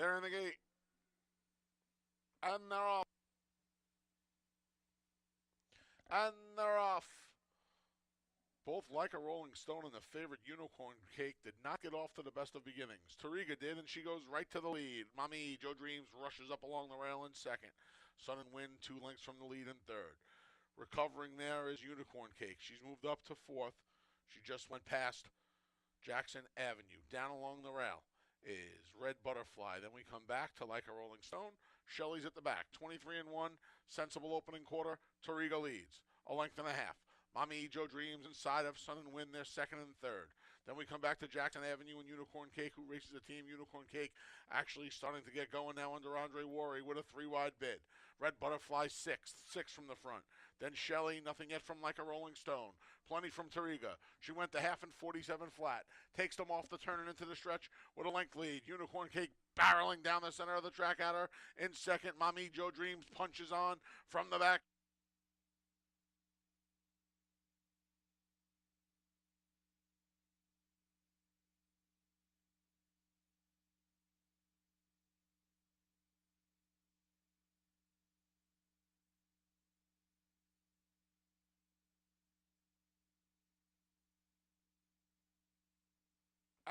They're in the gate. And they're off. And they're off. Both like a Rolling Stone and the favorite Unicorn Cake did not get off to the best of beginnings. Tariga did, and she goes right to the lead. Mommy Joe Dreams rushes up along the rail in second. Sun and Wind 2 lengths from the lead in third. Recovering there is Unicorn Cake. She's moved up to fourth. She just went past Jackson Avenue. Down along the rail is Red Butterfly. Then we come back to Like a Rolling Stone. Shelley's at the back. 23 and 1. Sensible opening quarter. Tariga leads. A length and a half. Mommy Joe Dreams inside of Sun and Wind. They're second and third. Then we come back to Jackson Avenue and Unicorn Cake, who races the team. Unicorn Cake actually starting to get going now under Andre Worry with a 3-wide bid. Red Butterfly sixth, six from the front. Then Shelley, nothing yet from Like a Rolling Stone. Plenty from Tariga. She went to half and 47 flat. Takes them off the turn and into the stretch with a length lead. Unicorn Cake barreling down the center of the track at her. In second, Mommy Joe Dreams punches on from the back.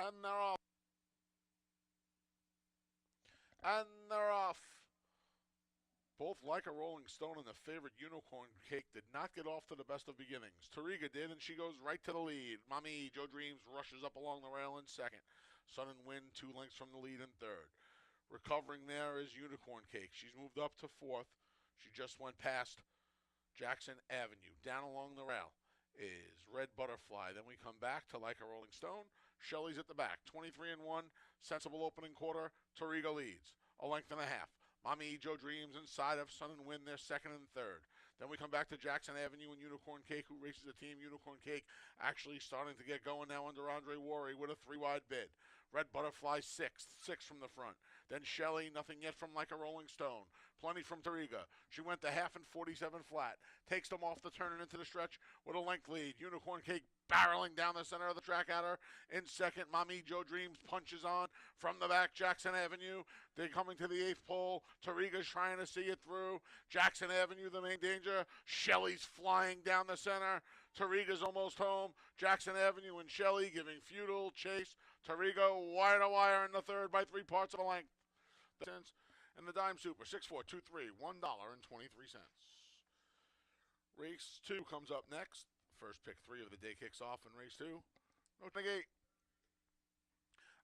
And they're off. And they're off. Both Like a Rolling Stone and the favorite Unicorn Cake did not get off to the best of beginnings. Tariga did, and she goes right to the lead. Mommy Joe Dreams rushes up along the rail in second. Sun and Wind 2 lengths from the lead in third. Recovering there is Unicorn Cake. She's moved up to fourth. She just went past Jackson Avenue. Down along the rail is Red Butterfly. Then we come back to Like a Rolling Stone. Shelley's at the back. 23 and 1. Sensible opening quarter. Tariga leads. A length and a half. Mommy Joe Dreams inside of Sun and Wind. They're second and third. Then we come back to Jackson Avenue and Unicorn Cake, who races the team. Unicorn Cake actually starting to get going now under Andre Worry with a 3-wide bid. Red Butterfly sixth, six from the front. Then Shelley, nothing yet from Like a Rolling Stone. Plenty from Tariga. She went to half and 47 flat. Takes them off the turn and into the stretch with a length lead. Unicorn Cake barreling down the center of the track at her. In second, Mommy Joe Dreams punches on from the back. Jackson Avenue. They're coming to the eighth pole. Tariga's trying to see it through. Jackson Avenue, the main danger. Shelley's flying down the center. Tariga's almost home. Jackson Avenue and Shelley giving futile chase. Tariga wire to wire in the third by 3 parts of a length. And the Dime Super, 6423, $1.23. Race 2 comes up next. First pick 3 of the day kicks off in race 2. No gate.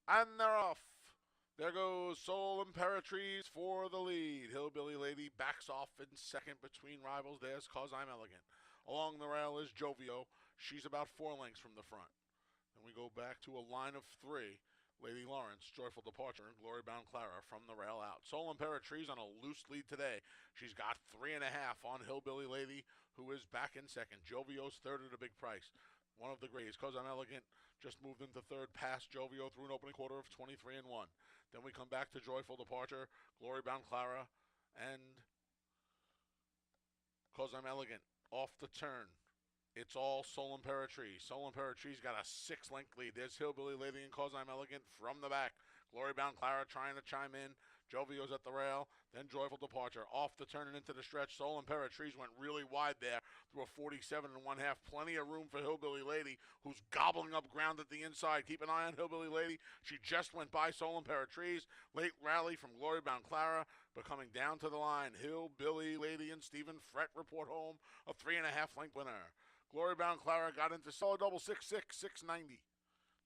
And they're off. There goes Soul Imperatrice for the lead. Hillbilly Lady backs off in second between rivals. There's Cause I'm Elegant. Along the rail is Jovio. She's about 4 lengths from the front. Then we go back to a line of 3. Lady Lawrence, Joyful Departure, and Glory Bound Clara from the rail out. Soul Imperatrice on a loose lead today. She's got 3.5 on Hillbilly Lady, who is back in second. Jovio's third at a big price. One of the greys, Cause I'm Elegant, just moved into third past Jovio through an opening quarter of 23 and 1. Then we come back to Joyful Departure, Glory Bound Clara, and Cause I'm Elegant off the turn. It's all Soul Imperatrice. Soul Imperatrice got a 6-length lead. There's Hillbilly Lady and Cause I'm Elegant from the back. Glory Bound Clara trying to chime in. Jovio's at the rail. Then Joyful Departure. Off the turn and into the stretch. Soul Imperatrice went really wide there through a 47 and 1/2. Plenty of room for Hillbilly Lady, who's gobbling up ground at the inside. Keep an eye on Hillbilly Lady. She just went by Soul Imperatrice. Late rally from Glory Bound Clara, but coming down to the line, Hillbilly Lady and Stephen Frett report home a 3.5-length winner. Glory Bound Clara got into solid double 6'6", 690.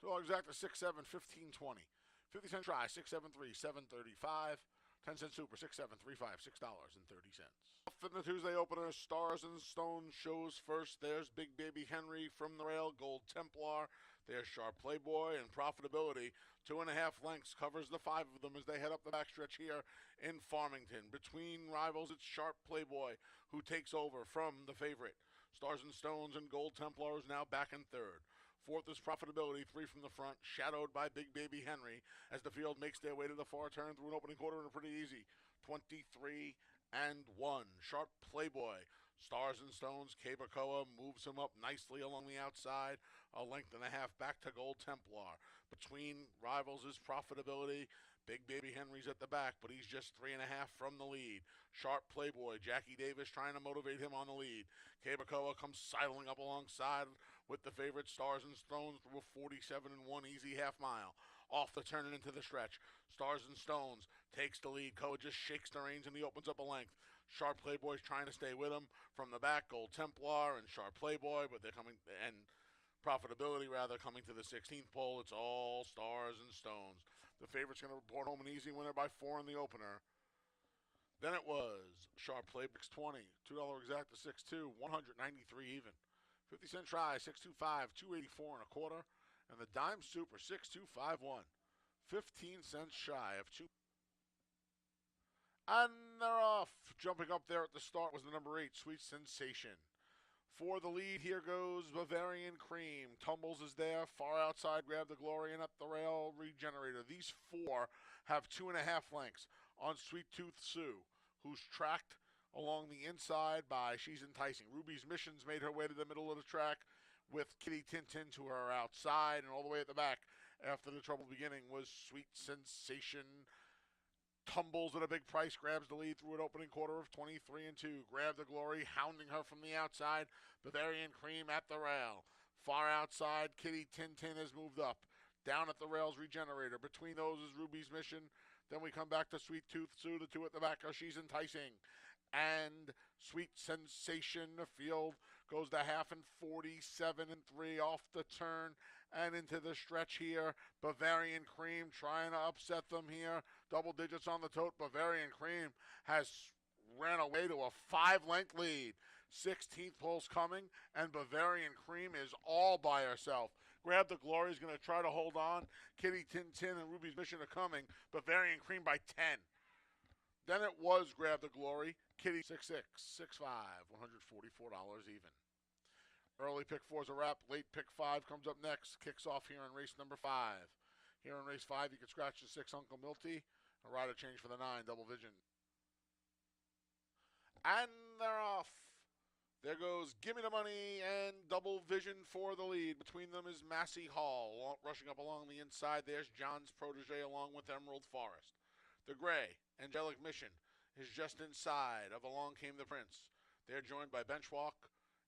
To all exact, a 6'7", 1520. 50-cent try, 673, 735. 10-cent super, 6735, $6.30. Off in the Tuesday opener, Stars and Stones shows first. There's Big Baby Henry from the rail, Gold Templar. There's Sharp Playboy and Profitability. 2.5 lengths covers the 5 of them as they head up the backstretch here in Farmington. Between rivals, it's Sharp Playboy who takes over from the favorite. Stars and Stones and Gold Templar is now back in third. Fourth is Profitability, 3 from the front, shadowed by Big Baby Henry as the field makes their way to the far turn through an opening quarter and pretty easy. 23 and 1. Sharp Playboy. Stars and Stones, Cabercoa moves him up nicely along the outside. A length and a half back to Gold Templar. Between rivals is Profitability. Big Baby Henry's at the back, but he's just 3.5 from the lead. Sharp Playboy, Jackie Davis trying to motivate him on the lead. Kabakoa comes sidling up alongside with the favorite Stars and Stones through a 47 and 1 easy half mile. Off the turn and into the stretch. Stars and Stones takes the lead. Koa just shakes the reins and he opens up a length. Sharp Playboy's trying to stay with him from the back. Gold Templar and Sharp Playboy, but they're coming, and profitability rather, coming to the 16th pole. It's all Stars and Stones. The favorite's going to report home an easy winner by 4 in the opener. Then it was Sharp Playbook's 20, $2 exact to 6-2, 193 even. 50-cent try, 625, 284 and a quarter. And the dime super, 6251, 15 cents shy of 2. And they're off. Jumping up there at the start was the number 8, Sweet Sensation. For the lead, here goes Bavarian Cream. Tumbles is there. Far outside, Grab the Glory, and up the rail, Regenerator. These 4 have 2.5 lengths on Sweet Tooth Sue, who's tracked along the inside by She's Enticing. Ruby's Missions made her way to the middle of the track with Kitty Tintin to her outside, and all the way at the back after the trouble beginning was Sweet Sensation. Tumbles at a big price, grabs the lead through an opening quarter of 23 and 2. Grab the Glory, hounding her from the outside. Bavarian Cream at the rail. Far outside, Kitty Tintin has moved up. Down at the rails, Regenerator. Between those is Ruby's Mission. Then we come back to Sweet Tooth Sue. The 2 at the back are She's Enticing and Sweet Sensation. The field goes to half and 47 and 3 off the turn and into the stretch here. Bavarian Cream trying to upset them here. Double digits on the tote. Bavarian Cream has ran away to a 5-length lead. 16th pole's coming, and Bavarian Cream is all by herself. Grab the Glory is going to try to hold on. Kitty Tintin and Ruby's Mission are coming. Bavarian Cream by 10. Then it was Grab the Glory. Kitty 6'6", 6'5", $144 even. Early pick 4 is a wrap. Late pick 5 comes up next. Kicks off here in race number 5. Here in race 5, you can scratch the 6, Uncle Milty. A rider change for the 9, Double Vision. And they're off. There goes Gimme the Money and Double Vision for the lead. Between them is Massey Hall. Rushing up along the inside, there's John's protege along with Emerald Forest. The gray, Angelic Mission, is just inside of Along Came the Prince. They're joined by Benchwalk,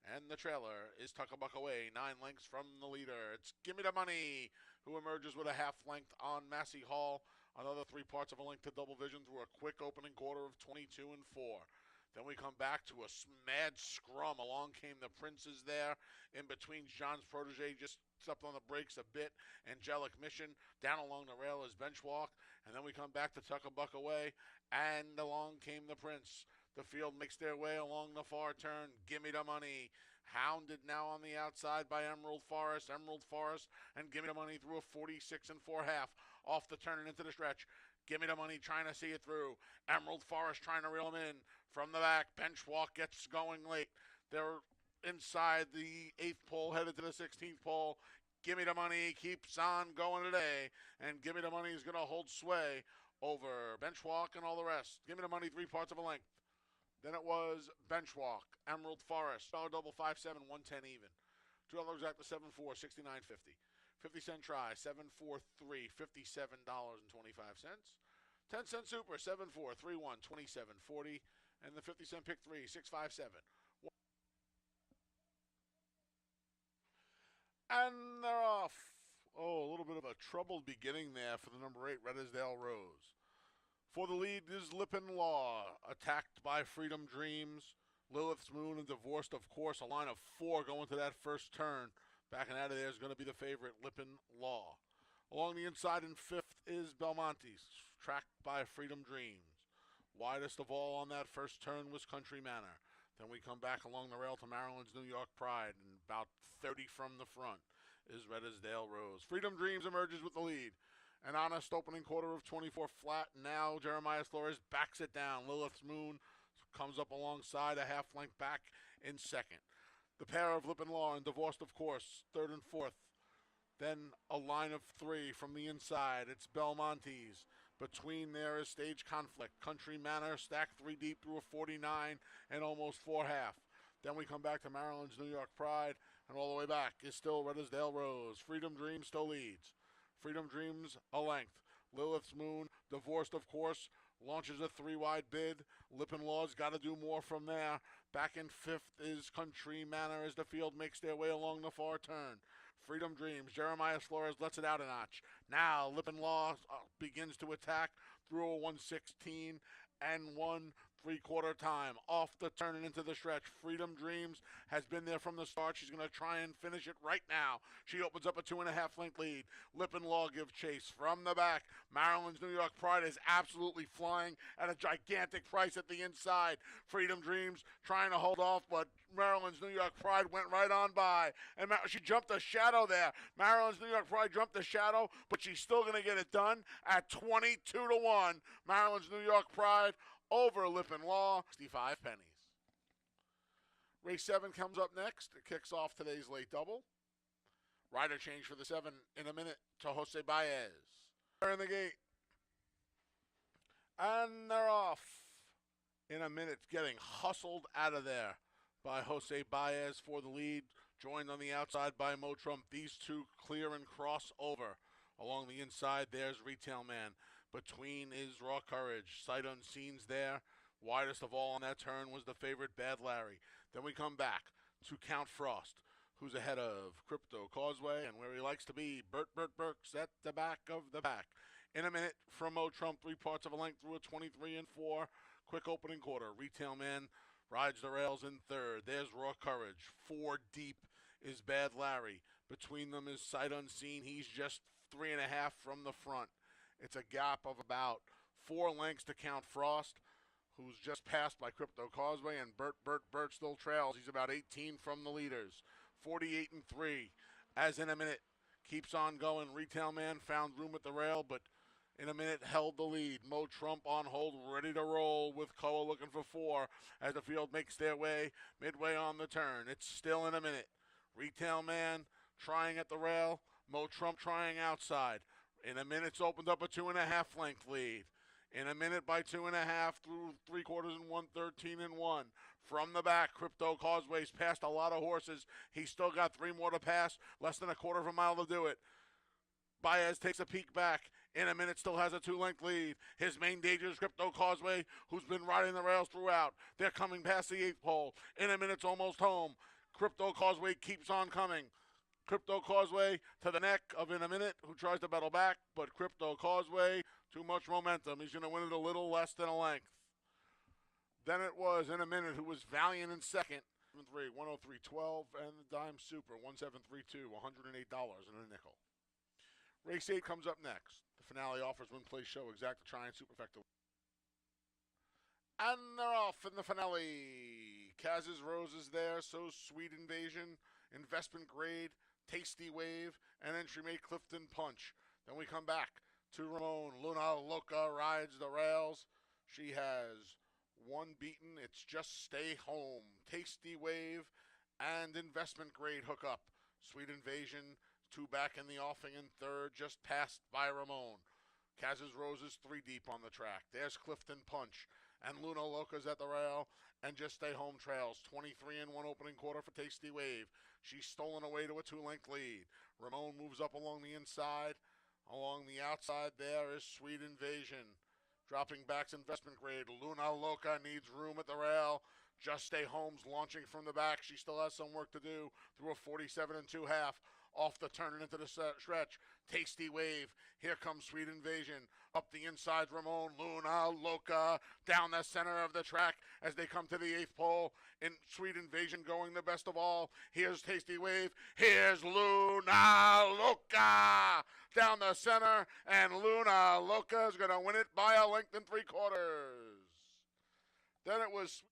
and the trailer is Tuck a Buck Away, 9 lengths from the leader. It's Gimme the Money, who emerges with a half length on Massey Hall. Another 3 parts of a length to Double Vision through a quick opening quarter of 22 and 4. Then we come back to a mad scrum. Along Came the Princes there. In between, John's protege just stepped on the brakes a bit. Angelic Mission. Down along the rail is Benchwalk. And then we come back to Tuck a Buck Away. And Along Came the Prince. The field makes their way along the far turn. Gimme the Money. Hounded now on the outside by Emerald Forest. Emerald Forest and Gimme the Money through a 46 and 4 half. Off the turn and into the stretch. Gimme the Money trying to see it through. Emerald Forest trying to reel him in. From the back, Benchwalk gets going late. They're inside the 8th pole, headed to the 16th pole. Gimme the Money keeps on going today. And Gimme the Money is going to hold sway over Benchwalk and all the rest. Gimme the Money, 3 parts of a length. Then it was Benchwalk, Emerald Forest, $1.57, 110 even. $2 exact to 7-4, 69.50. 50-cent try, 743, $57.25. 10-cent super, 7431, 27.40, and the 50-cent pick 3, 657. And they're off. Oh, a little bit of a troubled beginning there for the number 8, Redesdale Rose. For the lead is Lippin Law, attacked by Freedom Dreams, Lilith's Moon, and Divorced, of course. A line of 4 going to that first turn. Backing out of there is going to be the favorite, Lippin Law. Along the inside in 5th is Belmonte's, tracked by Freedom Dreams. Widest of all on that first turn was Country Manor. Then we come back along the rail to Maryland's New York Pride, and about 30 from the front is Redesdale Rose. Freedom Dreams emerges with the lead. An honest opening quarter of 24 flat. Now Jeremiah Flores backs it down. Lilith's Moon comes up alongside, a half length back in 2nd. The pair of Lippin Law and Divorced, of course, 3rd and 4th. Then a line of 3 from the inside. It's Belmonte's. Between there is Stage Conflict. Country Manor stacked 3 deep through a 49 and almost 4 half. Then we come back to Maryland's New York Pride, and all the way back is still Redesdale Rose. Freedom Dreams still leads. Freedom Dreams a length. Lilith's Moon, divorced of course, launches a 3-wide bid. Lippin Law's got to do more from there. Back in 5th is Country Manor as the field makes their way along the far turn. Freedom Dreams, Jeremiah Flores lets it out a notch. Now Lippin Law begins to attack through a 116 and 1 3/4 time. Off the turn and into the stretch. Freedom Dreams has been there from the start. She's going to try and finish it right now. She opens up a 2.5 length lead. Lippin Law give chase from the back. Maryland's New York Pride is absolutely flying at a gigantic price at the inside. Freedom Dreams trying to hold off, but Maryland's New York Pride went right on by. And she jumped a shadow there. Maryland's New York Pride jumped the shadow, but she's still going to get it done at 22-1. Maryland's New York Pride over Lippin Law, 65 pennies. Race 7 comes up next. It kicks off today's late double. Rider change for the 7 in a minute to Jose Baez. They're in the gate. And they're off in a minute, getting hustled out of there by Jose Baez for the lead. Joined on the outside by Mo Trump. These two clear and cross over. Along the inside, there's Retail Man. Between is Raw Courage. Sight Unseen's there. Widest of all on that turn was the favorite Bad Larry. Then we come back to Count Frost, who's ahead of Crypto Causeway, and where he likes to be, Burt Burks at the back of the pack. In a minute, from Mo Trump, 3/4 of a length through a 23 and 4. Quick opening quarter. Retail Man rides the rails in 3rd. There's Raw Courage. 4 deep is Bad Larry. Between them is Sight Unseen. He's just 3.5 from the front. It's a gap of about 4 lengths to Count Frost, who's just passed by Crypto Causeway, and Burt still trails. He's about 18 from the leaders. 48 and 3. As in a minute, keeps on going. Retail Man found room at the rail, but in a minute held the lead. Mo Trump on hold, ready to roll with Koa looking for 4 as the field makes their way midway on the turn. It's still in a minute. Retail Man trying at the rail. Mo Trump trying outside. In a minute, it's opened up a 2.5 length lead. In a minute by 2.5 through 3/4 and 113 and 1. From the back, Crypto Causeway's passed a lot of horses. He's still got 3 more to pass. Less than a 1/4 of a mile to do it. Baez takes a peek back. In a minute, still has a 2-length lead. His main danger is Crypto Causeway, who's been riding the rails throughout. They're coming past the 8th pole. In a minute, it's almost home. Crypto Causeway keeps on coming. Crypto Causeway to the neck of In a Minute, who tries to battle back, but Crypto Causeway, too much momentum. He's going to win it a little less than a length. Then it was In a Minute, who was valiant in second. 103.12, and the Dime Super, 1732, $108 and a nickel. Race 8 comes up next. The finale offers win, play, show, exact, try, and superfecta. And they're off in the finale. Kaz's Rose is there, so Sweet Invasion, Investment Grade, Tasty Wave, and entry mate Clifton Punch. Then we come back to Ramon. Luna Loca rides the rails. She has 1 beaten. It's Just Stay Home, Tasty Wave, and Investment Grade hookup. Sweet Invasion, 2 back in the offing in 3rd, just passed by Ramon. Kaz's Rose is 3 deep on the track. There's Clifton Punch. And Luna Loca's at the rail, and Just Stay Home trails. 23 and 1 opening quarter for Tasty Wave. She's stolen away to a 2-length lead. Ramon moves up along the inside. Along the outside there is Sweet Invasion. Dropping back's Investment Grade. Luna Loca needs room at the rail. Just Stay Home's launching from the back. She still has some work to do through a 47 and 2/2. Off the turn and into the stretch. Tasty Wave. Here comes Sweet Invasion. Up the inside, Ramon. Luna Loca down the center of the track as they come to the 8th pole. In Sweet Invasion going the best of all. Here's Tasty Wave. Here's Luna Loca down the center. And Luna Loca is going to win it by a length and 3/4. Then it was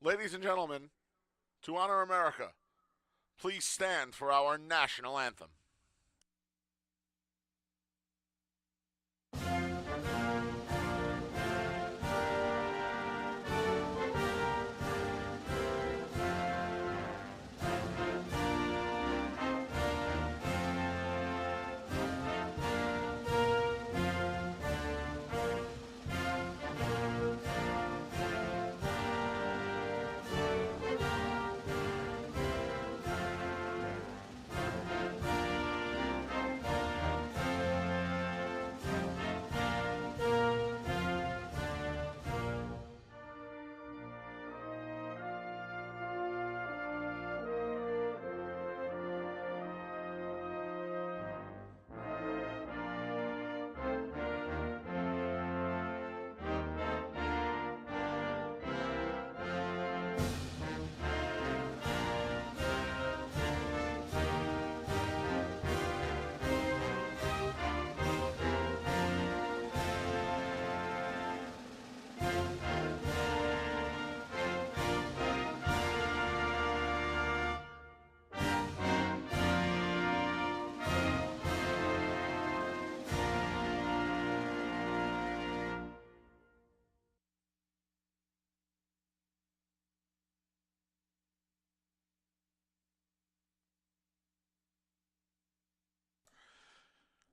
Ladies and gentlemen, to honor America, please stand for our national anthem.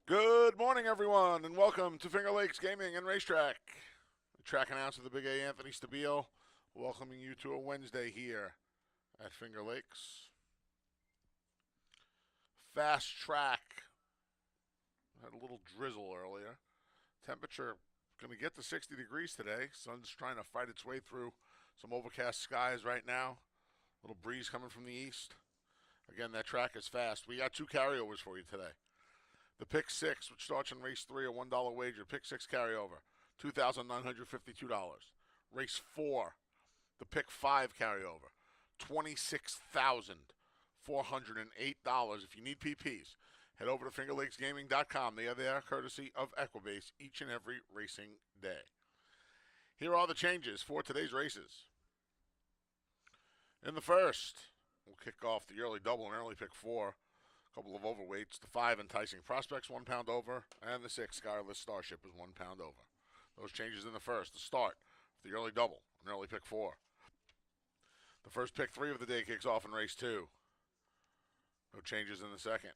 Good morning, everyone, and welcome to Finger Lakes Gaming and Racetrack. The track announcer, the Big A, Anthony Stabile, welcoming you to a Wednesday here at Finger Lakes. Fast track. Had a little drizzle earlier. Temperature going to get to 60 degrees today. Sun's trying to fight its way through some overcast skies right now. Little breeze coming from the east. Again, that track is fast. We got two carryovers for you today. The Pick 6, which starts in Race 3, a $1 wager. Pick 6 carryover, $2,952. Race 4, the Pick 5 carryover, $26,408. If you need PPs, head over to fingerlakesgaming.com. They are there courtesy of Equibase each and every racing day. Here are the changes for today's races. In the first, we'll kick off the early double and early Pick 4. Couple of overweights. The 5, Enticing Prospects, 1 pound over, and the 6, Skyless Starship, is 1 pound over. Those changes in the first. The start, the early double and early Pick 4. The first Pick 3 of the day kicks off in Race 2. No changes in the second.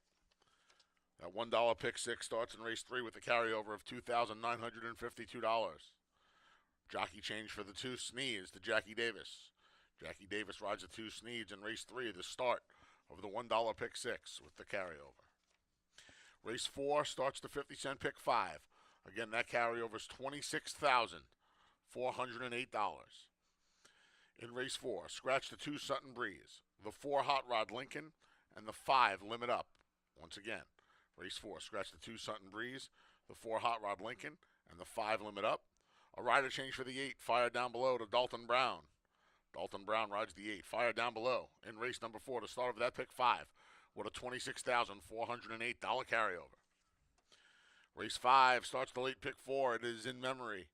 That $1 Pick 6 starts in Race 3 with a carryover of $2,952. Jockey change for the 2 Sneeds to Jackie Davis. Jackie Davis rides the 2 Sneeds in Race 3, the start of the $1 Pick 6 with the carryover. Race 4 starts the 50-cent Pick 5. Again, that carryover is $26,408. In Race 4, scratch the 2 Sutton Breeze, the 4 Hot Rod Lincoln, and the 5 Limit Up. Once again, Race 4, scratch the 2 Sutton Breeze, the 4 Hot Rod Lincoln, and the 5 Limit Up. A rider change for the 8, Fire Down Below to Dalton Brown. Dalton Brown rides the 8, Fire Down Below, in race number 4, the start of that Pick 5, with a $26,408 carryover. Race 5 starts the late Pick 4. It is in memory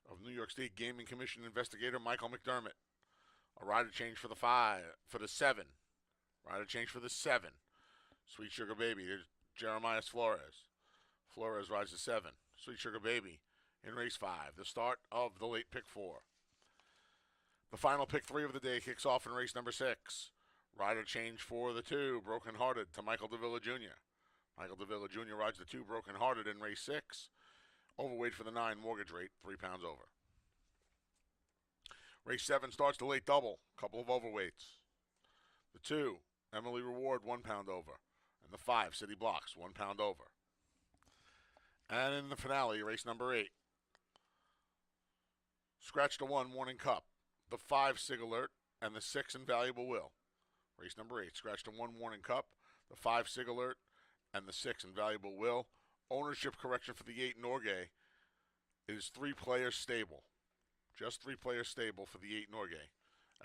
of New York State Gaming Commission investigator Michael McDermott. A rider change for the 7. Rider change for the 7. Sweet Sugar Baby, there's Jeremiah Flores. Flores rides the 7. Sweet Sugar Baby in race 5, the start of the late Pick 4. The final Pick 3 of the day kicks off in race number 6. Rider change for the 2, Broken Hearted, to Michael Davila Jr. Michael Davila Jr. rides the 2, Broken Hearted, in race 6. Overweight for the 9, Mortgage Rate, 3 pounds over. Race 7 starts the late double, couple of overweights. The 2, Emily Reward, 1 pound over. And the 5, City Blocks, 1 pound over. And in the finale, race number 8. Scratch the 1, Morning Cup. The 5, Sig Alert, and the 6, Invaluable Will. Race number 8, scratch the 1, Morning Cup, the 5, Sig Alert, and the 6, Invaluable Will. Ownership correction for the 8, Norgay. It is 3 players stable. Just 3 players stable for the 8, Norgay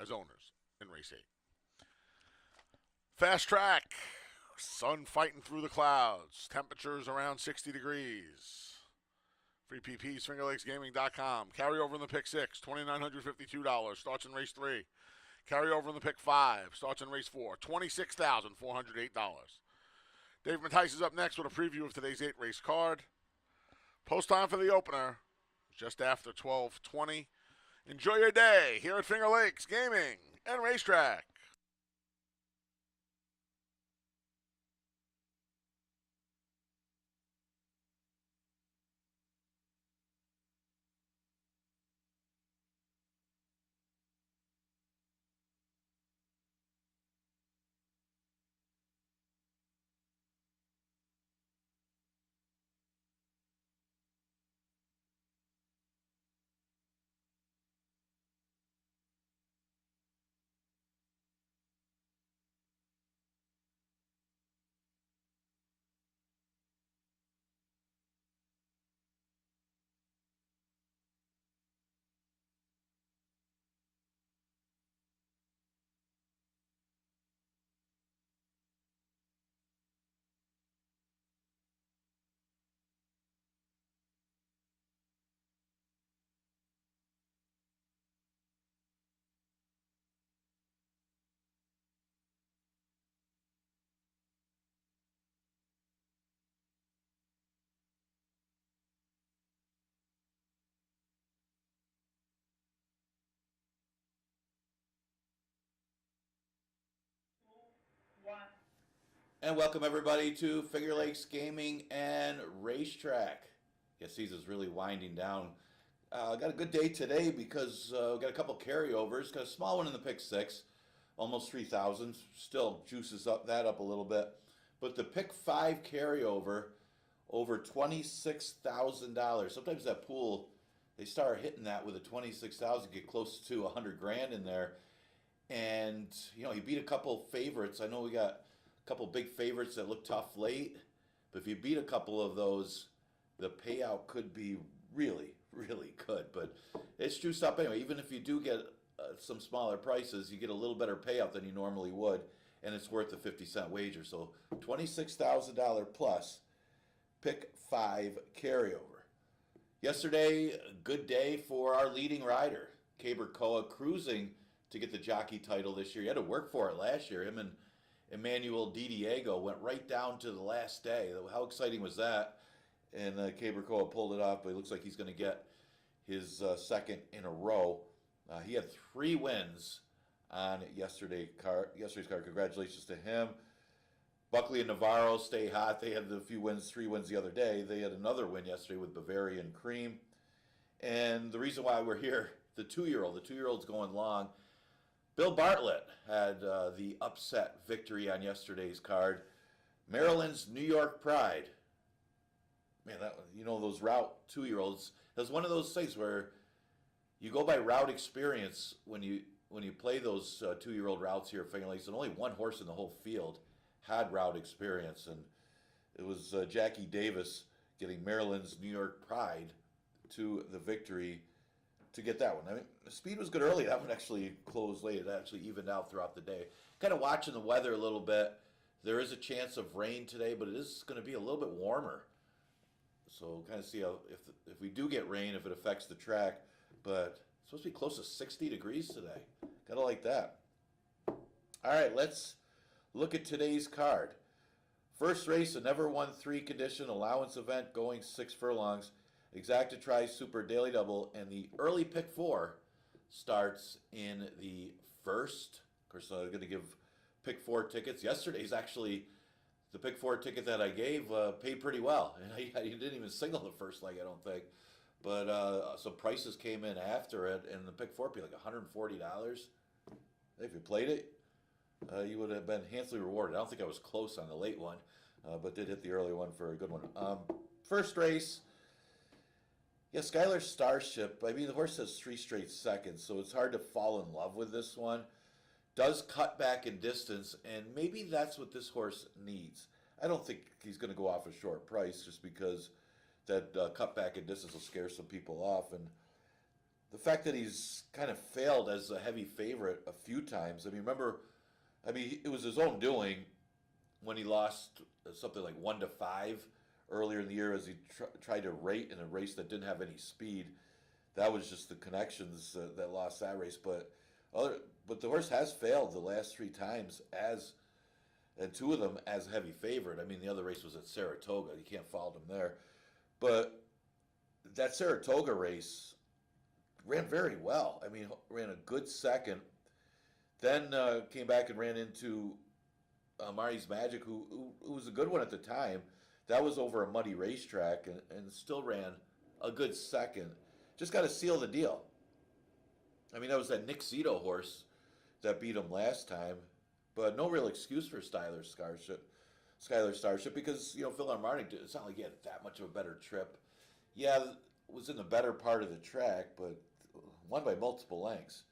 as owners in race 8. Fast track. Sun fighting through the clouds. Temperatures around 60 degrees. Free PPs, fingerlakesgaming.com. Carryover in the Pick 6, $2,952. Starts in race 3. Carry over in the pick 5. Starts in race 4. $26,408. Dave Mattice is up next with a preview of today's 8-race card. Post time for the opener, just after 12:20. Enjoy your day here at Finger Lakes Gaming and Racetrack. And welcome everybody to Finger Lakes Gaming and Racetrack. Guess season's really winding down. Got a good day today because we got a couple carryovers. Got a small one in the pick 6, almost 3,000. Still juices up a little bit. But the pick 5 carryover, over $26,000. Sometimes that pool, they start hitting that with a 26,000, get close to 100 grand in there. And you know, he beat a couple favorites. I know we got a couple big favorites that look tough late, but if you beat a couple of those, the payout could be really, really good. But it's juiced up anyway. Even if you do get some smaller prices, you get a little better payout than you normally would, and it's worth a 50-cent wager. So $26,000 plus, pick 5 carryover. Yesterday, a good day for our leading rider, Caber Koa, cruising to get the jockey title this year. He had to work for it last year. Him and Emmanuel Di Diego went right down to the last day. How exciting was that? And Caber Koa pulled it off, but it looks like he's going to get his second in a row. He had 3 wins on yesterday's card. Congratulations to him. Buckley and Navarro stay hot. They had a few wins, 3 wins the other day. They had another win yesterday with Bavarian Cream. And the reason why we're here, the 2-year-old's going long. Bill Bartlett had the upset victory on yesterday's card. Maryland's New York Pride. Man, that, you know, those route 2-year-olds. That's one of those things where you go by route experience when you play those 2-year-old routes here at Finger Lakes. And only one horse in the whole field had route experience, and it was Jackie Davis getting Maryland's New York Pride to the victory to get that one. I mean, the speed was good early. That one actually closed late. It actually evened out throughout the day. Kind of watching the weather a little bit. There is a chance of rain today, but it is going to be a little bit warmer. So kind of see how if we do get rain, if it affects the track. But it's supposed to be close to 60 degrees today. Gotta like that. All right, let's look at today's card. First race, a never won 3 condition allowance event going 6 furlongs. Exacta Tri Super Daily Double, and the early pick 4 starts in the first. Of course, I'm going to give pick 4 tickets. Yesterday's actually the pick 4 ticket that I gave paid pretty well. And he didn't even single the first leg, I don't think. But some prices came in after it, and the pick 4 paid like $140. If you played it, you would have been handsomely rewarded. I don't think I was close on the late one, but did hit the early one for a good one. First race. Yeah, Skylar Starship. I mean, the horse has 3 straight seconds, so it's hard to fall in love with this one. Does cut back in distance, and maybe that's what this horse needs. I don't think he's going to go off a short price just because that cut back in distance will scare some people off. And the fact that he's kind of failed as a heavy favorite a few times. It was his own doing when he lost something like 1-5 earlier in the year as he tried to rate in a race that didn't have any speed. That was just the connections that lost that race. But but the horse has failed the last 3 times and 2 of them as a heavy favorite. I mean, the other race was at Saratoga. You can't fault him there. But that Saratoga race ran very well. I mean, ran a good second. Then came back and ran into Marty's Magic, who was a good one at the time. That was over a muddy racetrack and still ran a good second. Just got to seal the deal. I mean, that was that Nick Zito horse that beat him last time, but no real excuse for Skylar Starship because, Phil Martin, it's not like he had that much of a better trip. Yeah, was in the better part of the track, but won by multiple lengths.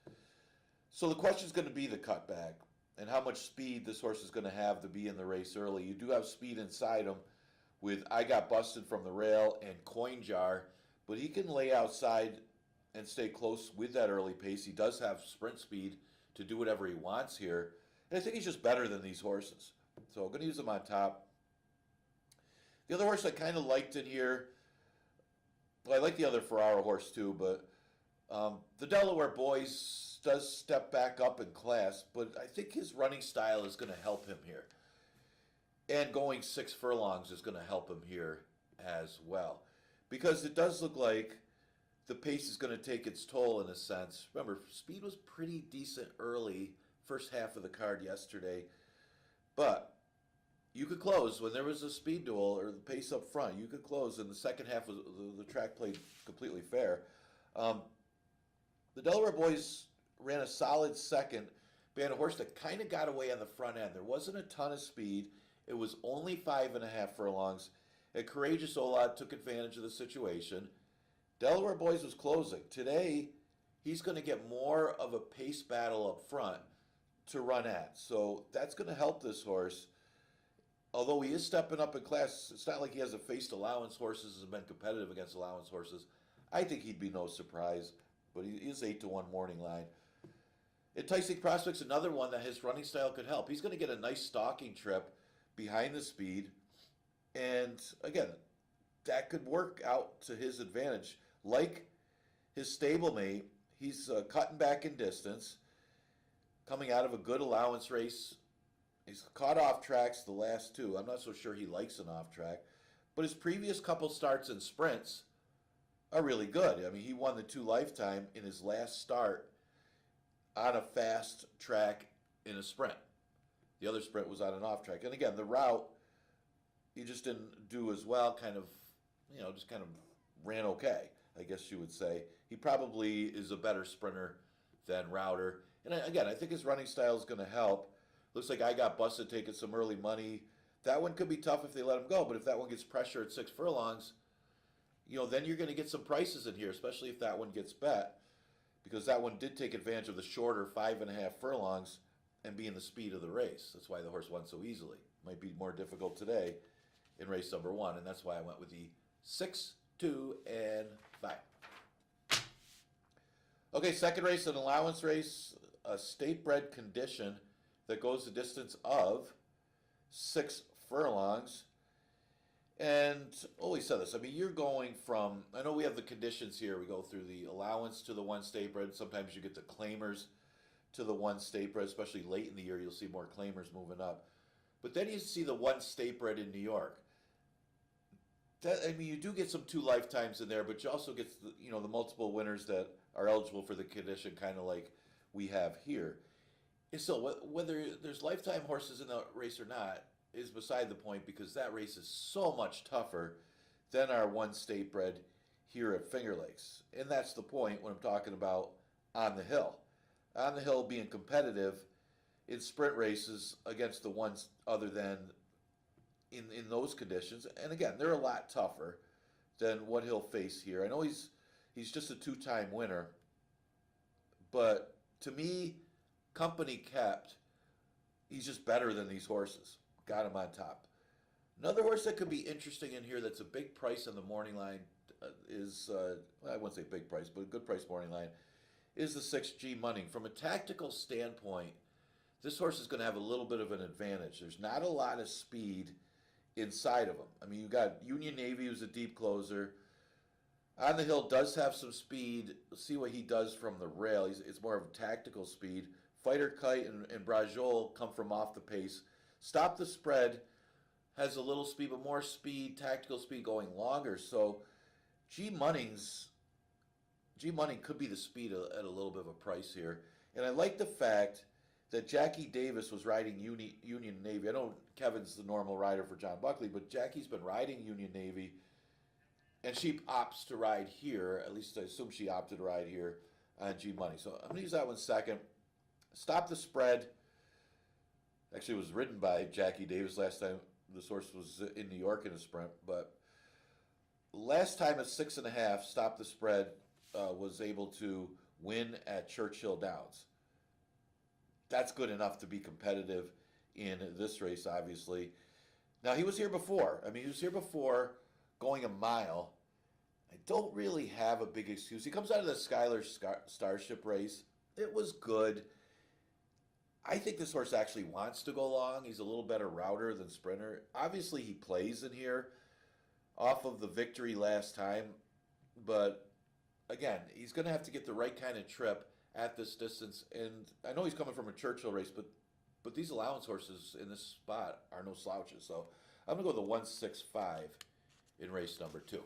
So the question is going to be the cutback and how much speed this horse is going to have to be in the race early. You do have speed inside him with I Got Busted from the Rail and Coin Jar, but he can lay outside and stay close with that early pace. He does have sprint speed to do whatever he wants here. And I think he's just better than these horses. So I'm going to use him on top. The other horse I kind of liked in here, well, I like the other Ferraro horse too, but the Delaware Boys does step back up in class, but I think his running style is going to help him here. And going 6 furlongs is going to help him here as well. Because it does look like the pace is going to take its toll in a sense. Remember, speed was pretty decent early, first half of the card yesterday. But you could close when there was a speed duel or the pace up front. You could close, and the second half was the track played completely fair. The Delaware Boys ran a solid second. They had a horse that kind of got away on the front end. There wasn't a ton of speed. It was only 5.5 furlongs. And Courageous Ola took advantage of the situation. Delaware Boys was closing. Today, he's going to get more of a pace battle up front to run at. So that's going to help this horse. Although he is stepping up in class, it's not like he hasn't faced allowance horses and been competitive against allowance horses. I think he'd be no surprise, but he is 8-1 morning line. Enticing Prospect's another one that his running style could help. He's going to get a nice stalking trip behind the speed. And again, that could work out to his advantage. Like his stablemate, he's cutting back in distance, coming out of a good allowance race. He's caught off tracks the last 2. I'm not so sure he likes an off track. But his previous couple starts in sprints are really good. I mean, he won the 2 Lifetime in his last start on a fast track in a sprint. The other sprint was on an off track. And again, the route, he just didn't do as well, just kind of ran okay, I guess you would say. He probably is a better sprinter than Router. And again, I think his running style is going to help. Looks like I Got Busted taking some early money. That one could be tough if they let him go, but if that one gets pressure at 6 furlongs, then you're going to get some prices in here, especially if that one gets bet, because that one did take advantage of the shorter 5.5 furlongs and being the speed of the race. That's why the horse won so easily. Might be more difficult today in race number 1, and that's why I went with the 6, 2, and 5. Okay, second race, an allowance race, a state-bred condition that goes the distance of 6 furlongs. And always said this, I mean, you're going from, I know we have the conditions here. We go through the allowance to the 1 state-bred. Sometimes you get the claimers to the 1 state-bred, especially late in the year. You'll see more claimers moving up. But then you see the 1 state-bred in New York. You do get some 2 Lifetimes in there, but you also get the multiple winners that are eligible for the condition, kind of like we have here. And so whether there's Lifetime horses in the race or not is beside the point, because that race is so much tougher than our 1 state-bred here at Finger Lakes. And that's the point when I'm talking about on the hill. On the hill being competitive in sprint races against the ones other than in those conditions. And again, they're a lot tougher than what he'll face here. I know he's just a 2-time winner, but to me, company kept, he's just better than these horses. Got him on top. Another horse that could be interesting in here that's a big price on the morning line is, I wouldn't say big price, but a good price morning line, is the 6G Munning. From a tactical standpoint, this horse is going to have a little bit of an advantage. There's not a lot of speed inside of him. I mean, you got Union Navy, who's a deep closer. On the hill does have some speed. Let's see what he does from the rail. It's more of a tactical speed. Fighter Kite and Brajol come from off the pace. Stop the Spread has a little speed, but more speed, tactical speed going longer. So G Munning's G Munning could be the speed at a little bit of a price here. And I like the fact that Jackie Davis was riding Union Navy. I know Kevin's the normal rider for John Buckley, but Jackie's been riding Union Navy, and she opts to ride here. At least I assume she opted to ride here on G Money. So I'm going to use that one second. Stop the Spread. Actually, it was ridden by Jackie Davis last time. This horse was in New York in a sprint, but last time at 6.5, Stop the Spread was able to win at Churchill Downs. That's good enough to be competitive in this race, obviously. Now, he was here before. I mean, he was here before going a mile. I don't really have a big excuse. He comes out of the Skylar Starship race. It was good. I think this horse actually wants to go long. He's a little better router than sprinter. Obviously, he plays in here off of the victory last time. But, again, he's going to have to get the right kind of trip at this distance. And I know he's coming from a Churchill race, but these allowance horses in this spot are no slouches. So I'm going to go with the 165 in race number 2.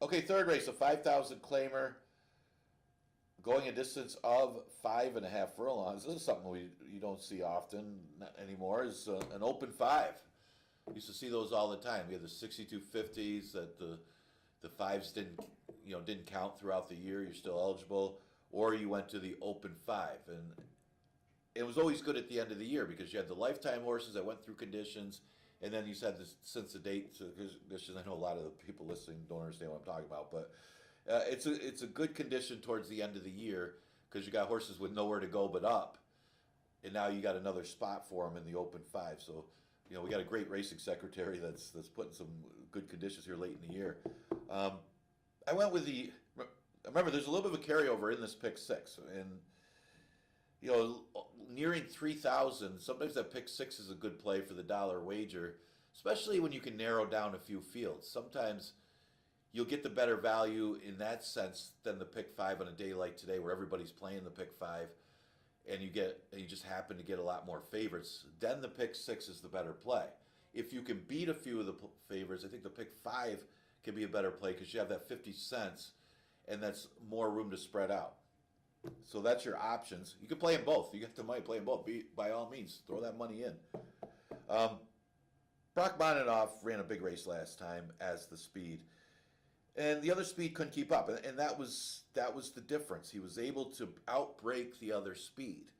Okay, third race, a 5,000 claimer. Going a distance of 5.5 furlongs. This is something you don't see often anymore. Is an open 5. Used to see those all the time. We had the 6250s that the fives didn't count throughout the year. You're still eligible, or you went to the open 5, and it was always good at the end of the year because you had the lifetime horses that went through conditions, and then you had the since the date conditions. I know a lot of the people listening don't understand what I'm talking about, but. It's a good condition towards the end of the year because you got horses with nowhere to go but up, and now you got another spot for them in the open 5. So, we got a great racing secretary that's putting some good conditions here late in the year. I went with remember there's a little bit of a carryover in this pick 6, and nearing 3,000. Sometimes that pick 6 is a good play for the dollar wager, especially when you can narrow down a few fields. Sometimes you'll get the better value in that sense than the pick 5 on a day like today where everybody's playing the pick 5 and you just happen to get a lot more favorites. Then the pick 6 is the better play. If you can beat a few of the favorites, I think the pick 5 can be a better play because you have that 50 cents and that's more room to spread out. So that's your options. You can play them both. You get the money, play them both. By all means, throw that money in. Brock Boninoff ran a big race last time as the speed. And the other speed couldn't keep up, and that was the difference. He was able to outbreak the other speed.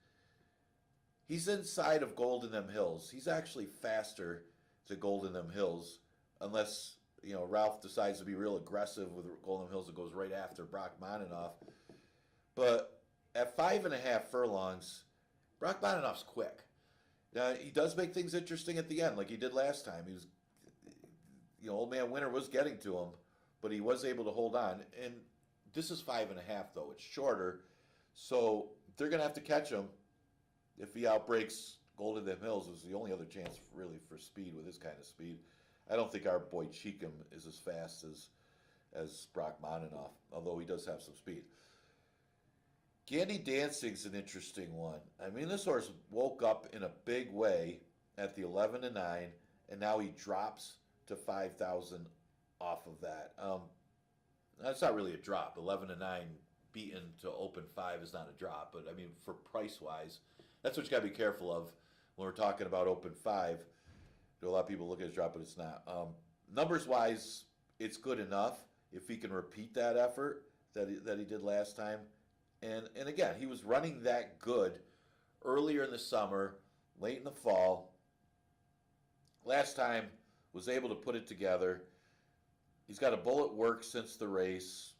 He's inside of Golden M Hills. He's actually faster to Golden M Hills, unless Ralph decides to be real aggressive with Golden M Hills and goes right after Brock Boninoff. But at 5.5 furlongs, Brock Boninoff's quick. Now he does make things interesting at the end, like he did last time. He was, Old Man Winter was getting to him. But he was able to hold on. And this is 5.5, though. It's shorter. So they're going to have to catch him. If he outbreaks Golden M Hills, is the only other chance really for speed with this kind of speed. I don't think our boy Cheekham is as fast as Brock Boninoff, although he does have some speed. Gandy Dancing's an interesting one. I mean, this horse woke up in a big way at the 11-9, and now he drops to 5,000 off of that. That's not really a drop. 11-9 beaten to open 5 is not a drop, but I mean for price wise, that's what you got to be careful of when we're talking about open 5. A lot of people look at his drop, but it's not. Numbers wise, it's good enough if he can repeat that effort that he did last time. And again, he was running that good earlier in the summer, late in the fall. Last time was able to put it together. He's got a bullet work since the race.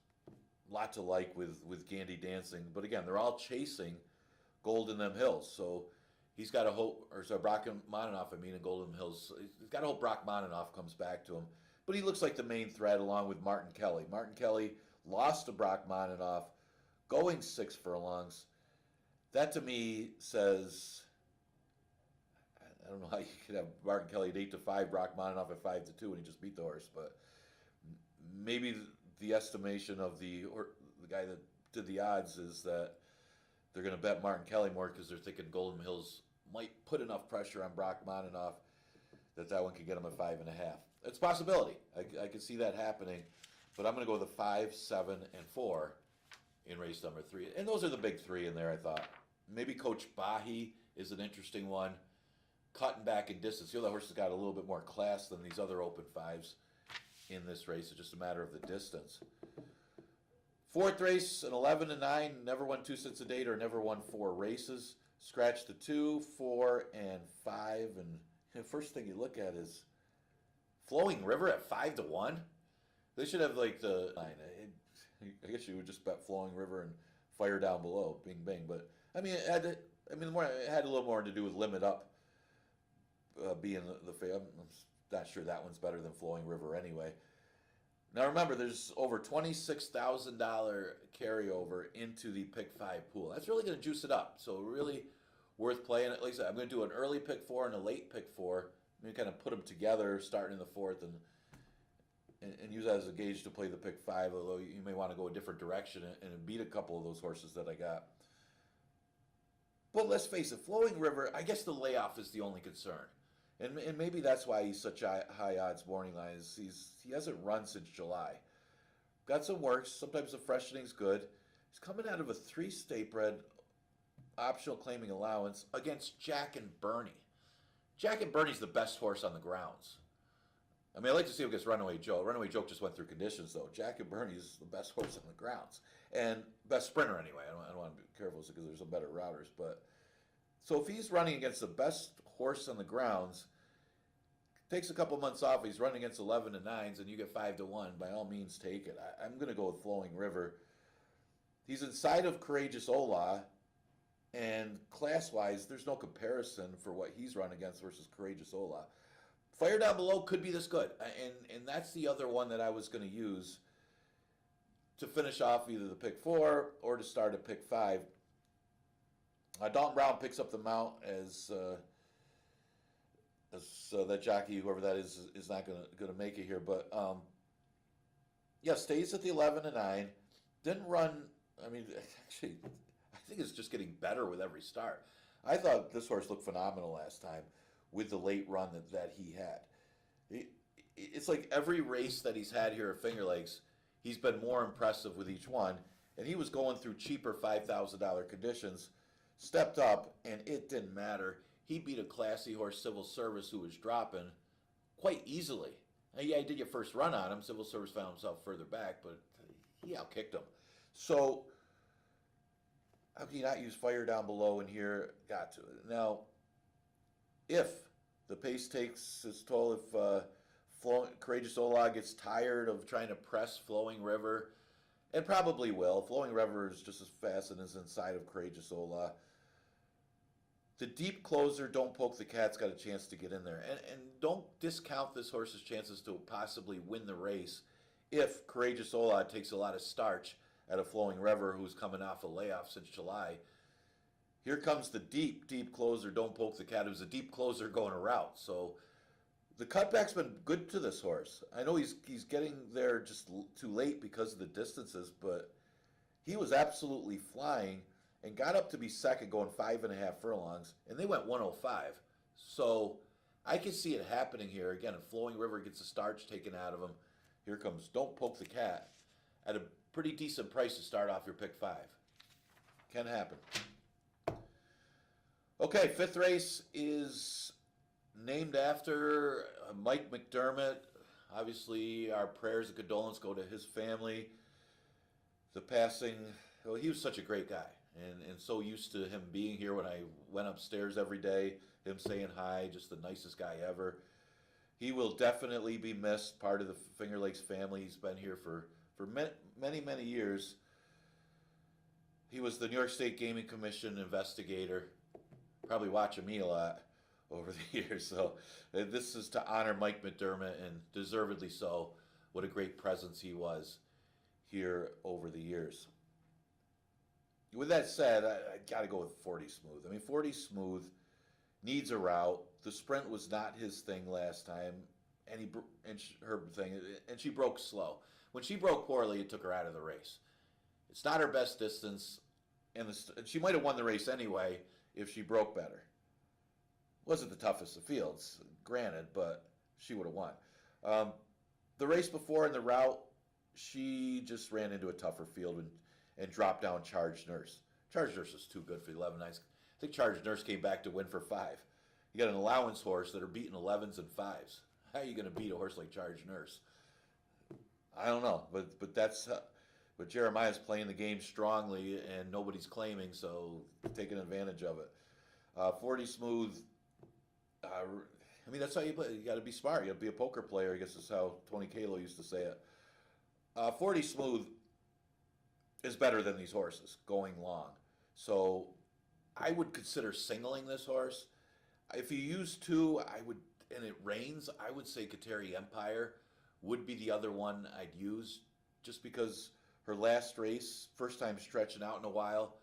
Lot to like with Gandy Dancing. But again, they're all chasing Golden M Hills. So he's got to hope, Brock Boninoff, in Golden M Hills. He's got to hope Brock Boninoff comes back to him. But he looks like the main threat along with Martin Kelly. Martin Kelly lost to Brock Boninoff going 6 furlongs. That to me says, I don't know how you could have Martin Kelly at 8-5, Brock Boninoff at 5-2, and he just beat the horse, but maybe the estimation of the guy that did the odds is that they're going to bet Martin Kelly more because they're thinking Golden Hills might put enough pressure on Brock Moninoff that one could get him at 5.5. It's a possibility. I can see that happening, but I'm going to go with the 5, 7, and 4 in race number 3. And those are the big 3 in there, I thought. Maybe Coach Bahi is an interesting one. Cutting back in distance. The other horse has got a little bit more class than these other open 5s in this race. It's just a matter of the distance. Fourth race, an 11 and 9. Never won 2 sets of date or never won 4 races. Scratch the 2, 4, and 5. And the first thing you look at is Flowing River at 5-1. They should have like the 9. I guess you would just bet Flowing River and Fire Down Below, Bing Bang. But I mean, it had a little more to do with Limit Up being the favorite. I'm not sure that one's better than Flowing River anyway. Now remember, there's over $26,000 carryover into the pick 5 pool. That's really going to juice it up. So really worth playing. Like I said, I'm going to do an early pick 4 and a late pick 4. I'm going to kind of put them together starting in the 4th and use that as a gauge to play the pick 5, although you may want to go a different direction and beat a couple of those horses that I got. But let's face it, Flowing River, I guess the layoff is the only concern. And maybe that's why he's such a high odds morning line. He hasn't run since July. Got some works. Sometimes the freshening's good. He's coming out of a 3 state bred optional claiming allowance against Jack and Bernie. Jack and Bernie's the best horse on the grounds. I mean, I'd like to see him against Runaway Joe. Runaway Joe just went through conditions, though. Jack and Bernie's the best horse on the grounds. And best sprinter, anyway. I don't want to be careful because there's some better routers. But so if he's running against the best horse on the grounds, takes a couple months off, he's running against 11 and 9s, and you get 5-1, by all means take it. I'm going to go with Flowing River. He's inside of Courageous Ola, and class-wise, there's no comparison for what he's run against versus Courageous Ola. Fire Down Below could be this good, and that's the other one that I was going to use to finish off either the pick 4 or to start at pick 5. Dalton Brown picks up the mount as that jockey, whoever that is not going to make it here. But yeah, stays at the 11 and 9. Didn't run. I mean, actually, I think it's just getting better with every start. I thought this horse looked phenomenal last time with the late run that he had. It's like every race that he's had here at Finger Lakes, he's been more impressive with each one. And he was going through cheaper $5,000 conditions, stepped up, and it didn't matter. He beat a classy horse, Civil Service, who was dropping quite easily. Now, yeah, he did your first run on him. Civil Service found himself further back, but he outkicked him. So, how can you not use Fire Down Below in here? Got to. Now, if the pace takes its toll, if Courageous Ola gets tired of trying to press Flowing River, and probably will. Flowing River is just as fast and is inside of Courageous Ola. The deep closer, Don't Poke the Cat's got a chance to get in there. And don't discount this horse's chances to possibly win the race if Courageous Ola takes a lot of starch at a Flowing River who's coming off a layoff since July. Here comes the deep, deep closer, Don't Poke the Cat, who's a deep closer going a route. So the cutback's been good to this horse. I know he's getting there just too late because of the distances, but he was absolutely flying and got up to be second going 5.5 furlongs, and they went 105. So I can see it happening here. Again, if Flowing River gets the starch taken out of him, here comes Don't Poke the Cat at a pretty decent price to start off your pick 5. Can happen. Okay, 5th race is named after Mike McDermott. Obviously, our prayers and condolence go to his family. The passing, well, he was such a great guy. And so used to him being here when I went upstairs every day, him saying hi, just the nicest guy ever. He will definitely be missed, part of the Finger Lakes family. He's been here for many, many years. He was the New York State Gaming Commission investigator, probably watching me a lot over the years. So this is to honor Mike McDermott, and deservedly so. What a great presence he was here over the years. With that said, I got to go with 40 Smooth. I mean, 40 Smooth needs a route. The sprint was not his thing last time, and she broke slow. When she broke poorly, it took her out of the race. It's not her best distance, and she might have won the race anyway if she broke better. Wasn't the toughest of fields, granted, but she would have won. Um, the race before in the route, she just ran into a tougher field and dropped down Charged Nurse. Charged Nurse was too good for the 11 nights. I think Charged Nurse came back to win for 5. You got an allowance horse that are beating 11s and 5s. How are you going to beat a horse like Charged Nurse? I don't know, but that's but Jeremiah's playing the game strongly, and nobody's claiming, so taking advantage of it. 40 Smooth. I mean, that's how you play. You got to be smart. You got to be a poker player. I guess is how Tony Kalo used to say it. 40 Smooth is better than these horses going long, so I would consider singling this horse. If you use 2, I would, and it rains, I would say Kateri Empire would be the other one I'd use, just because her last race, first time stretching out in a while,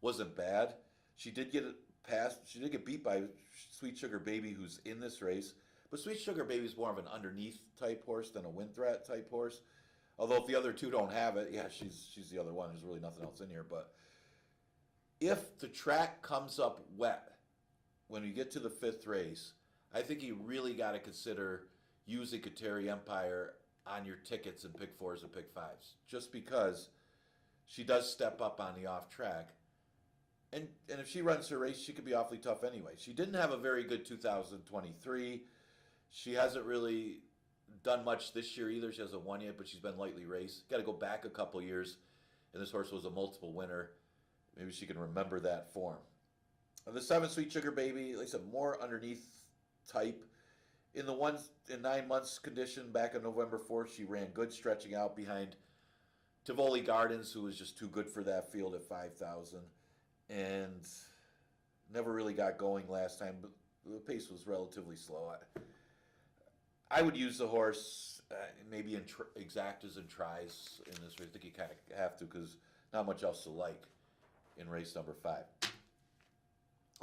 wasn't bad. She did get past. She did get beat by Sweet Sugar Baby, who's in this race, but Sweet Sugar Baby is more of an underneath type horse than a win threat type horse. Although if the other 2 don't have it, yeah, she's the other one. There's really nothing else in here. But if the track comes up wet when you get to the 5th race, I think you really got to consider using Kateri Empire on your tickets and pick 4s and pick 5s, just because she does step up on the off track. And if she runs her race, she could be awfully tough anyway. She didn't have a very good 2023. She hasn't really done much this year either. She hasn't won yet, but she's been lightly raced. Got to go back a couple years, and this horse was a multiple winner. Maybe she can remember that form. The 7 Sweet Sugar Baby, like I said, more underneath type. In the 9 months condition back on November 4th, she ran good, stretching out behind Tivoli Gardens, who was just too good for that field at 5,000, and never really got going last time, but the pace was relatively slow. I would use the horse maybe in exactas and tries in this race. I think you kind of have to, because not much else to like in race number 5.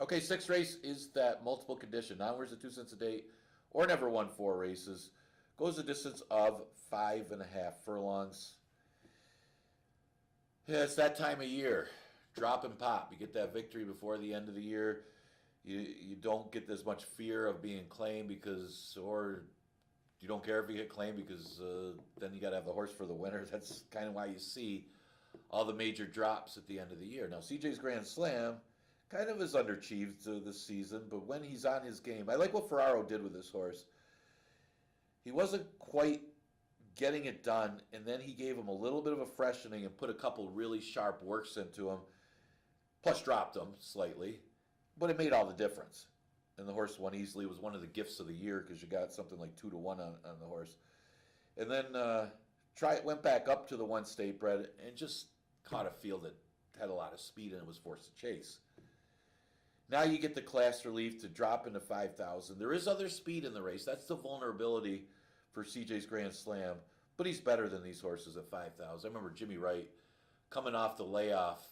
Okay, 6th race is that multiple condition. Non-winners at 2 cents a day, or never won 4 races. Goes a distance of 5.5 furlongs. Yeah, it's that time of year. Drop and pop. You get that victory before the end of the year. You don't get as much fear of being claimed because, or you don't care if you get claimed because then you got to have the horse for the winner. That's kind of why you see all the major drops at the end of the year. Now, CJ's Grand Slam kind of is underachieved this season, but when he's on his game, I like what Ferraro did with this horse. He wasn't quite getting it done, and then he gave him a little bit of a freshening and put a couple really sharp works into him, plus dropped him slightly, but it made all the difference. And the horse won easily. It was one of the gifts of the year because you got something like 2-1 on the horse. And then went back up to the 1 state bred and just caught a field that had a lot of speed and was forced to chase. Now you get the class relief to drop into 5,000. There is other speed in the race. That's the vulnerability for CJ's Grand Slam. But he's better than these horses at 5,000. I remember Jimmy Wright coming off the layoff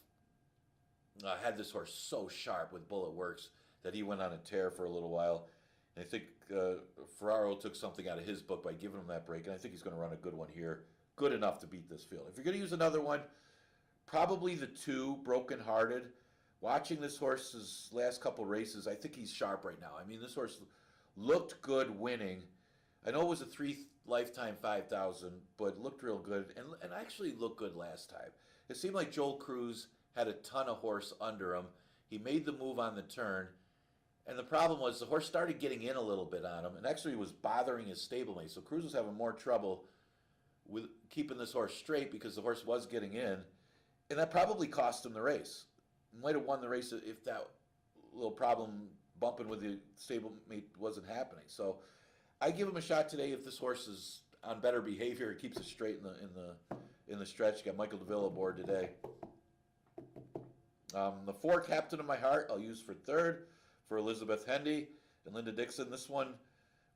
had this horse so sharp with Bullet Works that he went on a tear for a little while. And I think Ferraro took something out of his book by giving him that break. And I think he's going to run a good one here. Good enough to beat this field. If you're going to use another one, probably the 2, Broken Hearted. Watching this horse's last couple races, I think he's sharp right now. I mean, this horse looked good winning. I know it was a 3 lifetime 5,000, but looked real good and actually looked good last time. It seemed like Joel Cruz had a ton of horse under him. He made the move on the turn, and the problem was the horse started getting in a little bit on him and actually was bothering his stablemate. So Cruz was having more trouble with keeping this horse straight because the horse was getting in, and that probably cost him the race. Might have won the race if that little problem bumping with the stablemate wasn't happening. So I give him a shot today if this horse is on better behavior. It keeps it straight in the stretch. Got Michael DeVille aboard today. The 4 Captain of My Heart I'll use for 3rd for Elizabeth Hendy and Linda Dixon. This one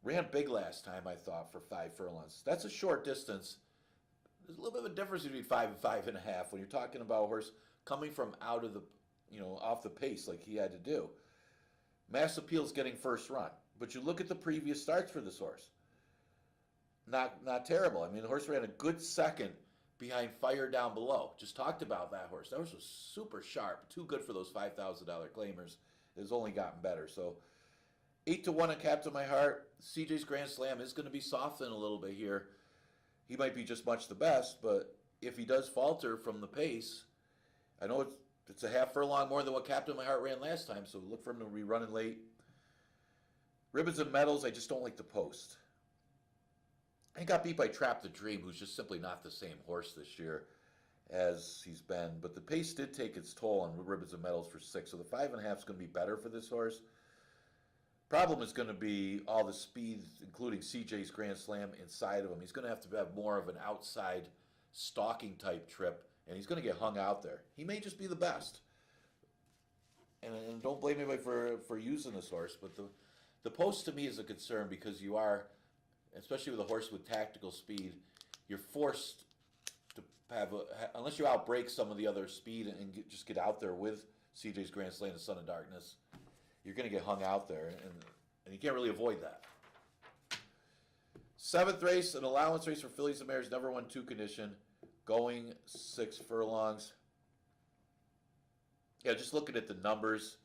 ran big last time, I thought, for 5 furlongs. That's a short distance. There's a little bit of a difference between 5 and 5.5 when you're talking about a horse coming from out of the, off the pace like he had to do. Mass Appeal's getting first run, but you look at the previous starts for this horse. Not terrible. I mean, the horse ran a good second behind Fire Down Below. Just talked about that horse. That horse was super sharp. Too good for those $5,000 claimers. It has only gotten better. So 8-1 on Captain My Heart. CJ's Grand Slam is going to be softened a little bit here. He might be just much the best, but if he does falter from the pace, I know it's a half furlong more than what Captain My Heart ran last time, so look for him to be running late. Ribbons and Medals, I just don't like the post. He got beat by Trap the Dream, who's just simply not the same horse this year as he's been. But the pace did take its toll on Ribbons and Medals for 6, so the 5.5 is going to be better for this horse. Problem is going to be all the speed, including CJ's Grand Slam, inside of him. He's going to have more of an outside stalking type trip, and he's going to get hung out there. He may just be the best. And don't blame anybody for using this horse, but the post to me is a concern because you are, especially with a horse with tactical speed, you're forced to have, unless you outbreak some of the other speed and just get out there with CJ's Grand Slam and Son of Darkness, you're going to get hung out there, and you can't really avoid that. 7th race, an allowance race for fillies and mares, never won 2 condition, going 6 furlongs. Yeah, just looking at the numbers,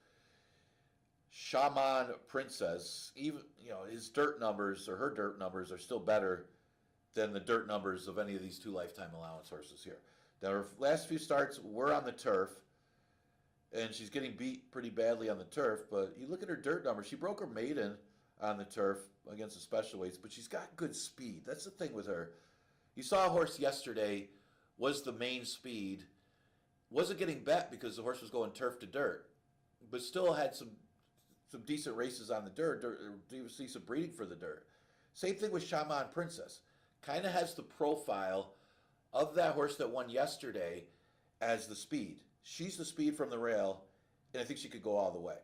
Shaman Princess, even his dirt numbers or her dirt numbers are still better than the dirt numbers of any of these 2 lifetime allowance horses here. Now, her last few starts were on the turf, and she's getting beat pretty badly on the turf, but you look at her dirt numbers. She broke her maiden on the turf against the special weights, but she's got good speed. That's the thing with her. You saw a horse yesterday was the main speed, wasn't getting bet because the horse was going turf to dirt, but still had some decent races on the dirt, decent breeding for the dirt. Same thing with Shaman Princess. Kind of has the profile of that horse that won yesterday as the speed. She's the speed from the rail, and I think she could go all the way.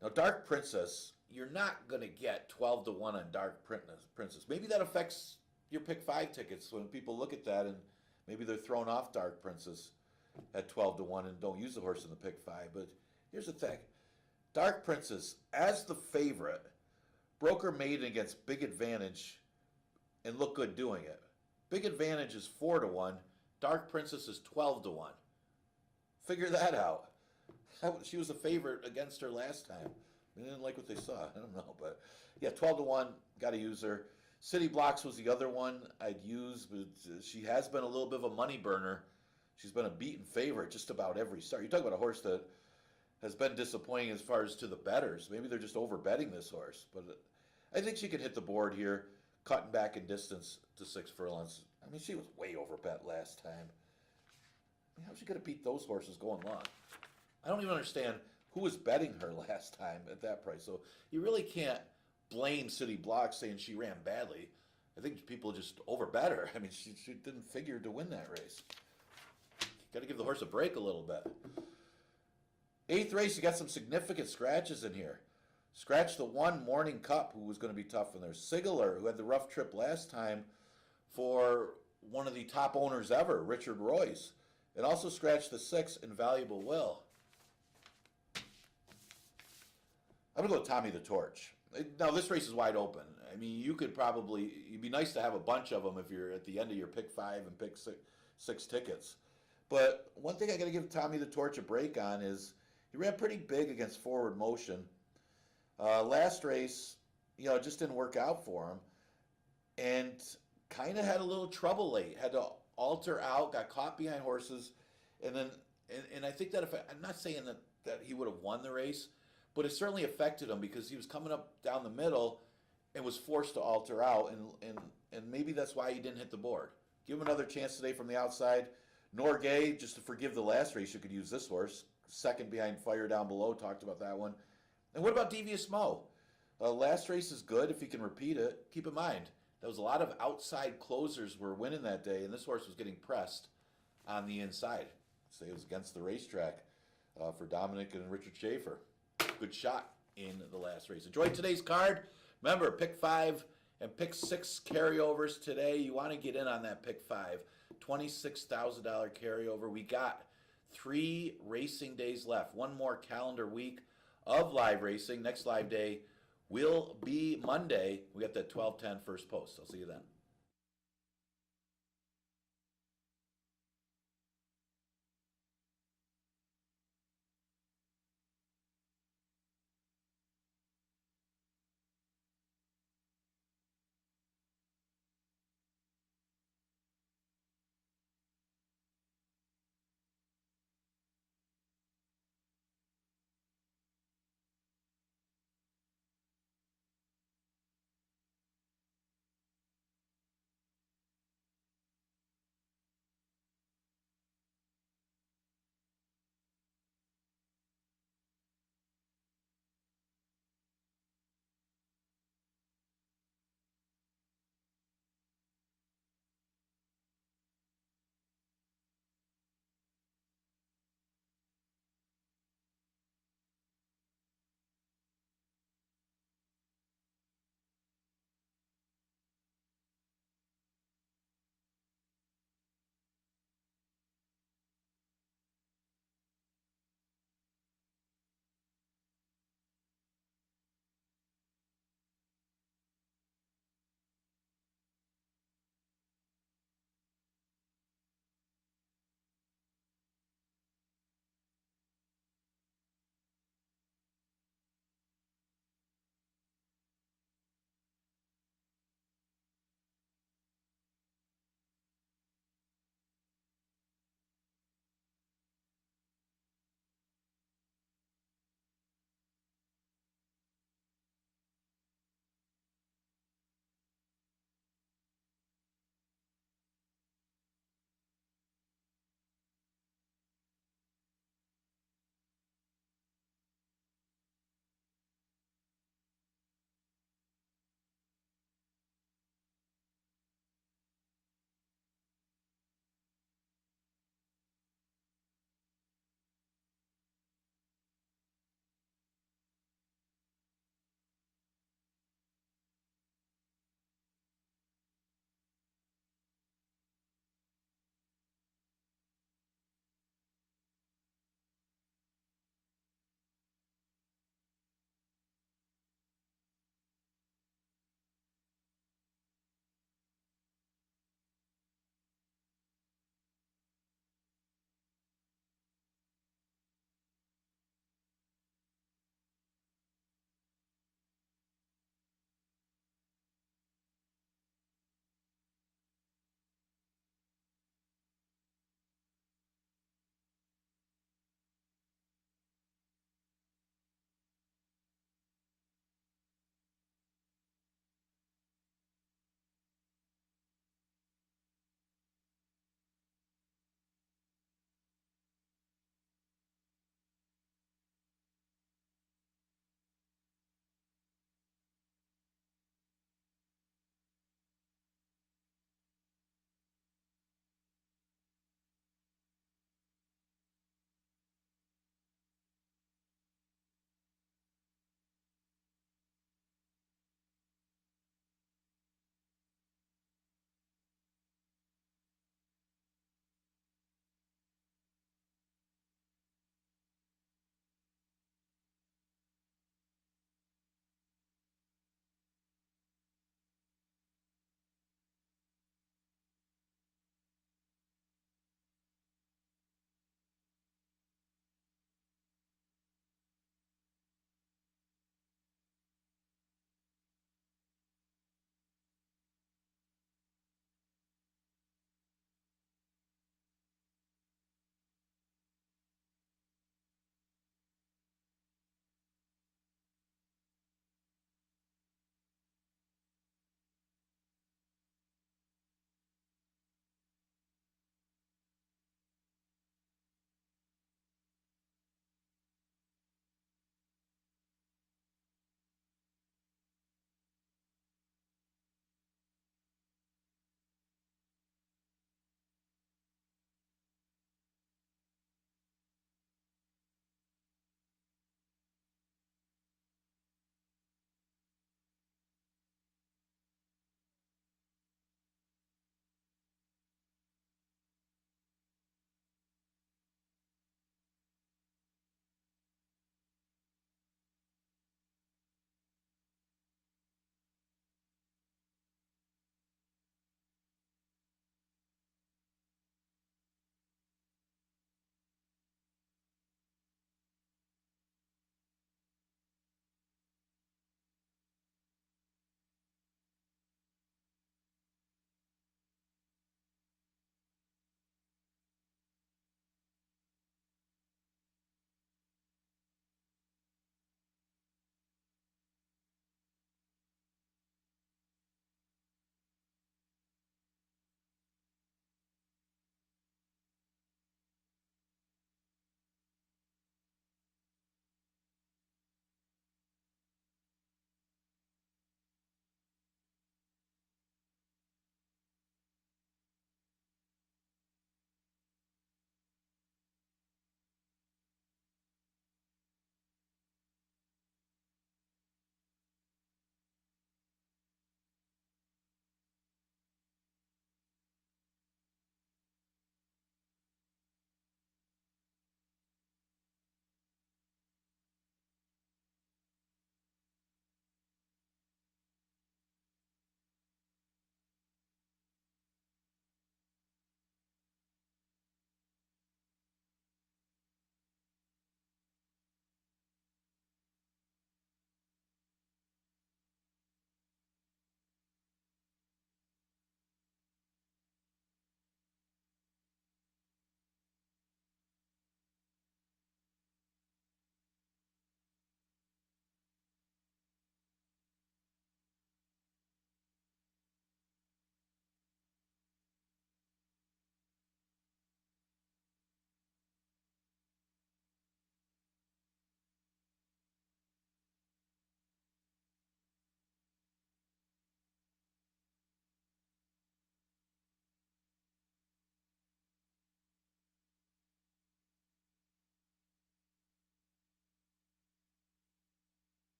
Now, Dark Princess, you're not going to get 12-1 on Dark Princess. Maybe that affects your pick 5 tickets when people look at that and maybe they're thrown off Dark Princess at 12-1 and don't use the horse in the pick 5. But here's the thing. Dark Princess, as the favorite, broke her maiden against Big Advantage and looked good doing it. Big Advantage is 4-1. Dark Princess is 12-1. Figure that out. She was a favorite against her last time. They didn't like what they saw. I don't know. But yeah, 12-1, got to use her. City Blocks was the other one I'd use, but she has been a little bit of a money burner. She's been a beaten favorite just about every start. You talk about a horse that has been disappointing as far as to the bettors. Maybe they're just over-betting this horse. But I think she could hit the board here, cutting back in distance to 6 furlongs. I mean, she was way over-bet last time. How's she going to beat those horses going long? I don't even understand who was betting her last time at that price. So you really can't blame City Blocks saying she ran badly. I think people just overbet her. I mean, she didn't figure to win that race. Got to give the horse a break a little bit. 8th race, you got some significant scratches in here. Scratch the 1 Morning Cup, who was going to be tough in there. Sigler, who had the rough trip last time for one of the top owners ever, Richard Royce. And also scratch the 6 Invaluable Will. I'm going to go with Tommy the Torch. Now, this race is wide open. I mean, it'd be nice to have a bunch of them if you're at the end of your pick 5 and pick 6 tickets. But one thing I got to give Tommy the Torch a break on is he ran pretty big against Forward Motion. Last race, it just didn't work out for him. And kind of had a little trouble late. Had to alter out, got caught behind horses, and I think that I'm not saying that he would have won the race, but it certainly affected him because he was coming up down the middle and was forced to alter out, and maybe that's why he didn't hit the board. Give him another chance today from the outside. Norgay, just to forgive the last race, you could use this horse. 2nd behind Fire Down Below, talked about that one. And what about Devious Mo? Last race is good if he can repeat it. Keep in mind, there was a lot of outside closers were winning that day, and this horse was getting pressed on the inside. Say it was against the racetrack for Dominic and Richard Schaefer. Good shot in the last race. Enjoy today's card. Remember, pick 5 and pick 6 carryovers today. You want to get in on that pick 5. $26,000 carryover. We got 3 racing days left. One more calendar week of live racing. Next live day will be Monday. We got that 12:10 first post. I'll see you then.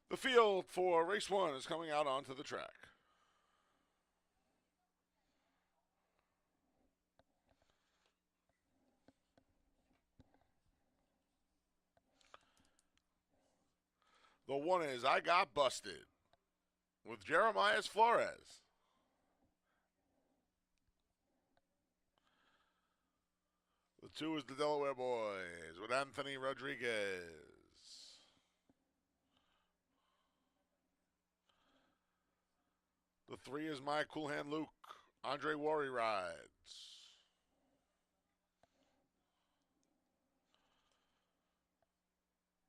The field for race one is coming out onto the track. The one is I Got Busted with Jeremiah Flores. The two is the Delaware Boys with Anthony Rodriguez. The three is My Cool Hand Luke. Andre Worry rides.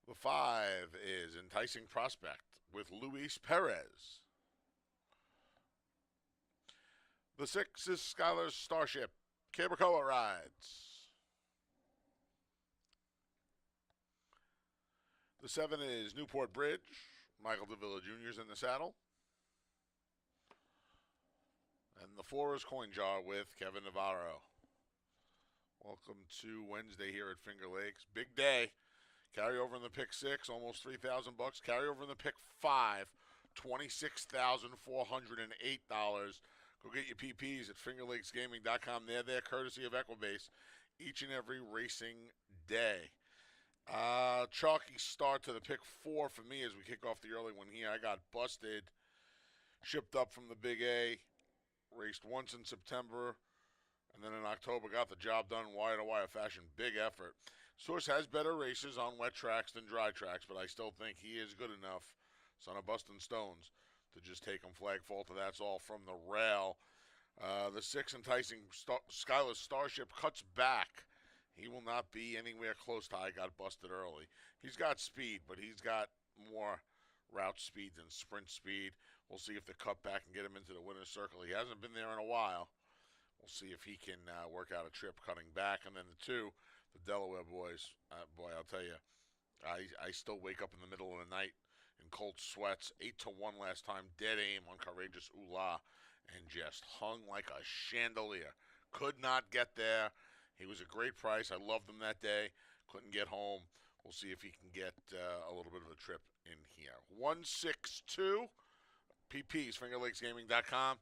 The five is Enticing Prospect with Luis Perez. The six is Skylar's Starship. Cabracoa rides. The seven is Newport Bridge. Michael DeVilla Jr. is in the saddle. And the four is Coin Jar with Kevin Navarro. Welcome to Wednesday here at Finger Lakes. Big day. Carry over in the pick six, almost $3,000. Carry over in the pick five, $26,408. Go get your PPs at fingerlakesgaming.com. They're there courtesy of Equibase each and every racing day. Chalky start to the pick four for me as we kick off the early one here. I got busted, shipped up from the Big A, raced once in September, and then in October got the job done wire-to-wire fashion. Big effort. Source has better races on wet tracks than dry tracks, but I still think he is good enough, son of Bustin' Stones, to just take him flag fall to that's all from the rail. The six Enticing Skylar's Starship cuts back. He will not be anywhere close to I Got Busted early. He's got speed, but he's got more route speed than sprint speed. We'll see if they cut back and get him into the winner's circle. He hasn't been there in a while. We'll see if he can work out a trip cutting back. And then the two, the Delaware Boys. Boy, I'll tell you, I still wake up in the middle of the night in cold sweats. 8-1 last time, dead aim on Courageous Ula, and just hung like a chandelier. Could not get there. He was a great price. I loved him that day. Couldn't get home. We'll see if he can get a little bit of a trip in here. 162 PPs, fingerlakesgaming.com.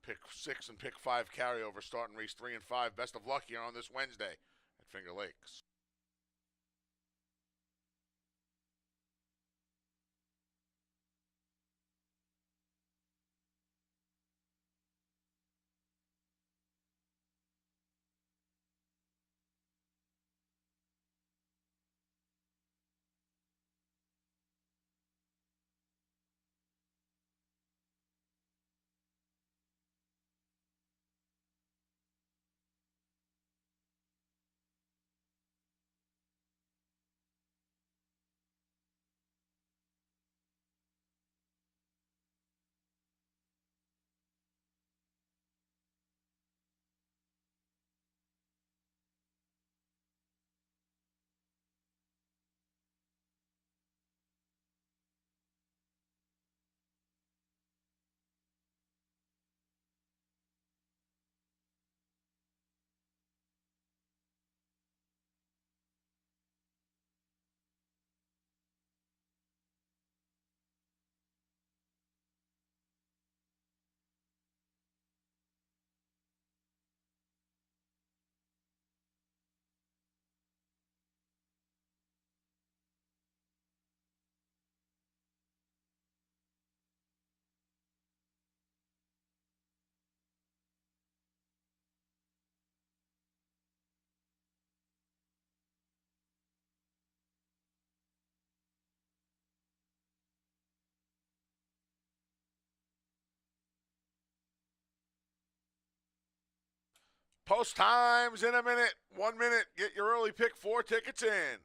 Pick six and pick five carryover starting race 3 and 5. Best of luck here on this Wednesday at Finger Lakes. Post times in a minute. 1 minute. Get your early pick 4 tickets in.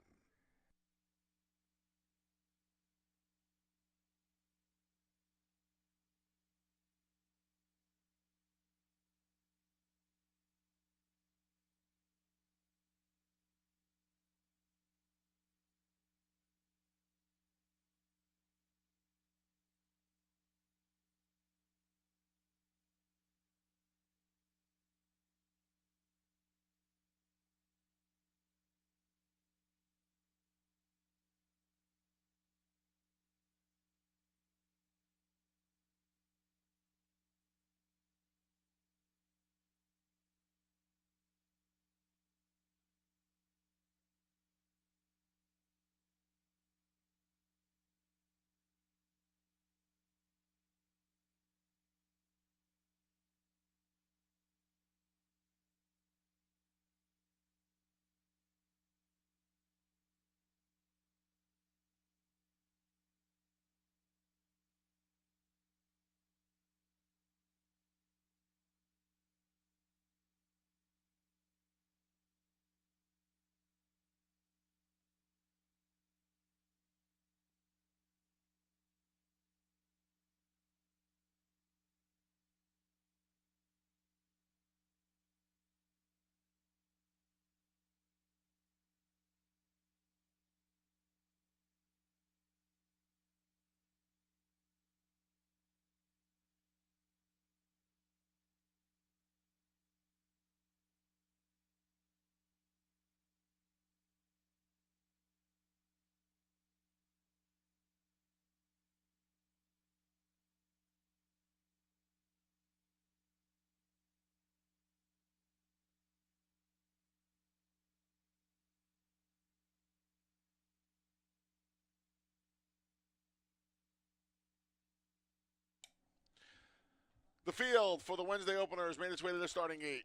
The field for the Wednesday opener has made its way to the starting gate,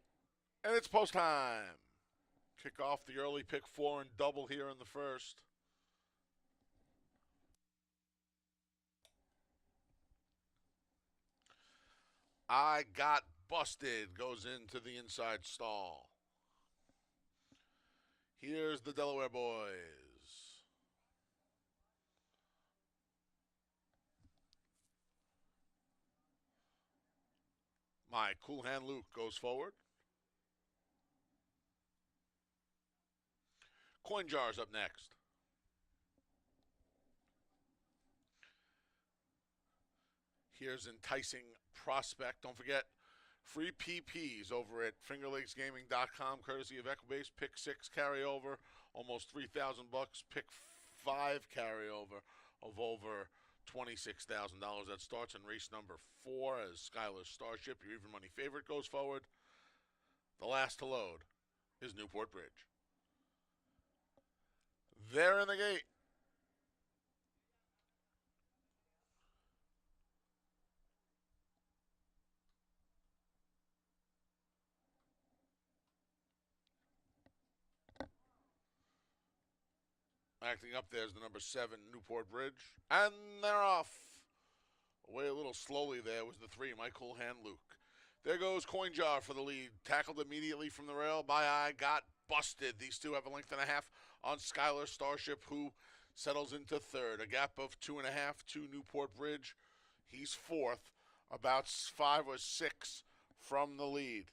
and it's post time. Kick off the early pick 4 and double here in the first. I Got Busted goes into the inside stall. Here's the Delaware boys. My Cool Hand Luke goes forward. Coin Jar's up next. Here's Enticing Prospect. Don't forget, free PPs over at fingerlakesgaming.com, courtesy of Equibase. Pick 6 carryover, almost $3,000. Pick 5 carryover of over $26,000. That starts in race number 4 as Skylar Starship, your even money favorite, goes forward. The last to load is Newport Bridge. They're in the gate. Acting up there is the number 7 Newport Bridge. And they're off. Away a little slowly there was the 3, My Cool Hand Luke. There goes Coin Jar for the lead. Tackled immediately from the rail by I Got Busted. These two have a length and a half on Skylar Starship, who settles into third. A gap of 2.5 to Newport Bridge. He's fourth, about 5 or 6 from the lead.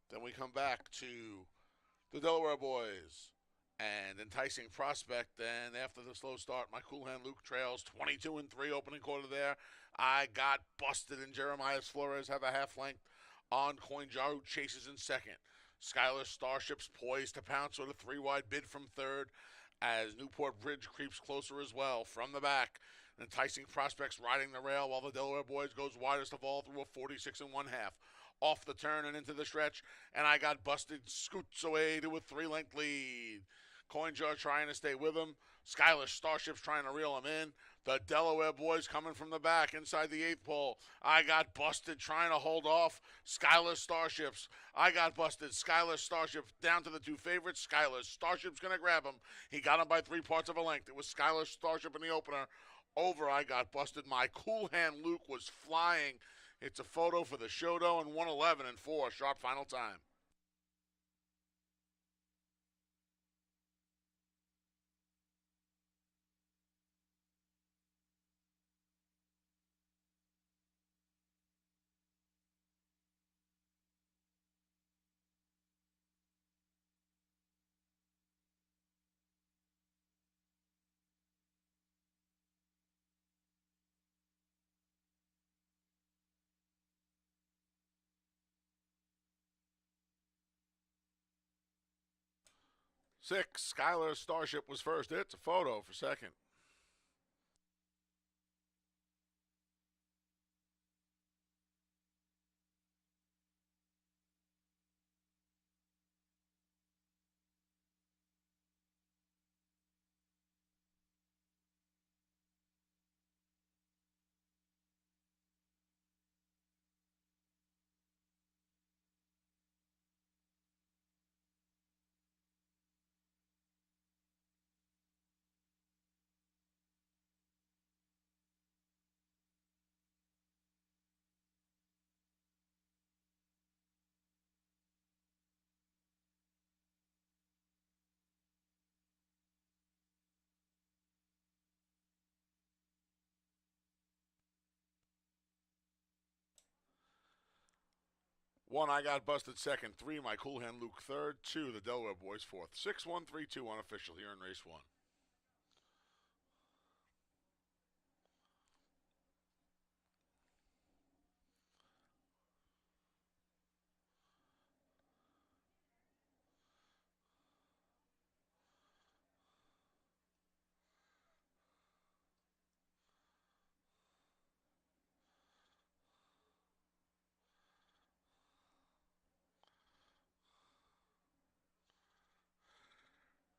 Then we come back to the Delaware boys and Enticing Prospect. And after the slow start, My Cool Hand Luke trails 22 and 3 opening quarter there. I Got Busted, and Jeremiah Flores have a half length on Coin Jar, who chases in second. Skylar Starship's poised to pounce with a 3-wide bid from third as Newport Bridge creeps closer as well from the back. Enticing Prospects riding the rail while the Delaware boys goes widest of all through a 46 and 1/2. Off the turn and into the stretch, and I Got Busted scoots away to a 3-length lead. Coin Jar trying to stay with him. Skylar Starship's trying to reel him in. The Delaware boys coming from the back inside the 8th pole. I Got Busted trying to hold off Skylar Starships. I Got Busted. Skylar Starship down to the 2 favorites. Skylar Starship's going to grab him. He got him by 3/4 of a length. It was Skylar Starship in the opener. Over I Got Busted. My Cool Hand Luke was flying. It's a photo for the Shodo and 1:11 and 4. Sharp final time. Six, Skylar Starship was first. It's a photo for second. One, I Got Busted second. 3, My Cool Hand Luke third. 2, the Delaware boys fourth. 6-1-3-2 unofficial here in race 1.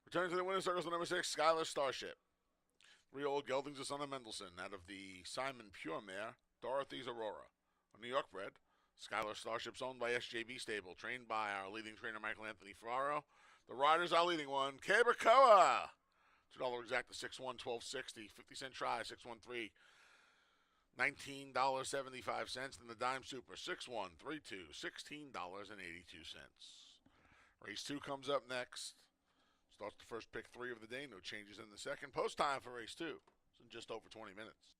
Returning to the winner's circles, the number 6, Skylar Starship. 3-year-old geldings of son of Mendelssohn out of the Simon Pure mare, Dorothy's Aurora. A New York bred, Skylar Starship's owned by SJB Stable, trained by our leading trainer, Michael Anthony Ferraro. The riders are leading one, Cabercoa. $2 exact to 6-1, 12.60. 50-cent try, 6-1-3. $19.75. Then the dime super, 6-1, 3-2, $16.82. Race 2 comes up next. Starts the first pick 3 of the day. No changes in the second. Post time for race 2. It's in just over 20 minutes.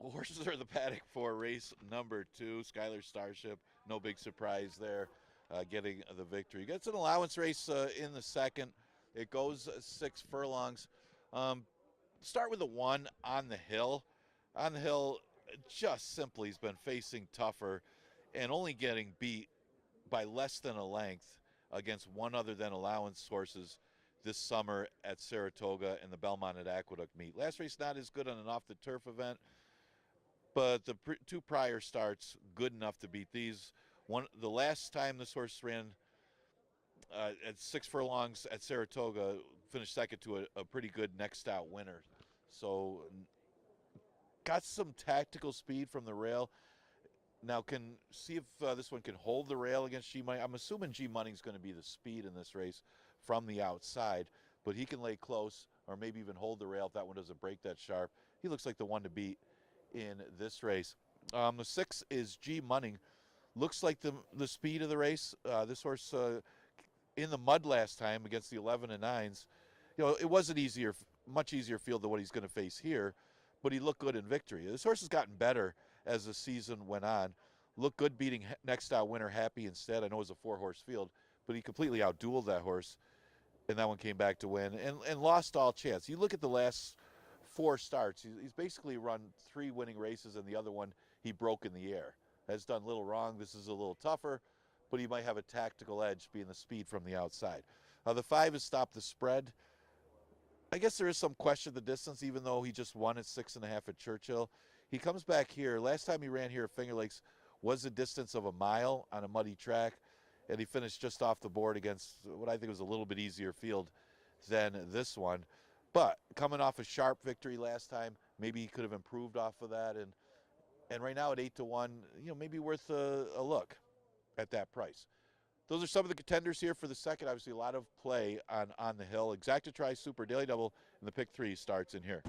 Horses are the paddock for race number 2. Skylar Starship, no big surprise there, getting the victory. Gets an allowance race in the second. It goes 6 furlongs. Start with the 1 on the hill. On the hill, just simply has been facing tougher and only getting beat by less than a length against one other than allowance horses this summer at Saratoga and the Belmont at Aqueduct meet. Last race not as good on an off-the-turf event, but the 2 prior starts good enough to beat these. The last time this horse ran at 6 furlongs at Saratoga, finished second to a pretty good next out winner. So got some tactical speed from the rail. Now can see if this one can hold the rail against G Money. I'm assuming G Money's going to be the speed in this race from the outside, but he can lay close or maybe even hold the rail if that one doesn't break that sharp. He looks like the one to beat in this race. The 6 is G Money. Looks like the speed of the race. This horse in the mud last time against the 11 and 9s. You know, it was an much easier field than what he's going to face here, but he looked good in victory. This horse has gotten better as the season went on. Looked good beating next out winner Happy Instead. I know it was a 4-horse field, but he completely outdueled that horse, and that one came back to win and lost all chance. You look at the last 4 starts, he's basically run 3 winning races, and the other one he broke in the air. Has done little wrong. This is a little tougher, but he might have a tactical edge being the speed from the outside. The 5 has stopped the spread. I guess there is some question of the distance, even though he just won at 6.5 at Churchill. He comes back here. Last time he ran here at Finger Lakes was a distance of a mile on a muddy track, and he finished just off the board against what I think was a little bit easier field than this one. But coming off a sharp victory last time, maybe he could have improved off of that. And right now at 8-1, maybe worth a look at that price. Those are some of the contenders here for the second. Obviously, a lot of play on the hill. Exacta Tri Super Daily Double and the pick 3 starts in here.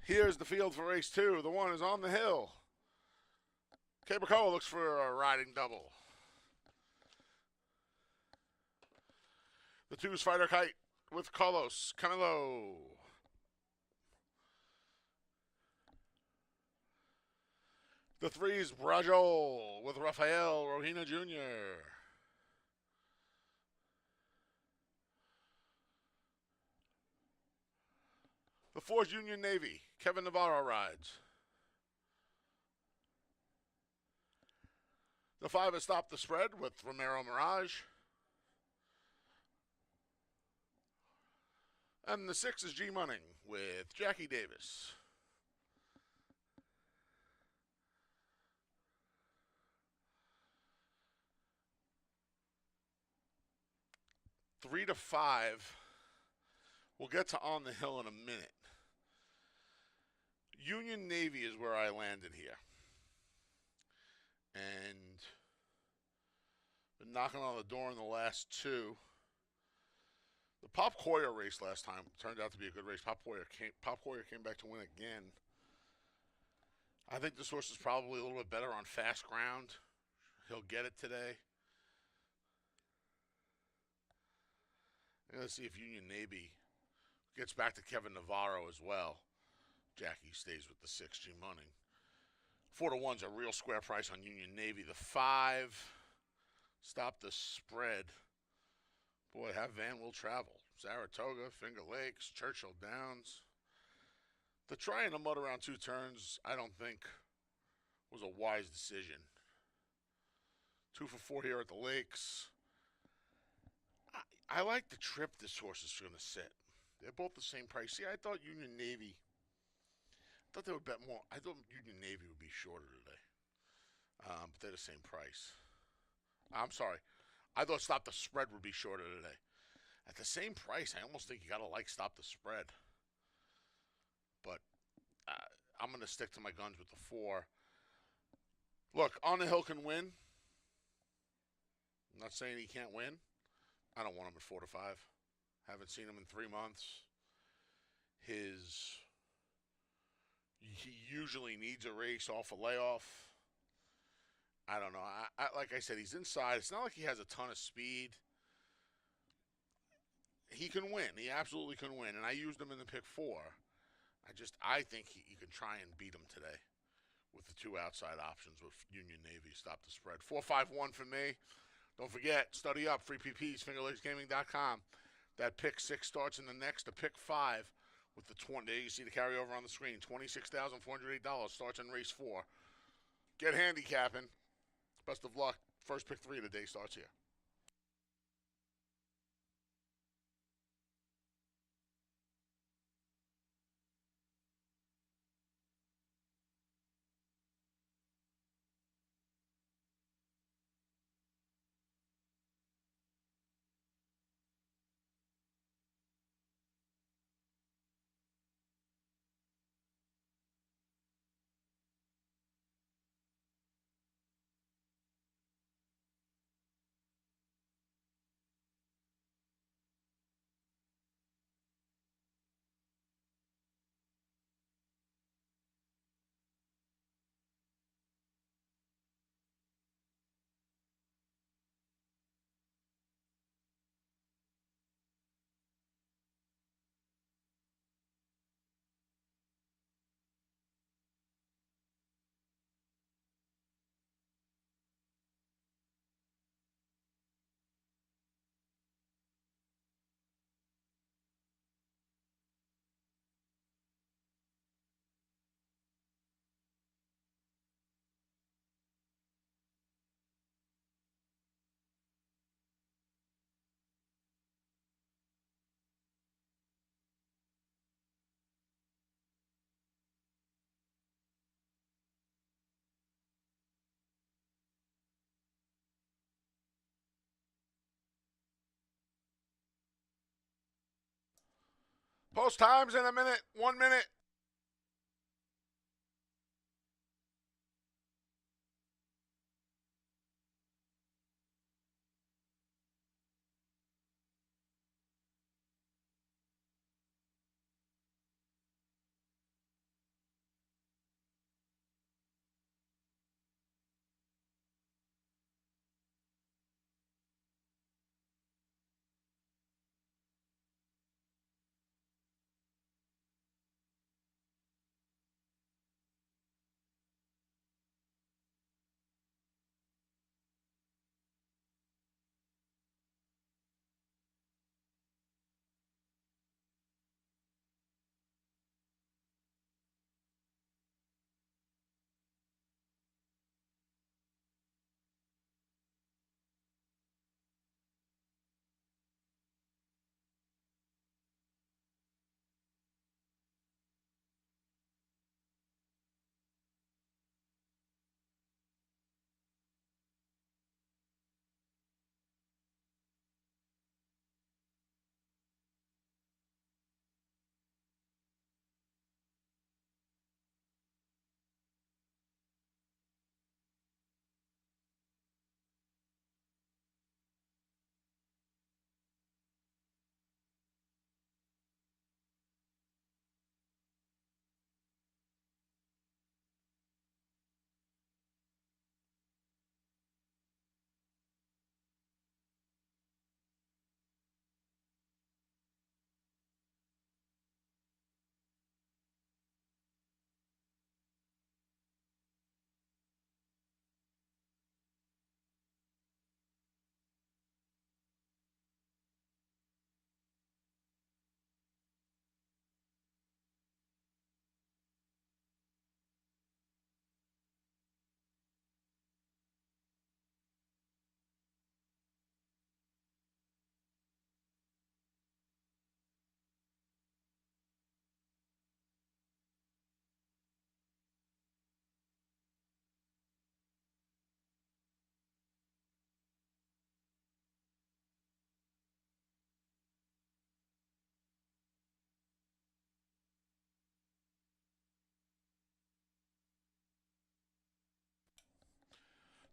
Here's the field for race 2. The 1 is on the hill. Cabrico looks for a riding double. The 2's Fighter Kite with Carlos Canelo. The 3's Brajol with Rafael Rohina Jr. The 4's Union Navy. Kevin Navarro rides. The 5 has stopped the spread with Romero Mirage. And the 6 is G Money with Jackie Davis. Three to 5. We'll get to On the Hill in a minute. Union Navy is where I landed here. And been knocking on the door in the last two. The Pop Coyer race last time turned out to be a good race. Pop Coyer came back to win again. I think this horse is probably a little bit better on fast ground. He'll get it today. I'm going to see if Union Navy gets back to Kevin Navarro as well. Jackie stays with the 6G money. 4-1's a real square price on Union Navy. The 5, stop the spread. Boy, have Van will travel. Saratoga, Finger Lakes, Churchill Downs. The try in the mud around 2 turns, I don't think was a wise decision. 2 for 4 here at the Lakes. I like the trip this horse is going to sit. They're both the same price. See, I thought Union Navy, they would bet more. I thought Union Navy would be shorter today. But they're the same price. I'm sorry. I thought Stop the Spread would be shorter today. At the same price, I almost think you got to like Stop the Spread. But I'm going to stick to my guns with the 4. Look, On the Hill can win. I'm not saying he can't win. I don't want him at 4-5. Haven't seen him in 3 months. He usually needs a race off a layoff. I don't know. Like I said, he's inside. It's not like he has a ton of speed. He can win. He absolutely can win. And I used him in the pick 4. I think you can try and beat him today with the 2 outside options with Union Navy. Stop the spread. 4-5-1 for me. Don't forget, study up. Free PPs, fingerlakesgaming.com. That pick 6 starts in the next. The pick 5 with the 20. There you see the carryover on the screen. $26,408 starts in race 4. Get handicapping. Best of luck. First pick 3 of the day starts here. Post times in a minute. 1 minute.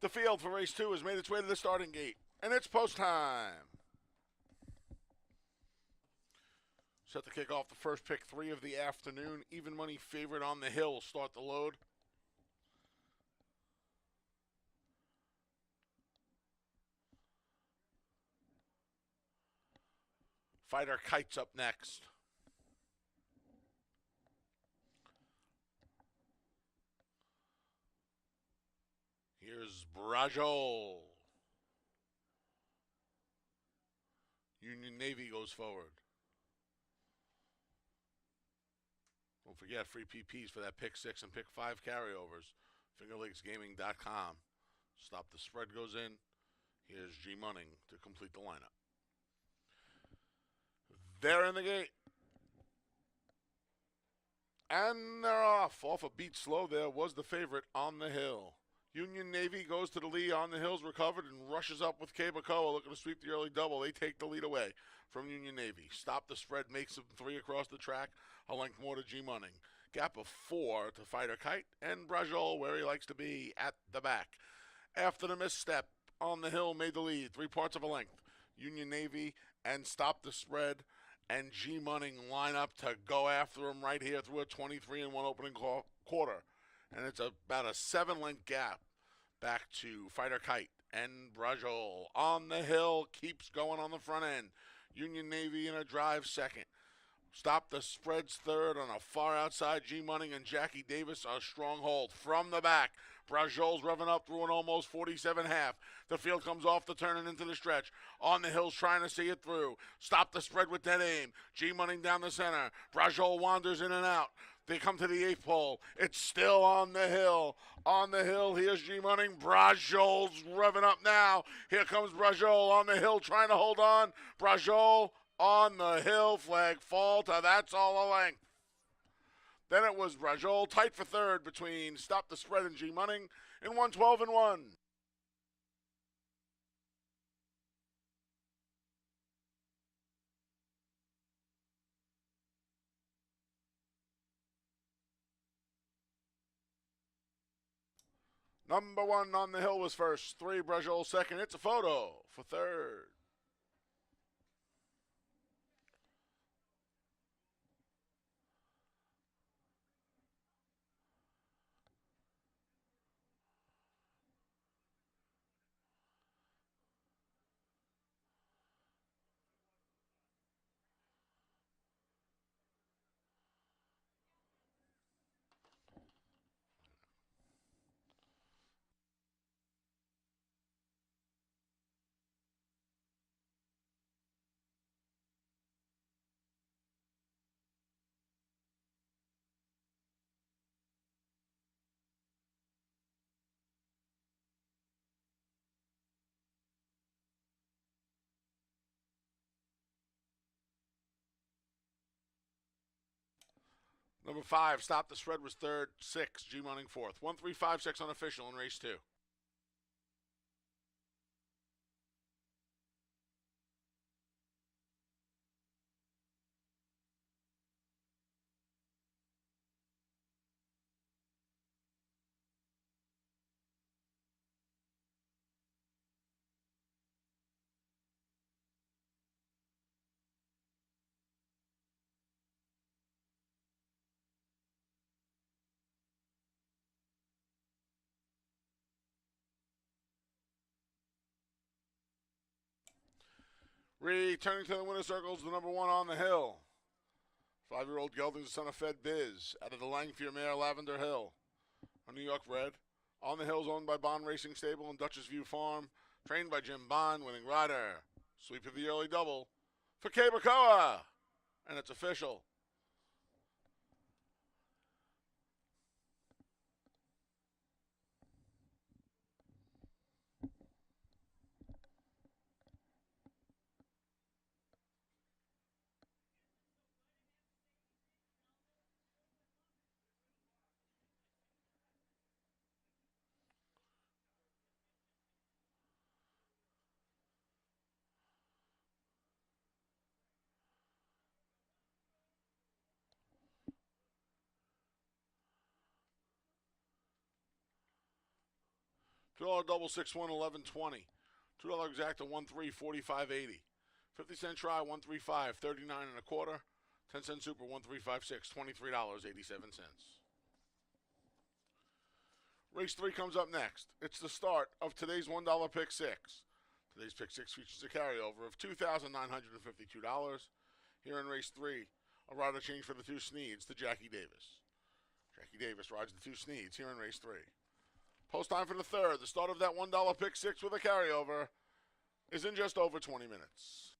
The field for race 2 has made its way to the starting gate, and it's post time. Set to kick off the first pick 3 of the afternoon. Even money favorite On the Hill start the load. Fighter Kite's up next. Here's Brajol. Union Navy goes forward. Don't forget, free PPs for that pick 6 and pick 5 carryovers. FingerLakesGaming.com. Stop the spread goes in. Here's G Munning to complete the lineup. They're in the gate. And they're off. Off a beat slow there was the favorite On the Hill. Union Navy goes to the lead. On the Hill's recovered and rushes up with Cabacoa looking to sweep the early double. They take the lead away from Union Navy. Stop the spread, makes them 3 across the track. A length more to G Munning. Gap of 4 to Fighter Kite and Brajol where he likes to be at the back. After the misstep, On the Hill made the lead. 3 parts of a length. Union Navy and Stop the Spread and G Munning line up to go after him right here through a 23-1 opening quarter. And it's about a 7-length gap back to Fighter Kite and Brajol. On the Hill keeps going on the front end. Union Navy in a drive second. Stop the Spread's third on a far outside. G Munning and Jackie Davis are stronghold from the back. Brajol's revving up through an almost 47 half. The field comes off the turn and into the stretch. On the Hill's trying to see it through. Stop the Spread with dead aim. G Munning down the center. Brajol wanders in and out. They come to the 8th pole. It's still On the Hill. On the Hill, here's G Munning. Brajol's revving up now. Here comes Brajol. On the Hill trying to hold on. Brajol On the Hill. Flag fall to that's all a length. Then it was Brajol tight for third between Stop the Spread and G Munning in 112-1. Number 1 On the Hill was first. 3 Brajol second. It's a photo for third. Number 5, Stop the Spread was third. 6, G Munning fourth. 1-3-5-6 unofficial in race 2. Returning to the winner's circles, the number 1 On the Hill. 5-year-old gelding's son of Fed Biz out of the Langfier mare Lavender Hill. A New York bred. On the Hill's owned by Bond Racing Stable and Dutchess View Farm. Trained by Jim Bond, winning rider. Sweep of the early double for Cabacoa. And it's official. $2 double 6-1, 11.20. $2 exacta 1-3, 45.80. 50-cent try 135, 39 and a quarter. 10-cent super 1356, $23.87. Race 3 comes up next. It's the start of today's $1 pick 6. Today's pick 6 features a carryover of $2,952. Here in race 3, a rider change for the two Sneeds to Jackie Davis. Jackie Davis rides the two Sneeds here in race 3. Post time for the third. The start of that $1 pick 6 with a carryover is in just over 20 minutes.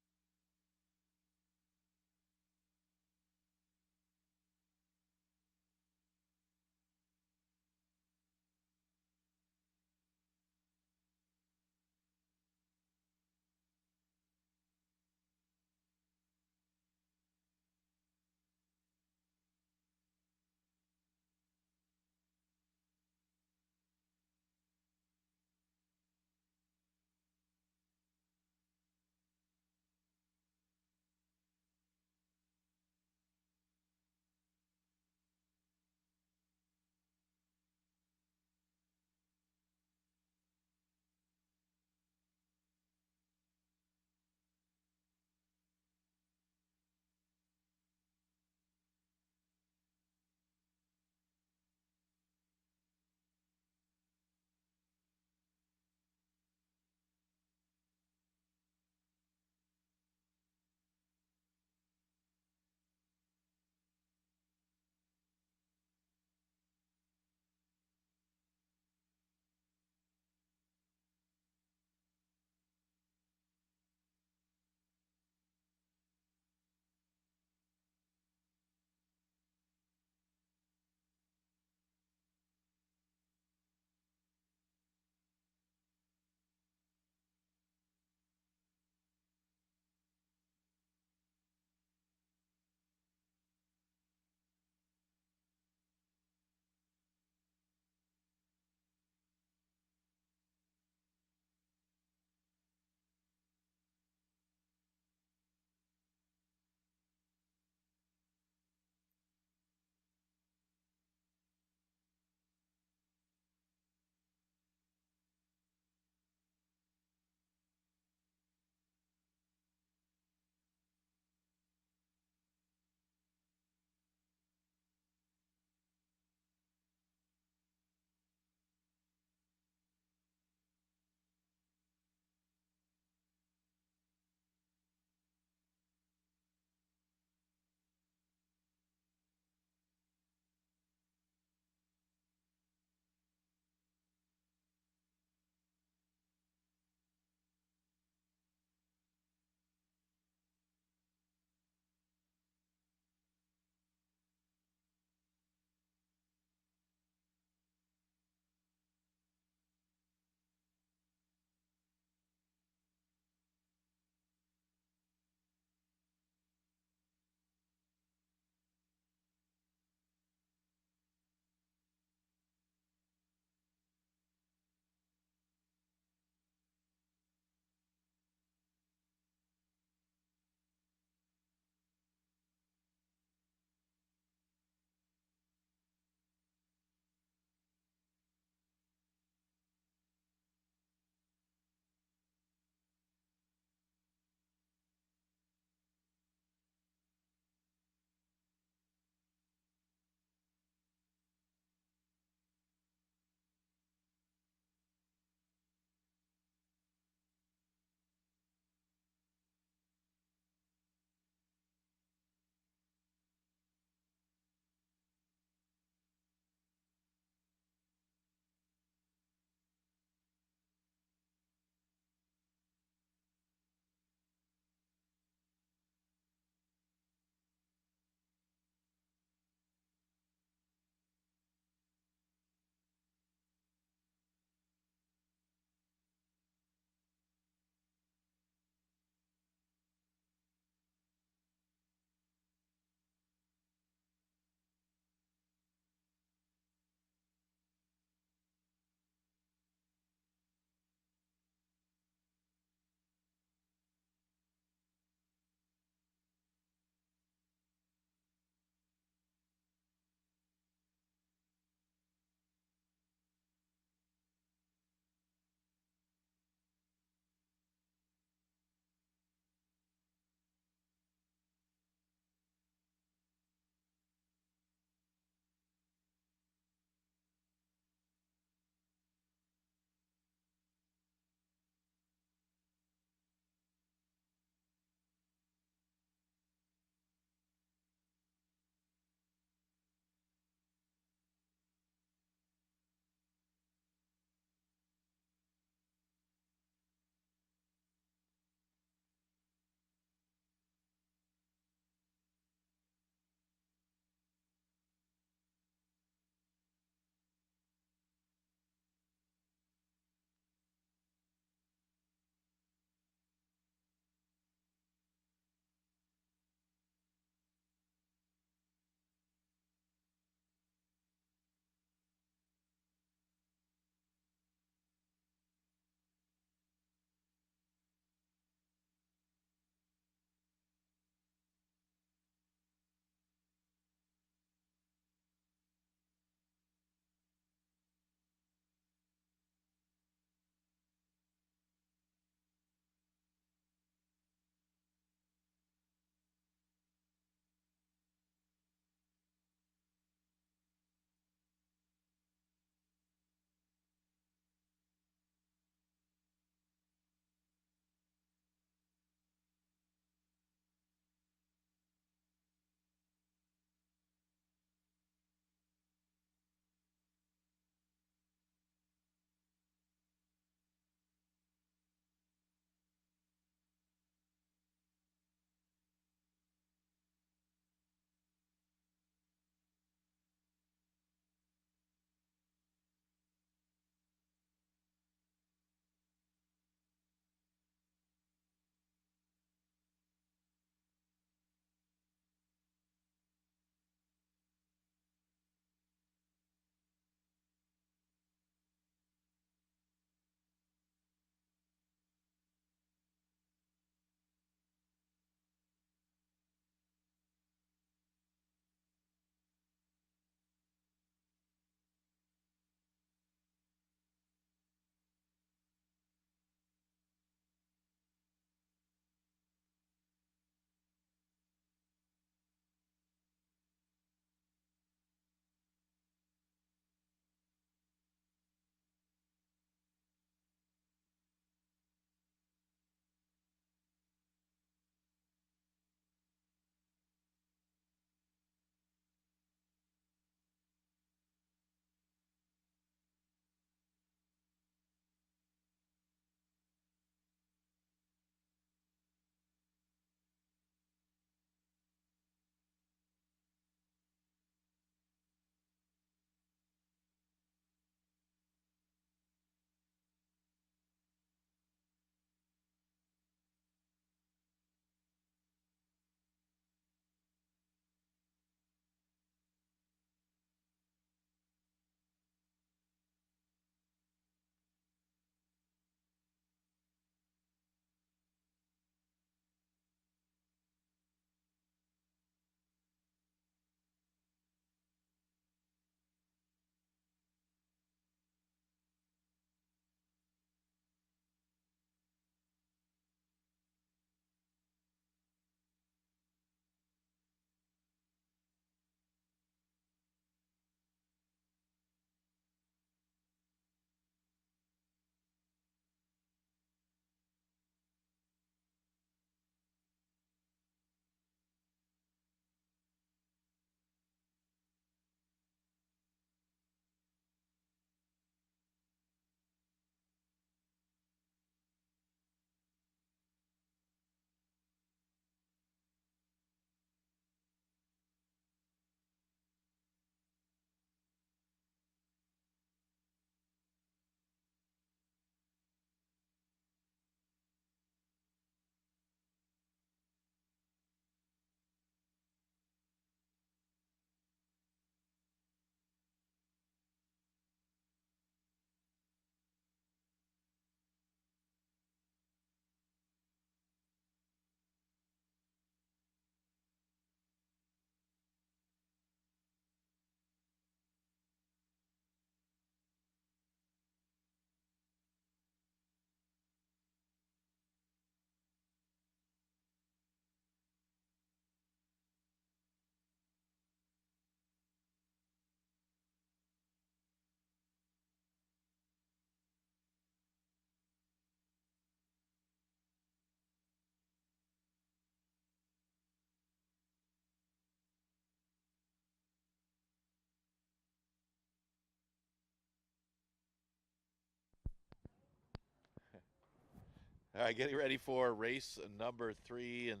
All right, getting ready for race number 3, and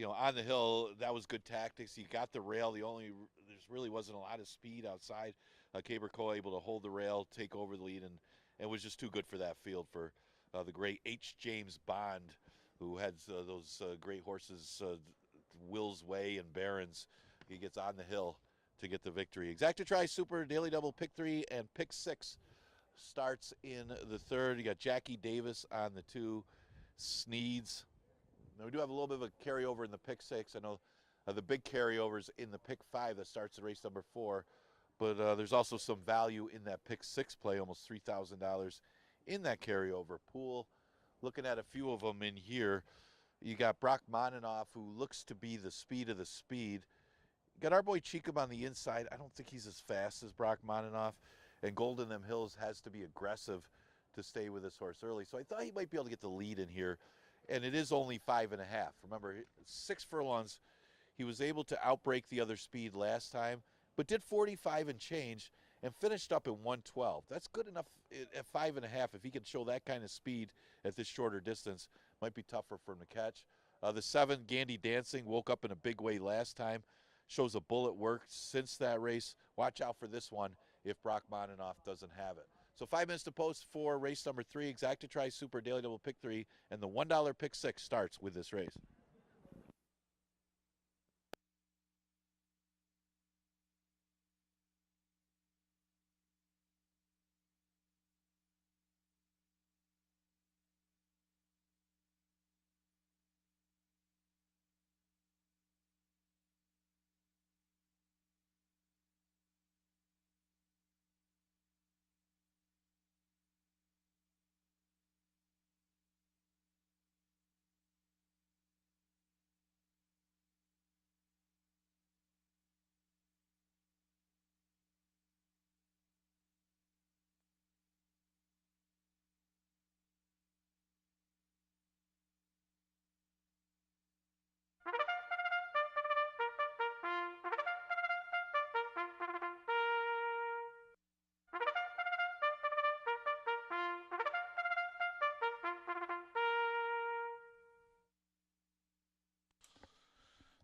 on the hill, that was good tactics. You got the rail. There really wasn't a lot of speed outside. Caberco able to hold the rail, take over the lead, and it was just too good for that field for the great H. James Bond, who had those great horses, Will's Way and Barons. He gets on the hill to get the victory. Exacta Tri Super Daily Double Pick 3 and Pick 6 starts in the third. You got Jackie Davis on the 2, Sneeds. Now we do have a little bit of a carryover in the Pick 6. I know the big carryovers in the Pick 5 that starts in race number 4, but there's also some value in that Pick 6 play, almost $3,000 in that carryover pool. Looking at a few of them in here, you got Brock Moninoff, who looks to be the speed of the speed. You got our boy Cheekham on the inside. I don't think he's as fast as Brock Moninoff. And Golden Them Hills has to be aggressive to stay with this horse early. So I thought he might be able to get the lead in here. And it is only 5.5. Remember, 6 furlongs. He was able to outbreak the other speed last time, but did 45 and change and finished up at 112. That's good enough at 5.5. If he can show that kind of speed at this shorter distance, might be tougher for him to catch. The 7, Gandy Dancing, woke up in a big way last time. Shows a bullet work since that race. Watch out for this one if Brock Moninoff doesn't have it. So 5 minutes to post for race number 3, Exacta Tri Super Daily Double Pick 3, and the $1 Pick 6 starts with this race.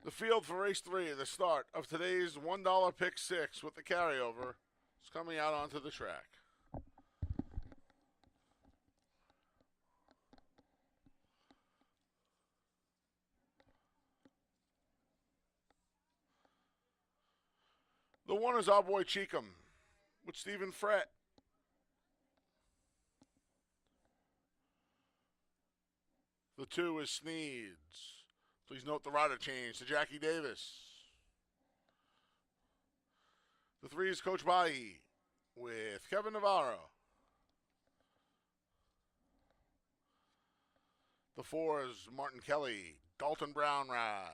The field for race 3, the start of today's $1 Pick 6 with the carryover, is coming out onto the track. The 1 is our boy Cheekham with Stephen Frett. The 2 is Sneeds. Please note the rider change to Jackie Davis. The 3 is Coach Bayi with Kevin Navarro. The 4 is Martin Kelly, Dalton Brown rides.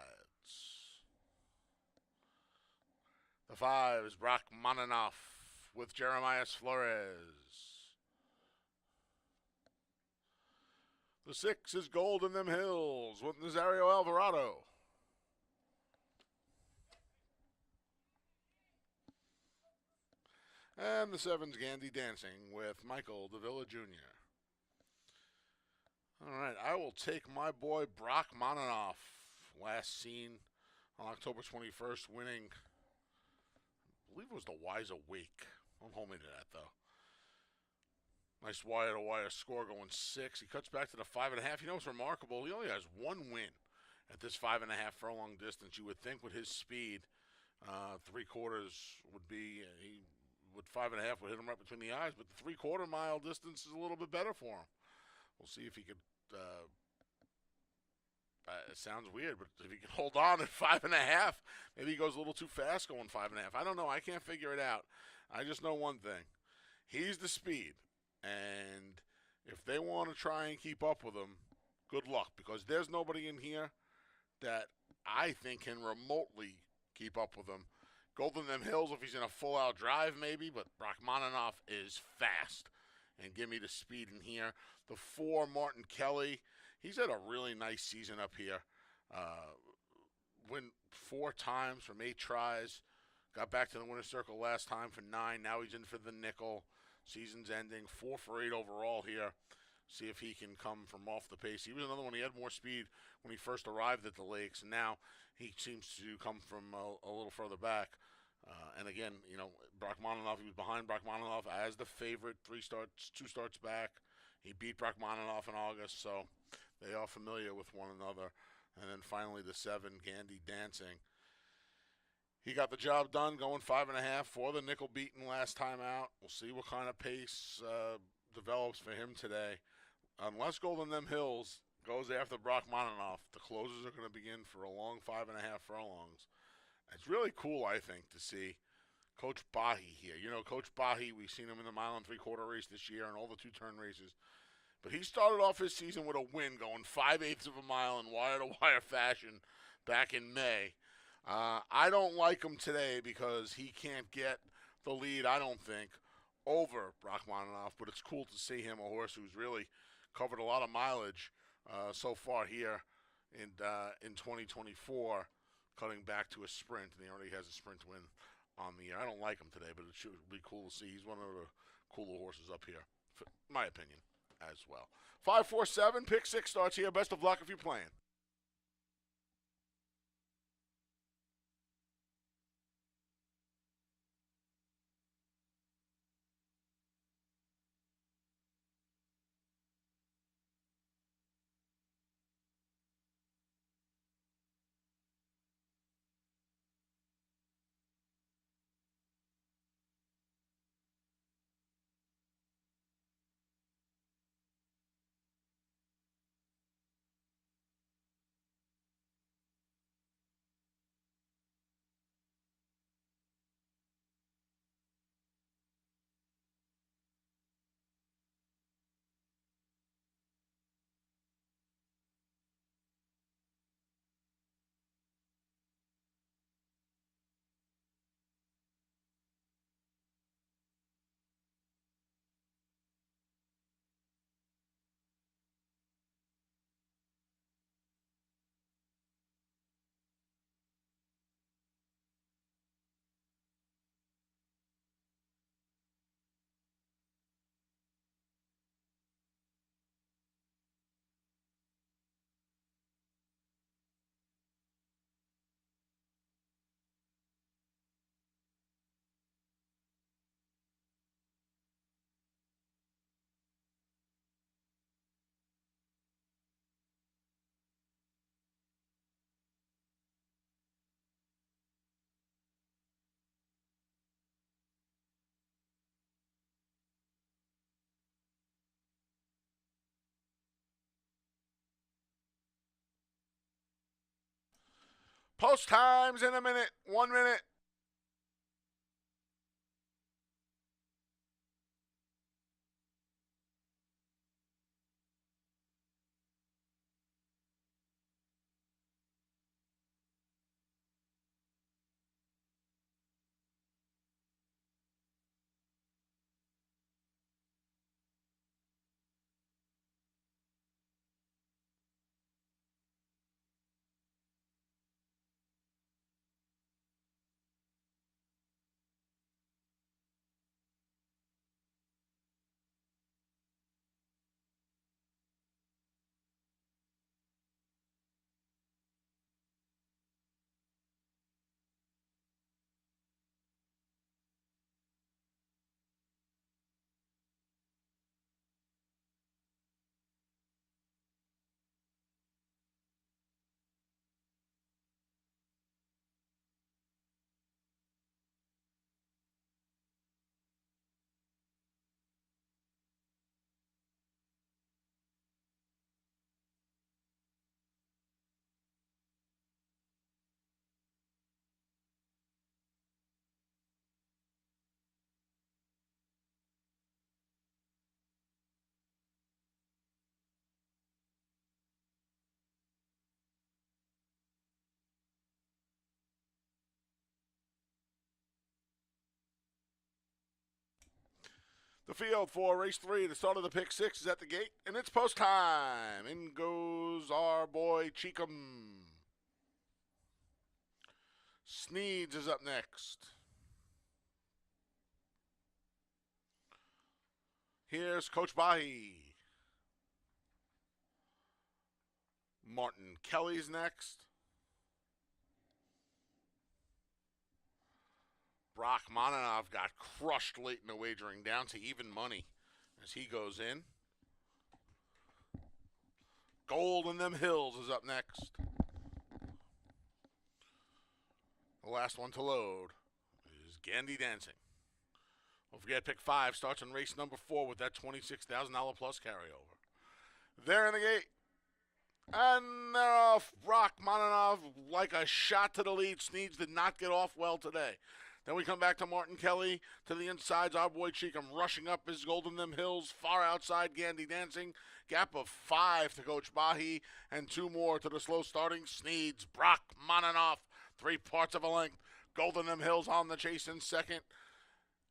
The 5 is Brock Moninoff with Jeremiah Flores. The 6 is Golden Them Hills with Nazario Alvarado. And the 7's Gandy Dancing with Michael Davila Jr. All right, I will take my boy Brock Moninoff, last seen on October 21st, winning, I believe it was the Wise Awake. Don't hold me to that, though. Nice wire-to-wire score going 6. He cuts back to the 5.5. You know what's remarkable? He only has 1 win at this 5.5 furlong distance. You would think with his speed, 3/4 would be, with 5.5 would hit him right between the eyes, but the 3/4 mile distance is a little bit better for him. We'll see if he could, it sounds weird, but if he can hold on at 5.5, maybe he goes a little too fast going 5.5. I don't know. I can't figure it out. I just know one thing. He's the speed. And if they want to try and keep up with him, good luck, because there's nobody in here that I think can remotely keep up with him. Golden Them Hills, if he's in a full-out drive, maybe, but Brock Moninoff is fast. And give me the speed in here. The 4, Martin Kelly, he's had a really nice season up here. Win 4 times from 8 tries. Got back to the winner's circle last time for 9. Now he's in for the nickel. Season's ending 4 for 8 overall here. See if he can come from off the pace. He was another one. He had more speed when he first arrived at the Lakes, and now he seems to come from a little further back. And again, Rachmaninoff, he was behind Rachmaninoff as the favorite, 2 starts back. He beat Rachmaninoff in August, so they are familiar with one another. And then finally the 7, Gandy Dancing. He got the job done going 5.5 for the nickel beaten last time out. We'll see what kind of pace develops for him today. Unless Golden Them Hills goes after Rachmaninoff, the closers are going to begin for a long 5.5 furlongs. It's really cool, I think, to see Coach Bahi here. Coach Bahi, we've seen him in the 1 3/4 race this year and all the 2-turn races. But he started off his season with a win going 5/8 of a mile in wire-to-wire fashion back in May. I don't like him today because he can't get the lead, I don't think, over Rachmaninoff. But it's cool to see him, a horse who's really covered a lot of mileage so far here in 2024, cutting back to a sprint, and he already has a sprint win on the year. I don't like him today, but it should be cool to see. He's one of the cooler horses up here, in my opinion, as well. 5-4-7, pick 6 starts here. Best of luck if you're playing. Post times in a minute. 1 minute. The field for race 3, the start of the pick 6 is at the gate, and it's post time. In goes our boy Cheekham. Sneeds is up next. Here's Coach Bahi. Martin Kelly's next. Brock Mononov got crushed late in the wagering, down to even money as he goes in. Gold in Them Hills is up next. The last one to load is Gandy Dancing. Don't forget, pick 5 starts in race number 4 with that $26,000 plus carryover. They're in the gate. And they're off. Brock Mononov like a shot to the lead. Sneeds did not get off well today. Then we come back to Martin Kelly. To the insides, our boy Cheekham rushing up his Golden Them Hills. Far outside, Gandy Dancing. Gap of 5 to Coach Bahi. And 2 more to the slow starting Sneeds. Brock Mononov, 3 parts of a length. Golden Them Hills on the chase in second.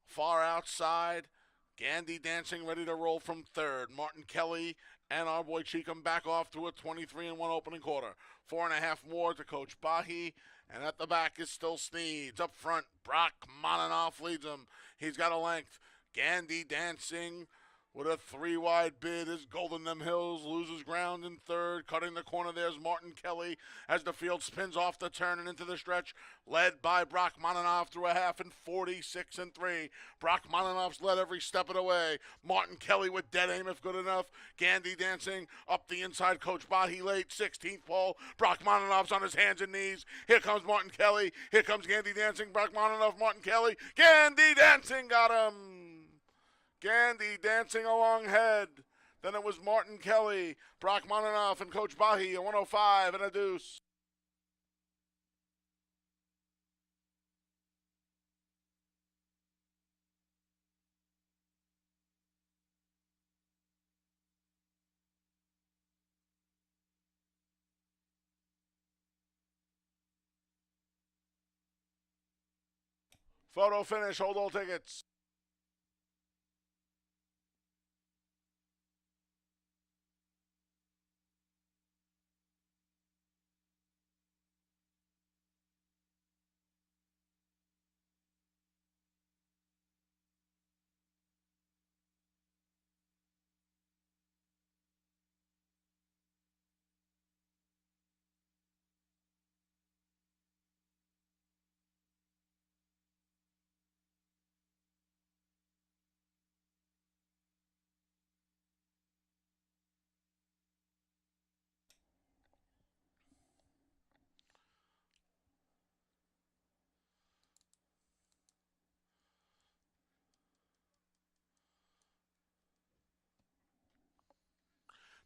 Far outside, Gandy Dancing ready to roll from third. Martin Kelly and our boy Cheekham back off to a 23-1 opening quarter. 4.5 more to Coach Bahi. And at the back is still Sneeds. Up front, Brock Mononov leads him. He's got a length. Gandy Dancing with a 3-wide bid is Golden Them Hills. Loses ground in third. Cutting the corner, there's Martin Kelly as the field spins off the turn and into the stretch. Led by Brock Mononov through a half in 46-3. Brock Mononov's led every step of the way. Martin Kelly with dead aim if good enough. Gandy Dancing up the inside. Coach Bahi late, 16th pole. Brock Mononov's on his hands and knees. Here comes Martin Kelly. Here comes Gandy Dancing. Brock Mononov, Martin Kelly. Gandy Dancing got him. Gandy Dancing along head. Then it was Martin Kelly, Brock Mononov, and Coach Bahi, a 105 and a deuce. Photo finish, hold all tickets.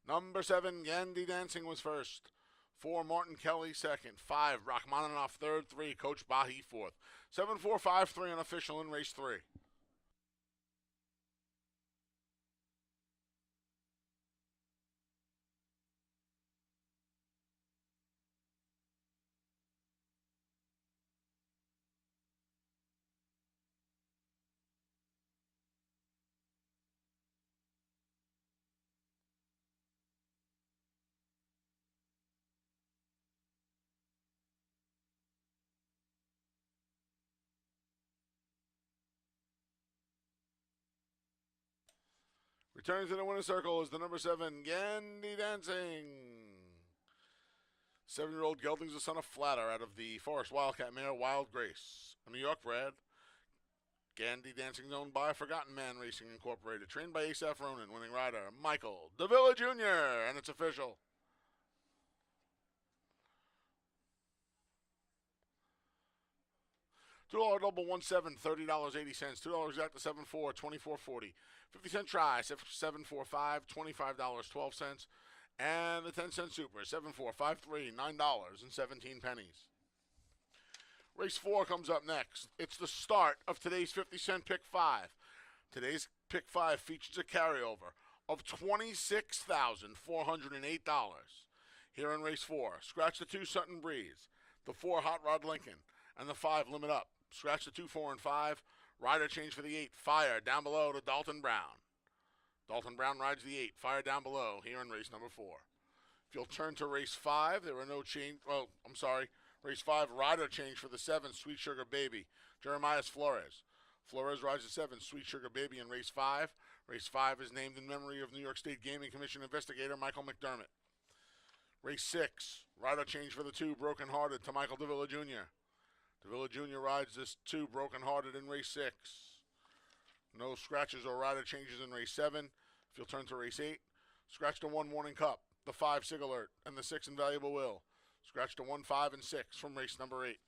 Number 7, Gandy Dancing was first. 4, Martin Kelly second. 5, Rachmaninoff third. 3, Coach Bahi fourth. 7-4-5-3 unofficial in race 3. Returning to the winner's circle is the number 7, Gandy Dancing. 7-year-old gelding's the son of Flatter out of the Forest Wildcat mare Wild Grace. A New York bred. Gandy Dancing owned by Forgotten Man Racing Incorporated. Trained by Asaph Ronan. Winning rider Michael Davila Jr. And it's official. $2 double 1-7, $30.80. $2 exact to 7-4, $24.40. 50-cent try, 7-4-5, $25.12. And the 10-cent super, 7-4-5-3, $9.17. Race 4 comes up next. It's the start of today's 50-cent pick 5. Today's pick 5 features a carryover of $26,408. Here in race 4, scratch the 2 Sutton Breeze, the 4 Hot Rod Lincoln, and the 5 Limit Up. Scratch the 2, 4, and 5. Rider change for the 8. Fire down below to Dalton Brown. Dalton Brown rides the 8. Fire down below here in race number 4. If you'll turn to race 5, there are no change. Oh, I'm sorry. Race 5, rider change for the 7, Sweet Sugar Baby. Jeremias Flores. Flores rides the 7, Sweet Sugar Baby in race 5. Race 5 is named in memory of New York State Gaming Commission investigator Michael McDermott. Race 6, rider change for the 2, Broken Hearted to Michael Davila Jr. Davila Jr. rides this 2, Broken Hearted in race 6. No scratches or rider changes in race 7. If you'll turn to race 8, scratch to 1, Morning Cup, the 5, Sig Alert, and the 6, Invaluable Will. Scratch to 1, 5, and 6 from race number 8.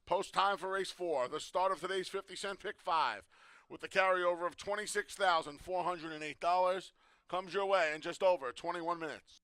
Post time for race 4, the start of today's 50-cent pick 5, with the carryover of $26,408, comes your way in just over 21 minutes.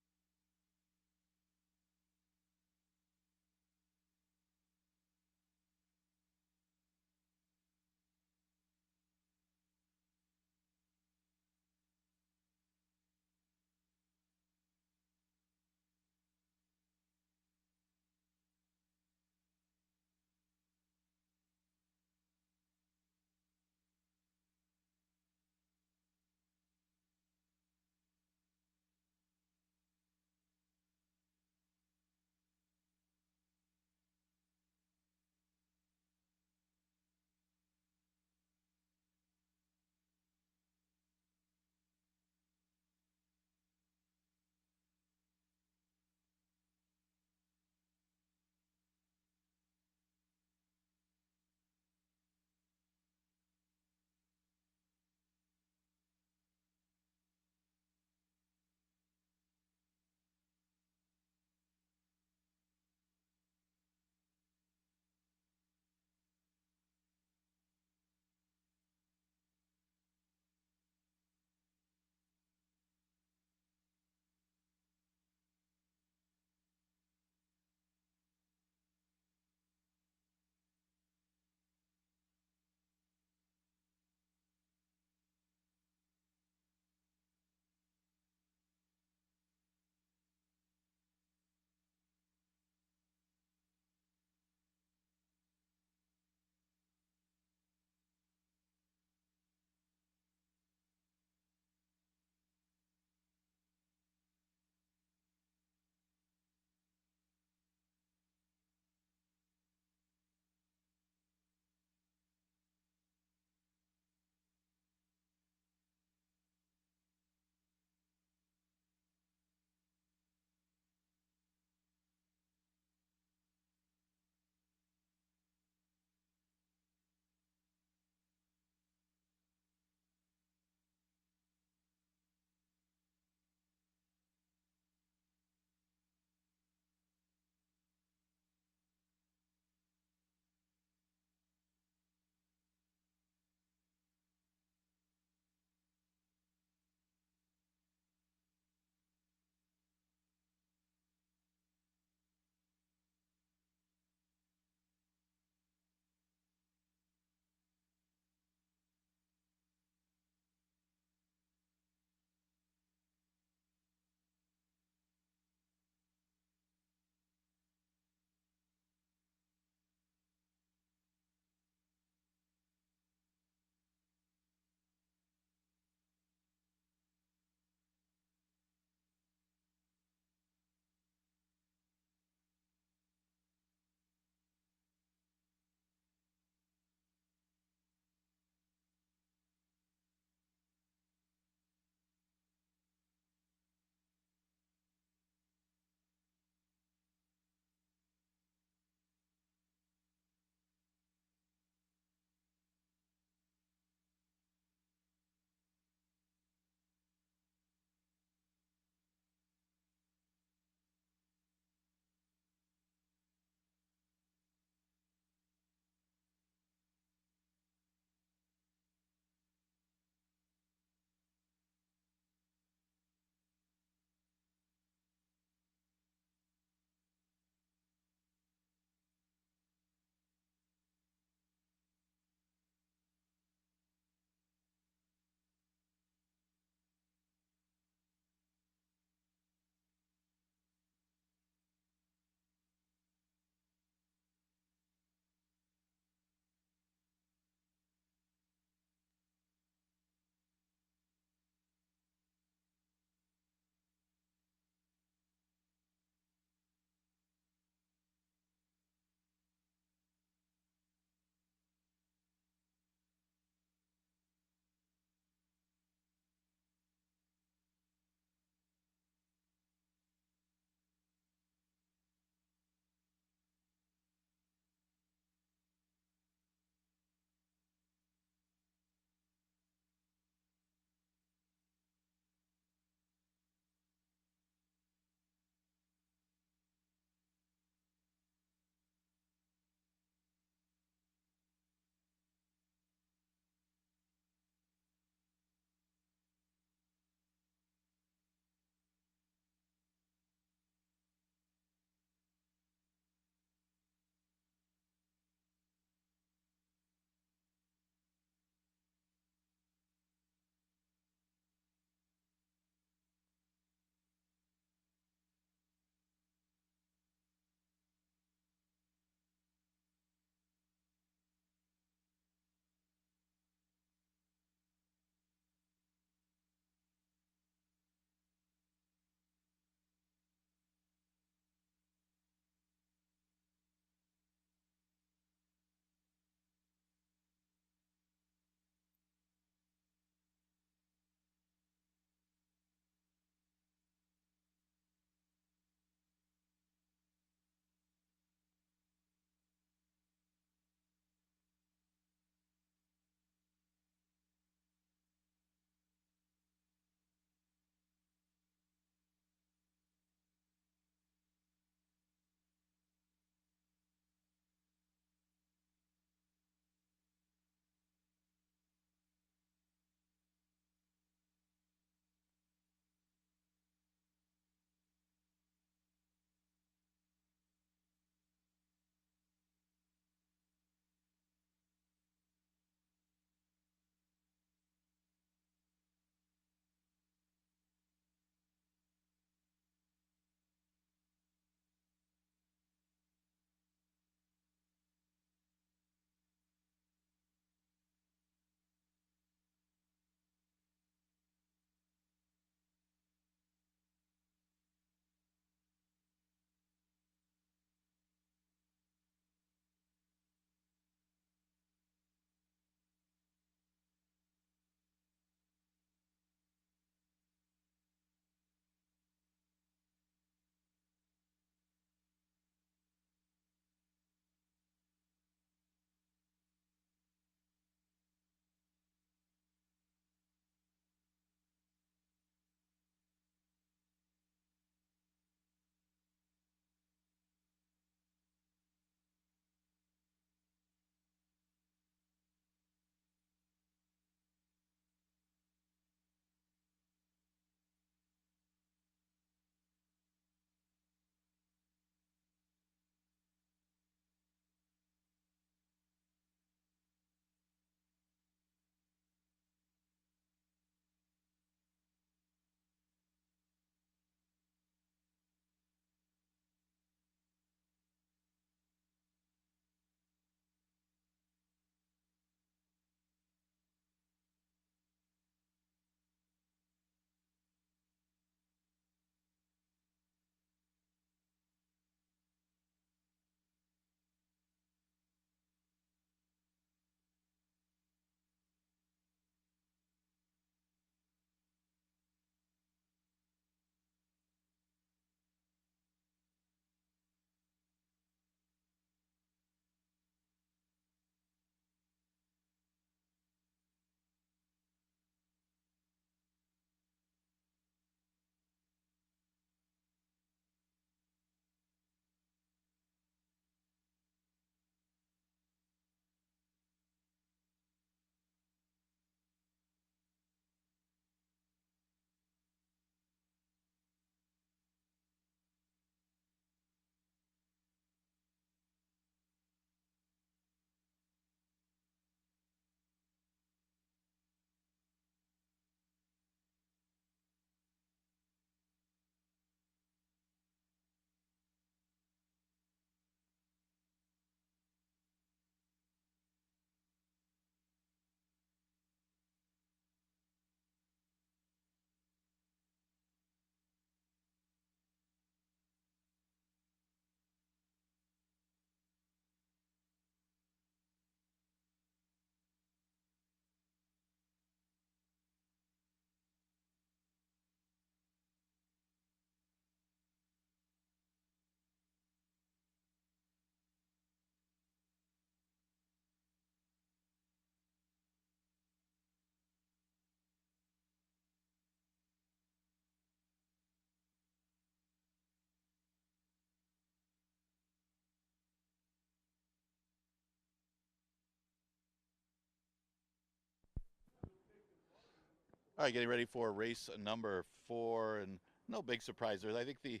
All right, getting ready for race number 4, and no big surprise there. I think the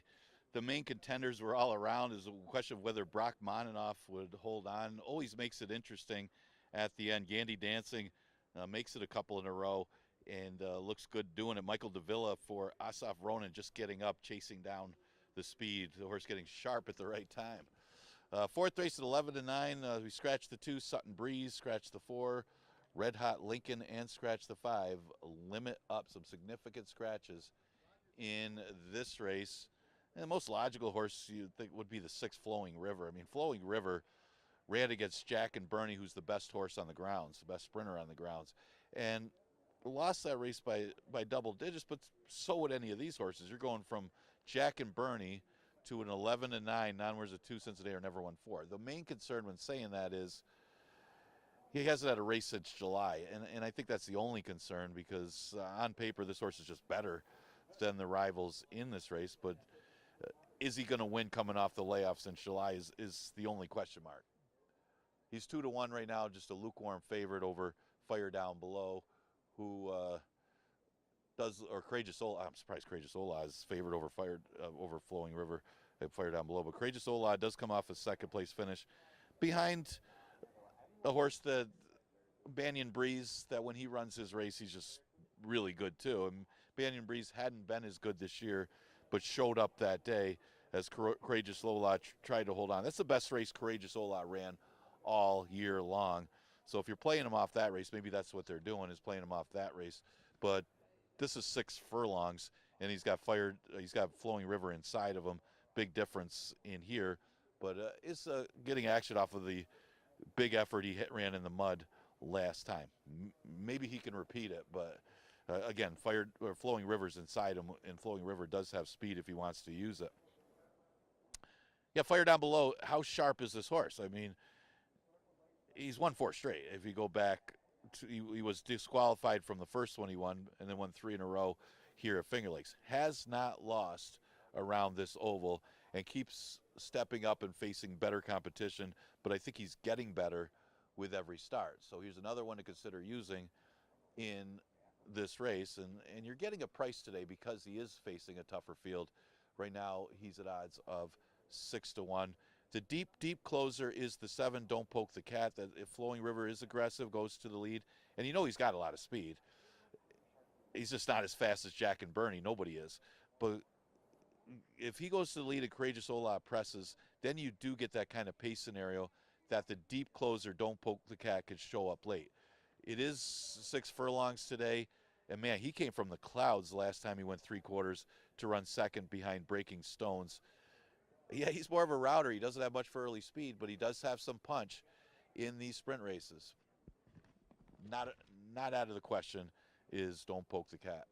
main contenders were all around. Is a question of whether Brock Moninoff would hold on. Always makes it interesting at the end. Gandy Dancing makes it a couple in a row and looks good doing it. Michael Davila for Asaf Ronan just getting up, chasing down the speed. The horse getting sharp at the right time. Fourth race at 11-9. We scratched the 2. Sutton Breeze scratched the 4. Red Hot Lincoln and scratch the 5. Limit Up, some significant scratches in this race. And the most logical horse you'd think would be the 6 Flowing River. I mean, Flowing River ran against Jack and Bernie, who's the best horse on the grounds, the best sprinter on the grounds, and lost that race by double digits, but so would any of these horses. You're going from Jack and Bernie to an 11-9, non-winners of 2 Cincinnati, or never won 4. The main concern when saying that is he hasn't had a race since July, and I think that's the only concern because on paper this horse is just better than the rivals in this race, but is he going to win coming off the layoff since July is the only question mark. He's 2-1 right now, just a lukewarm favorite over Fire Down Below, who Courageous Ola. I'm surprised Courageous Ola is favored over Flowing River at Fire Down Below, but Courageous Ola does come off a second place finish behind a horse that Banyan Breeze, that when he runs his race, he's just really good too. And Banyan Breeze hadn't been as good this year, but showed up that day as Courageous Ola tried to hold on. That's the best race Courageous Ola ran all year long. So if you're playing him off that race, maybe that's what they're doing, is playing him off that race. But this is 6 furlongs, and he's got Flowing River inside of him. Big difference in here, but is getting action off of the big effort he ran in the mud last time. Maybe he can repeat it, but again, Flowing River's inside him, and Flowing River does have speed if he wants to use it. Yeah, Fire Down Below, how sharp is this horse? I mean, he's won 4 straight. If you go back, he was disqualified from the first one he won, and then won 3 in a row here at Finger Lakes. Has not lost around this oval, and keeps stepping up and facing better competition, but I think he's getting better with every start. So here's another one to consider using in this race, and you're getting a price today because he is facing a tougher field. Right now, he's at odds of 6-1. The deep closer is the 7, Don't Poke the Cat. That if Flowing River is aggressive, goes to the lead. And you know he's got a lot of speed. He's just not as fast as Jack and Bernie. Nobody is. But if he goes to the lead and Courageous Ola presses, then you do get that kind of pace scenario that the deep closer, Don't Poke the Cat, could show up late. It is 6 furlongs today. And, man, he came from the clouds the last time he went 3/4 to run second behind Breaking Stones. Yeah, he's more of a router. He doesn't have much for early speed, but he does have some punch in these sprint races. Not out of the question is Don't Poke the Cat.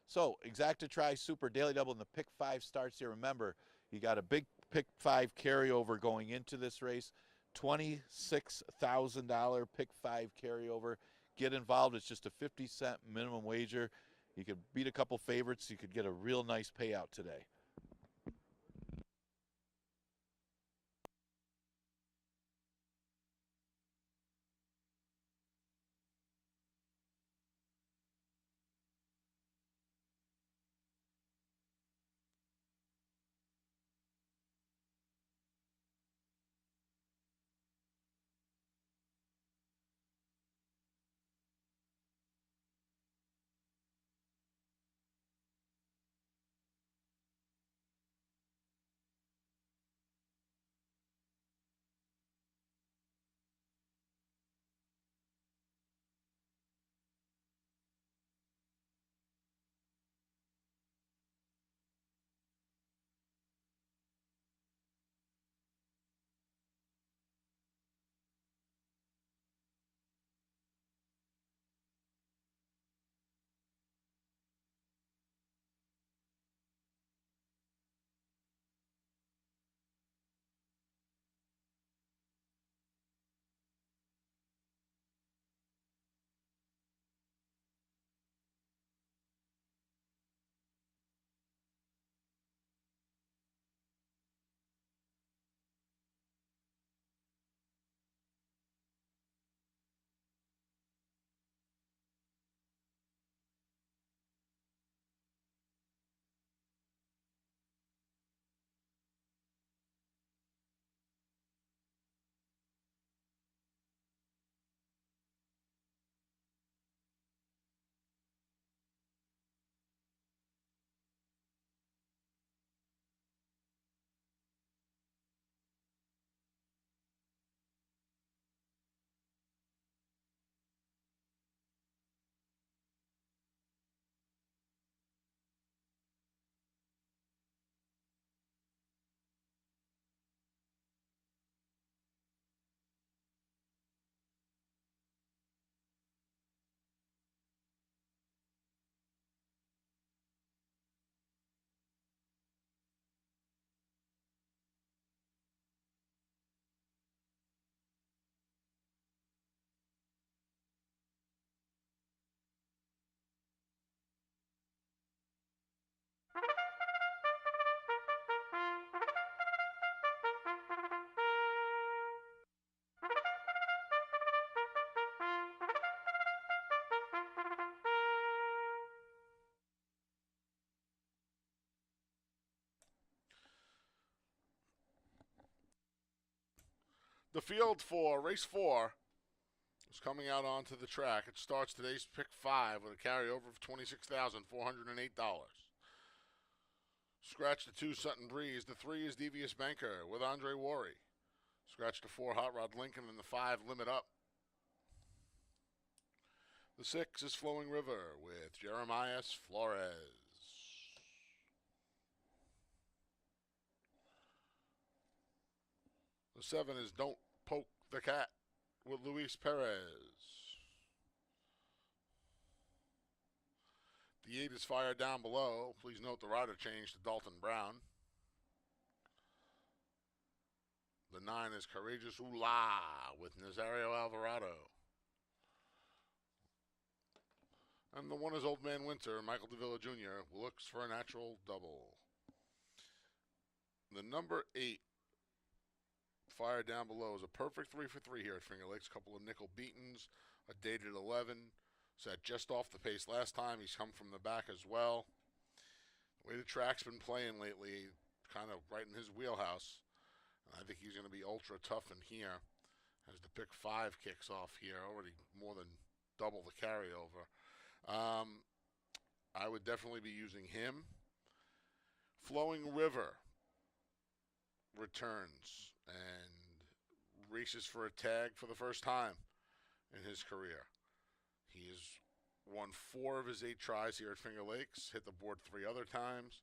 So, Exacta Tri Super Daily Double in the Pick 5 starts here. Remember, you got a big Pick 5 carryover going into this race. $26,000 Pick 5 carryover. Get involved. It's just a 50-cent minimum wager. You could beat a couple favorites. You could get a real nice payout today. The field for race 4 is coming out onto the track. It starts today's pick 5 with a carryover of $26,408. Scratch the 2, Sutton Breeze. The 3 is Devious Banker with Andre Worry. Scratch the 4, Hot Rod Lincoln, and the 5, Limit Up. The 6 is Flowing River with Jeremias Flores. The 7 is Don't Poke the Cat with Luis Perez. The 8 is Fire Down Below. Please note the rider changed to Dalton Brown. The 9 is Courageous Ooh-La with Nazario Alvarado. And the 1 is Old Man Winter. Michael DeVilla Jr. looks for a natural double. The number 8, Fire Down Below, is a perfect 3 for 3 here at Finger Lakes. A couple of nickel beatings, a dated 11. Sat just off the pace last time. He's come from the back as well. The way the track's been playing lately, kind of right in his wheelhouse. I think he's going to be ultra tough in here as the pick 5 kicks off here. Already more than double the carryover. I would definitely be using him. Flowing River returns and races for a tag for the first time in his career. He has won 4 of his 8 tries here at Finger Lakes, hit the board 3 other times.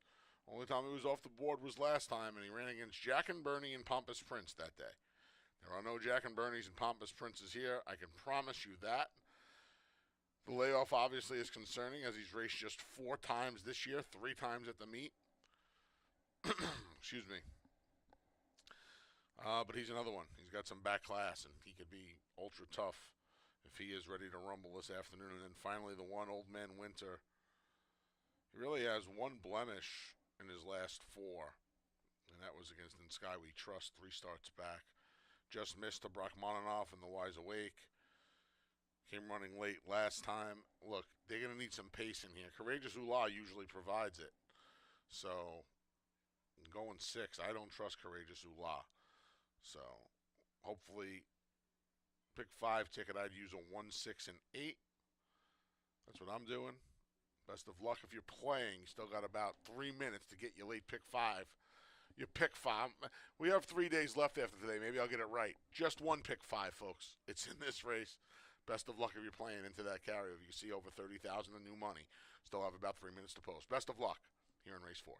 Only time he was off the board was last time, and he ran against Jack and Bernie and Pompous Prince that day. There are no Jack and Bernies and Pompous Princes here. I can promise you that. The layoff obviously is concerning as he's raced just 4 times this year, 3 times at the meet. Excuse me. But he's another one. He's got some back class, and he could be ultra tough if he is ready to rumble this afternoon. And then finally the 1, Old Man Winter. He really has 1 blemish in his last 4, and that was against In Sky We Trust 3 starts back. Just missed to Brock Monanoff in the Wise Awake. Came running late last time. Look, they're going to need some pace in here. Courageous Ooh-La usually provides it. So, going 6, I don't trust Courageous Ooh-La. So, hopefully, pick 5 ticket, I'd use a 1, 6, and 8. That's what I'm doing. Best of luck if you're playing. You still got about 3 minutes to get your late pick 5. Your pick 5. We have 3 days left after today. Maybe I'll get it right. Just 1 pick 5, folks. It's in this race. Best of luck if you're playing into that carryover. You see over 30,000 in new money. Still have about 3 minutes to post. Best of luck here in race 4.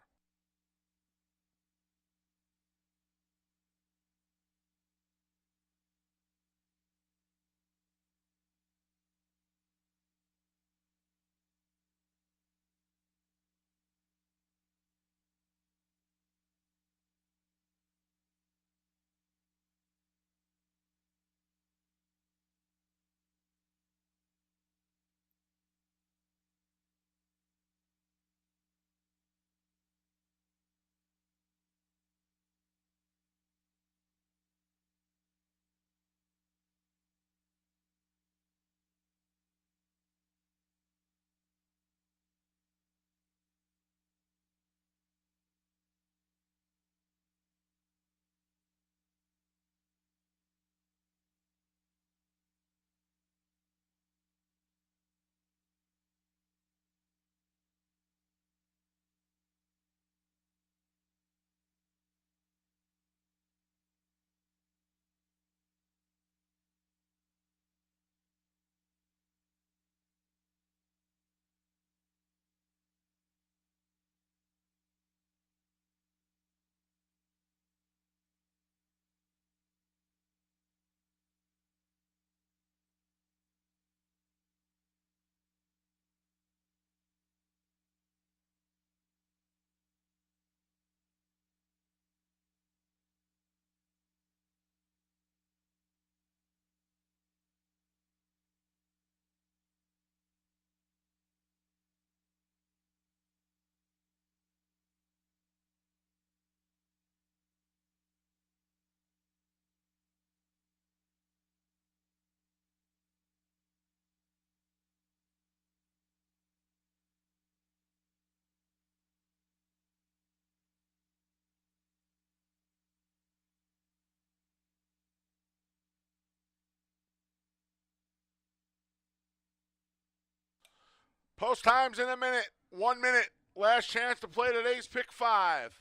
Post times in a minute. 1 minute. Last chance to play today's pick 5.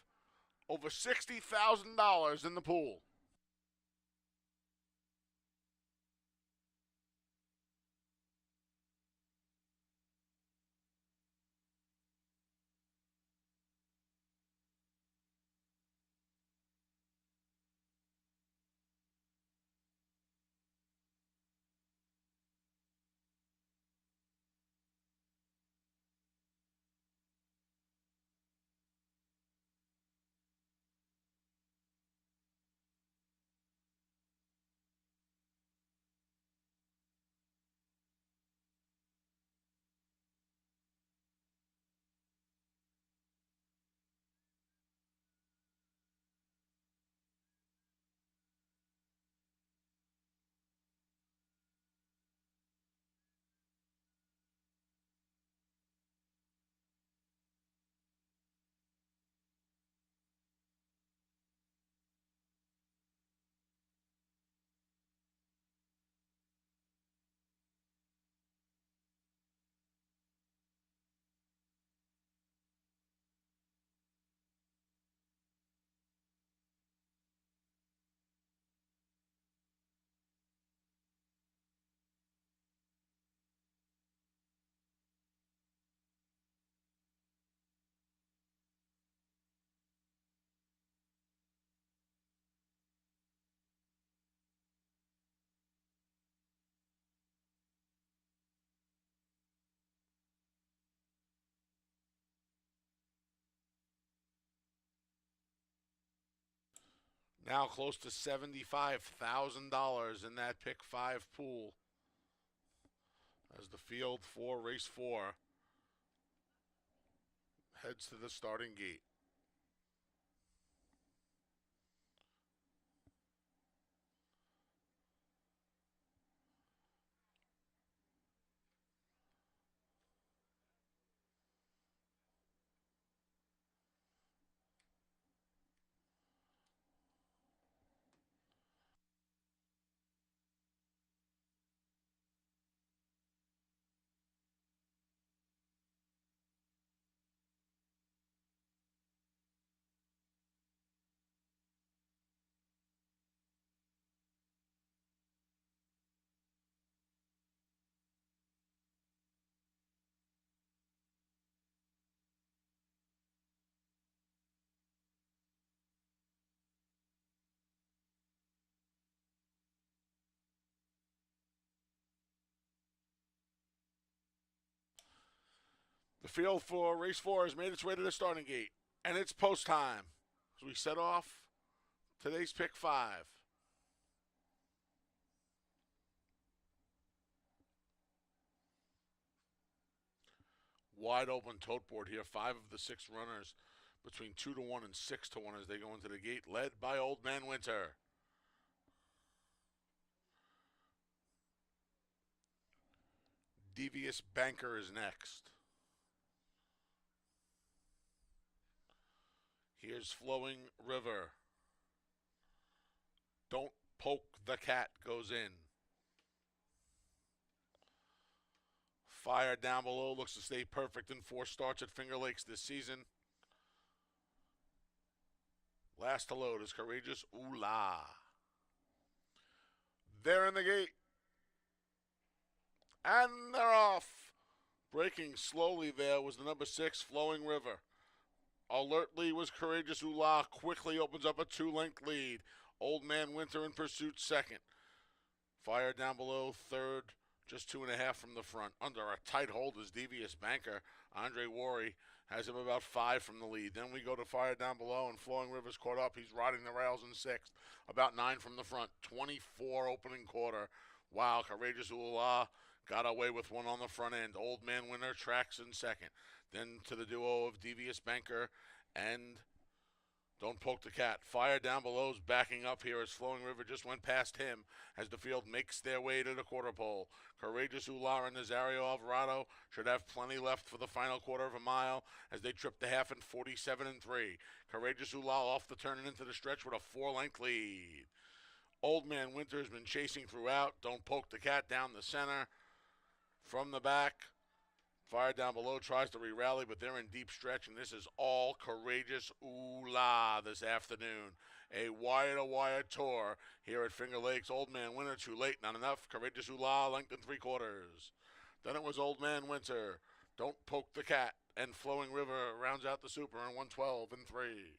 Over $60,000 in the pool. Now close to $75,000 in that pick 5 pool as the field for race 4 heads to the starting gate. The field for race 4 has made its way to the starting gate, and it's post time as we set off today's pick 5. Wide open tote board here. 5 of the 6 runners between 2-1 and 6-1 as they go into the gate, led by Old Man Winter. Devious Banker is next. Here's Flowing River. Don't Poke the Cat goes in. Fire Down Below looks to stay perfect in 4 starts at Finger Lakes this season. Last to load is Courageous Ooh La. They're in the gate. And they're off. Breaking slowly there was the number 6, Flowing River. Alertly was Courageous Ooh La. Quickly opens up a 2-length lead. Old Man Winter in pursuit second. Fire Down Below third, just 2.5 from the front. Under a tight hold is Devious Banker. Andre Worry has him about 5 from the lead. Then we go to Fire Down Below, and Flowing River's caught up. He's riding the rails in 6th, about 9 from the front. 24 opening quarter. Wow, Courageous Ooh La got away with one on the front end. Old Man Winter tracks in 2nd. Then to the duo of Devious Banker and Don't Poke the Cat. Fire Down Below's backing up here as Flowing River just went past him as the field makes their way to the quarter pole. Courageous Ooh La and Nazario Alvarado should have plenty left for the final quarter of a mile as they trip the half in 47-3. Courageous Ooh La off the turn and into the stretch with a 4-length lead. Old Man Winter has been chasing throughout. Don't Poke the Cat down the center. From the back, Fire down below tries to re-rally, but they're in deep stretch, and this is all Courageous Ooh La this afternoon. A wire-to-wire tour here at Finger Lakes. Old Man Winter, too late, not enough. Courageous Ooh La, length and 3/4. Then it was Old Man Winter, Don't Poke the Cat, and Flowing River rounds out the Super in 112 and 3.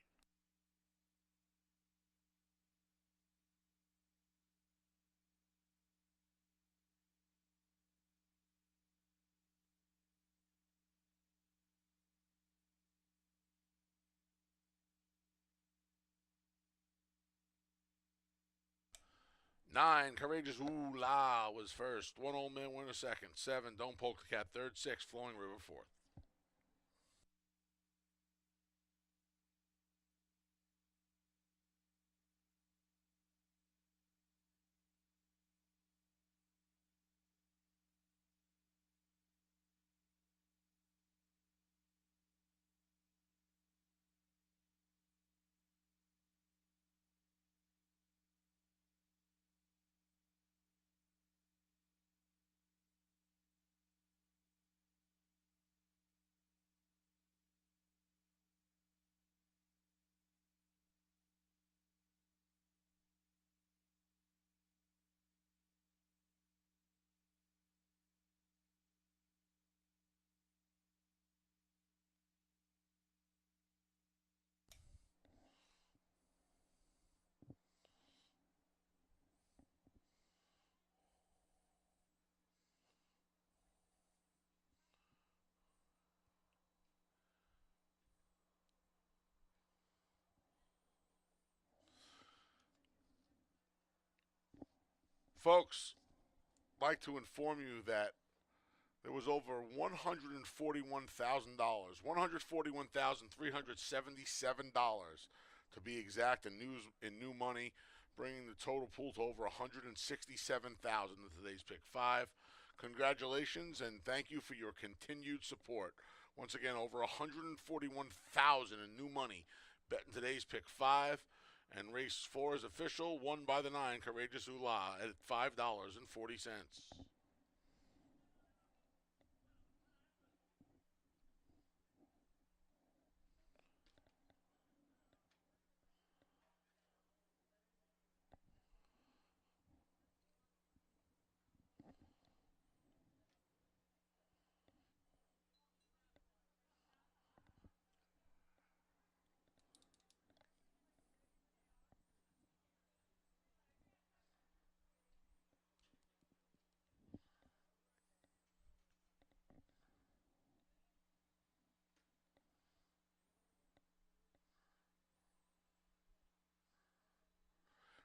Nine, Courageous Ooh La was first. One, Old Man Winter second. 7, Don't Poke the Cat third. 6, Flowing River fourth. Folks, I'd like to inform you that there was over $141,000, $141,377 to be exact in new money, bringing the total pool to over $167,000 in today's Pick 5. Congratulations and thank you for your continued support. Once again, over $141,000 in new money bet in today's Pick 5. And race 4 is official, won by the 9, Courageous Ooh La, at $5.40.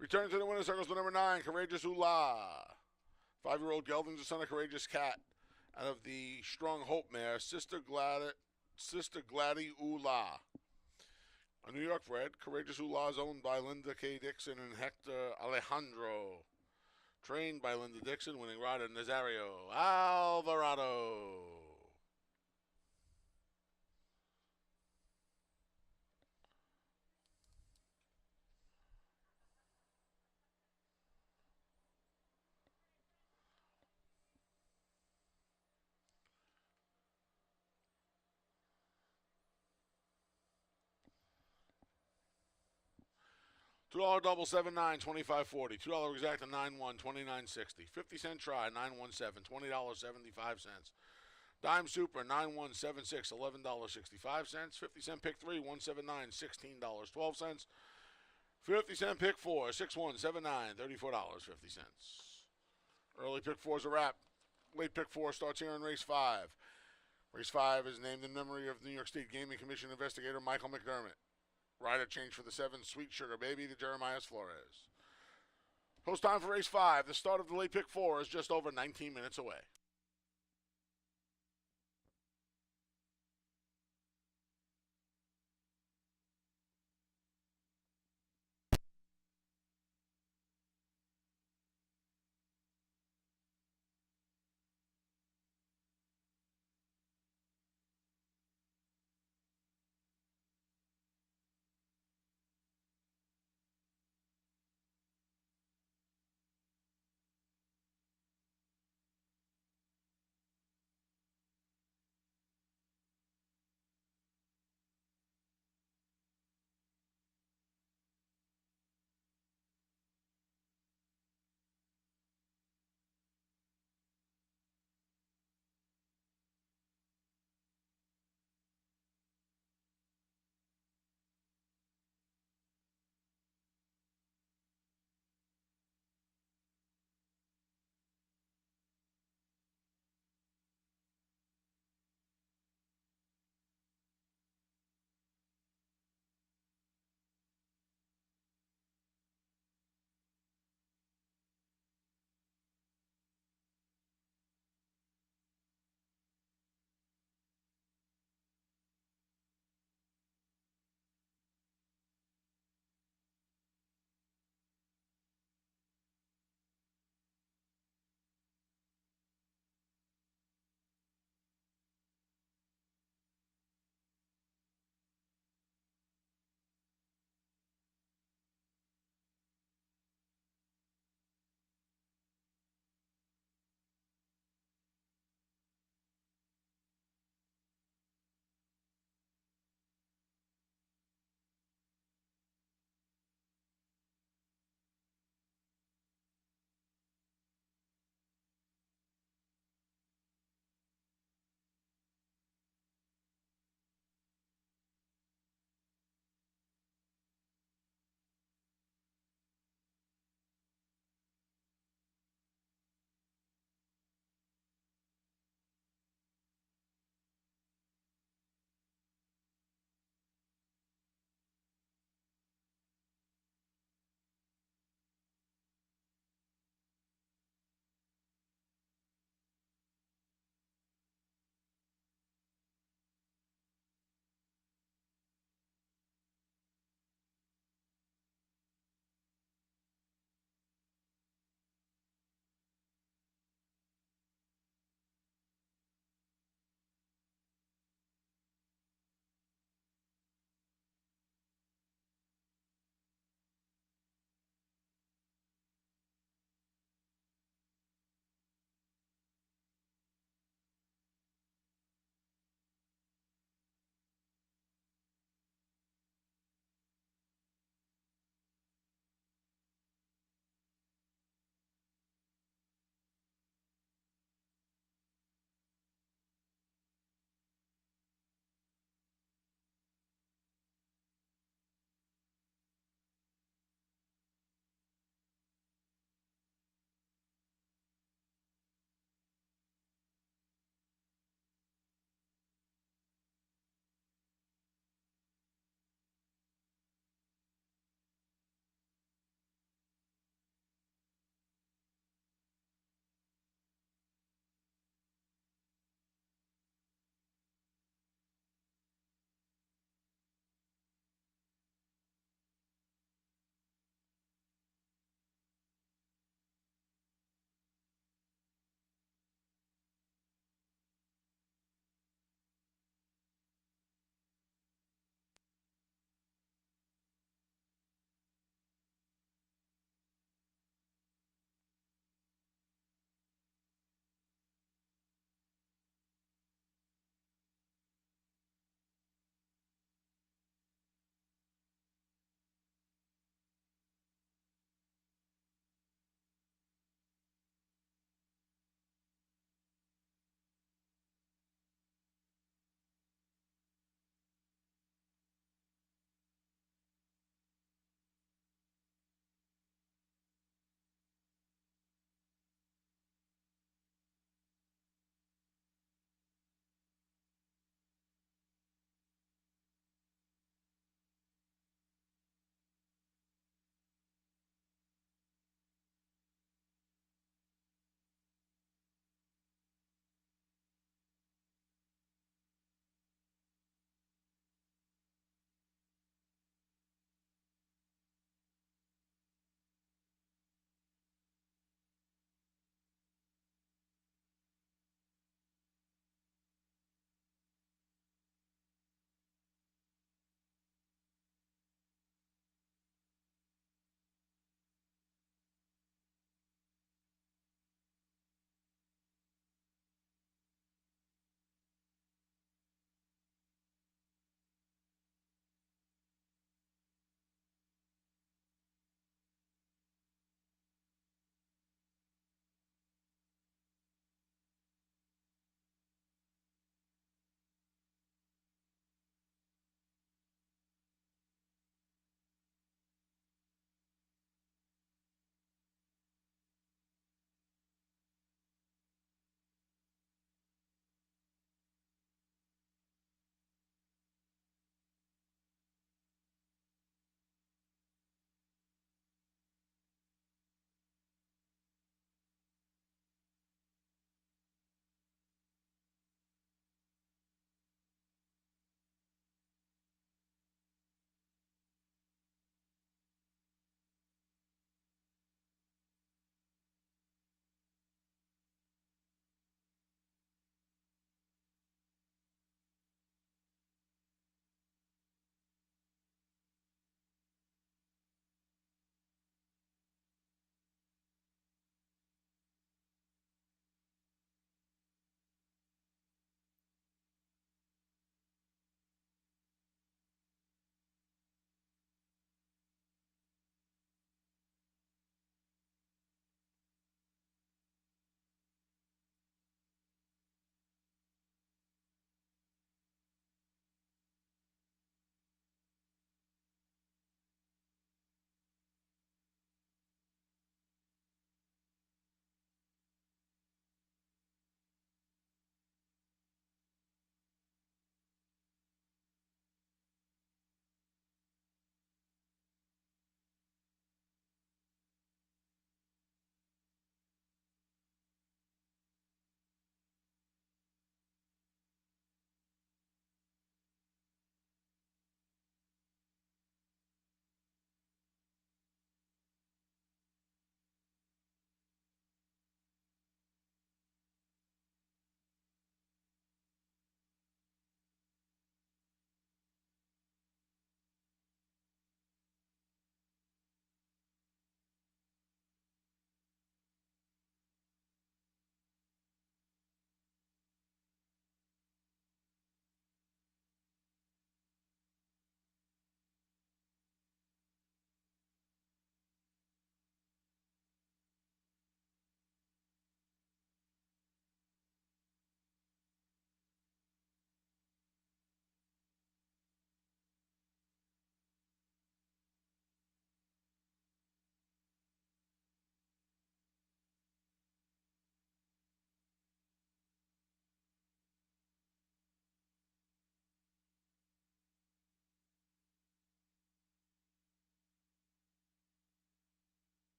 Returning to the winner's circles, the number 9, Courageous Ooh La. 5-year-old gelding's the son of Courageous Cat. Out of the Strong Hope mare, Sister Gladdy Ooh La. A New York bred, Courageous Ooh La is owned by Linda K. Dixon and Hector Alejandro. Trained by Linda Dixon, winning rider Nazario Alvarado. $2 double 7-9, 25.40. $2 exact 9-1, 29.60. 50-cent try 917, $20.75. Dime Super 9176, $11.65. 50-cent pick 3 179, $16.12. 50-cent pick 4 6179, $34.50. Early pick 4 is a wrap. Late pick 4 starts here in race 5. Race 5 is named in memory of New York State Gaming Commission investigator Michael McDermott. Rider change for the 7, Sweet Sugar Baby, to Jeremiah Flores. Post time for race 5. The start of the late pick 4 is just over 19 minutes away.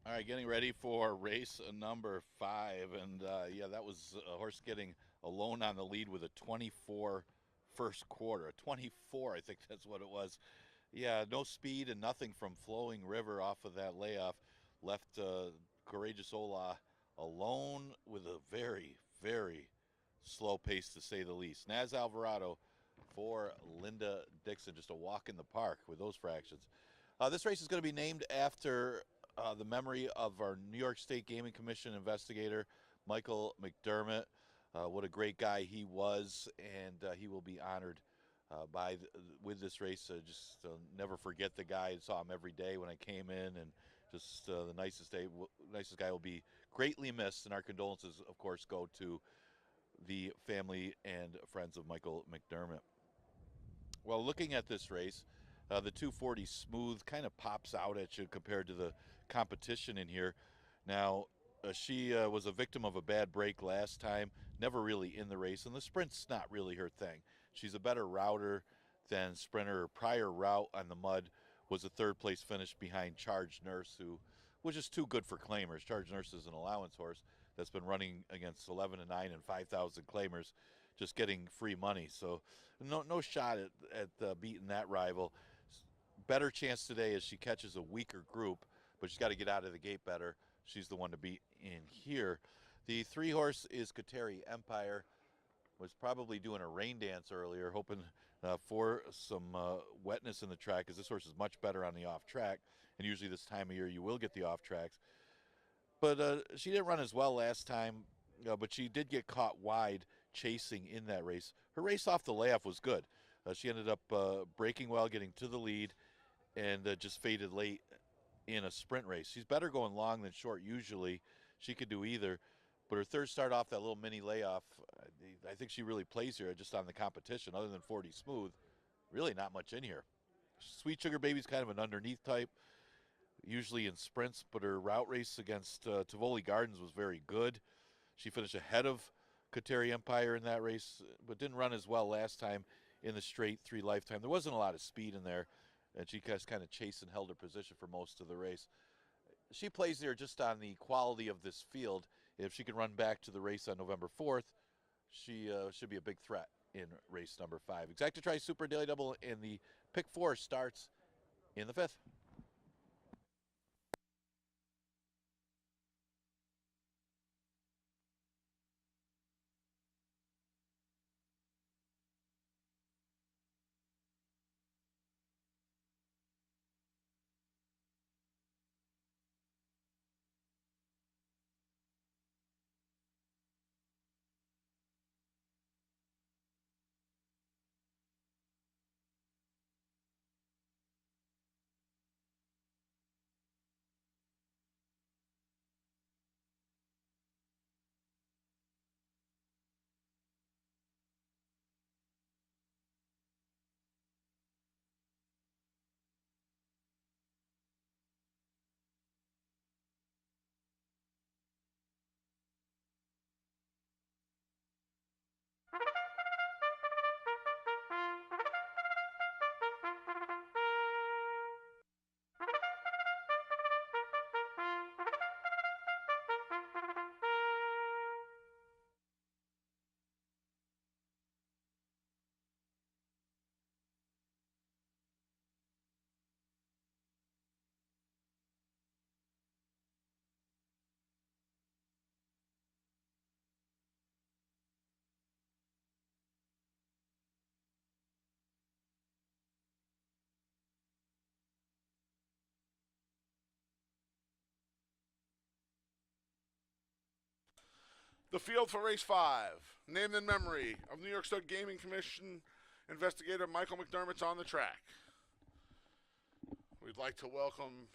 All right, getting ready for race number 5. And yeah, that was a horse getting alone on the lead with a 24 first quarter. A 24, I think that's what it was. Yeah, no speed and nothing from Flowing River off of that layoff. Left Courageous Ola alone with a very, very slow pace, to say the least. Naz Alvarado for Linda Dixon. Just a walk in the park with those fractions. This race is going to be named after the memory of our New York State Gaming Commission investigator, Michael McDermott. What a great guy he was, and he will be honored with this race. Just never forget the guy. I saw him every day when I came in, and just the nicest guy. Will be greatly missed, and our condolences, of course, go to the family and friends of Michael McDermott. Well, looking at this race, the 240 Smooth kind of pops out at you compared to the competition in here. Now, she was a victim of a bad break last time, never really in the race, and the sprint's not really her thing. She's a better router than sprinter. Her prior route on the mud was a third place finish behind Charged Nurse, who was just too good for claimers. Charged Nurse is an allowance horse that's been running against 11 and 9 and 5,000 claimers, just getting free money. So no shot at beating that rival. Better chance today as she catches a weaker group, but she's got to get out of the gate better. She's the one to beat in here. The 3-horse is Kateri Empire. Was probably doing a rain dance earlier, hoping for some wetness in the track, because this horse is much better on the off track, and usually this time of year you will get the off tracks. But she didn't run as well last time, but she did get caught wide chasing in that race. Her race off the layoff was good. She ended up breaking well, getting to the lead, and just faded late in a sprint race. She's better going long than short usually. She could do either. But her third start off that little mini layoff, I think she really plays here just on the competition. Other than 40 Smooth, really not much in here. Sweet Sugar Baby's kind of an underneath type, usually in sprints, but her route race against Tivoli Gardens was very good. She finished ahead of Kateri Empire in that race, but didn't run as well last time in the straight 3 Lifetime. There wasn't a lot of speed in there, and she just kind of chased and held her position for most of the race. She plays there just on the quality of this field. If she can run back to the race on November 4th, she should be a big threat in race number 5. Exactitry Super Daily Double, and the pick 4 starts in the 5th. The field for race 5, named in memory of New York State Gaming Commission investigator Michael McDermott's on the track. We'd like to welcome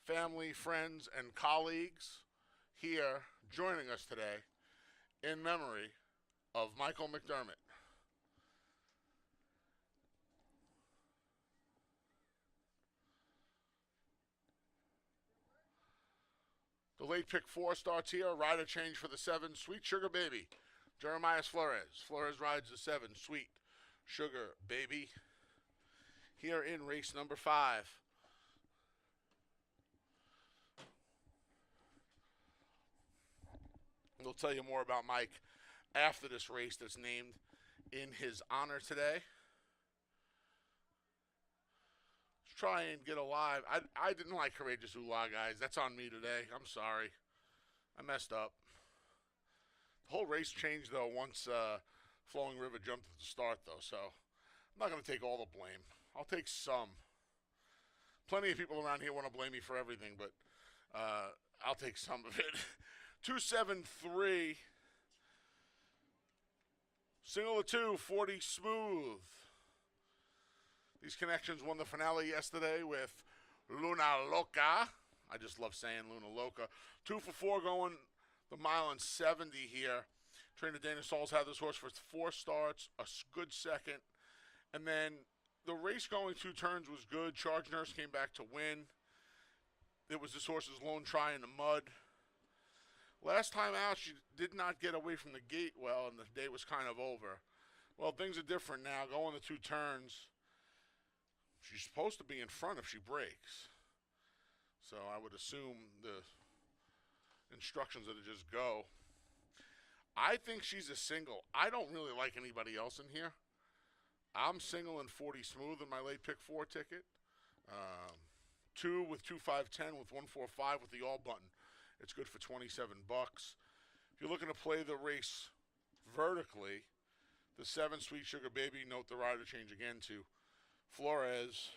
family, friends, and colleagues here joining us today in memory of Michael McDermott. The late pick 4 starts here. Rider change for the 7, Sweet Sugar Baby. Jeremias Flores. Flores rides the 7, Sweet Sugar Baby. Here in race number 5. We'll tell you more about Mike after this race that's named in his honor today. Let's try and get alive. I didn't like Courageous Oolah, guys. That's on me today. I'm sorry. I messed up. The whole race changed, though, once Flowing River jumped at the start, though, so I'm not going to take all the blame. I'll take some. Plenty of people around here want to blame me for everything, but I'll take some of it. 273. Single of two, 40 Smooth. These connections won the finale yesterday with Luna Loca. I just love saying Luna Loca. 2 for 4 going the mile and 70 here. Trainer Dana Sauls had this horse for 4 starts, a good second. And then the race going 2 turns was good. Charge Nurse came back to win. It was this horse's lone try in the mud. Last time out, she did not get away from the gate well, and the day was kind of over. Well, things are different now. Going the 2 turns, she's supposed to be in front if she breaks. So I would assume the instructions are to just go. I think she's a single. I don't really like anybody else in here. I'm single and 40 Smooth in my late pick 4 ticket. 2 with 2-5-10 with 1-4-5 with the all button. It's good for $27. If you're looking to play the race vertically, the 7 Sweet Sugar Baby, note the rider change again to Flores.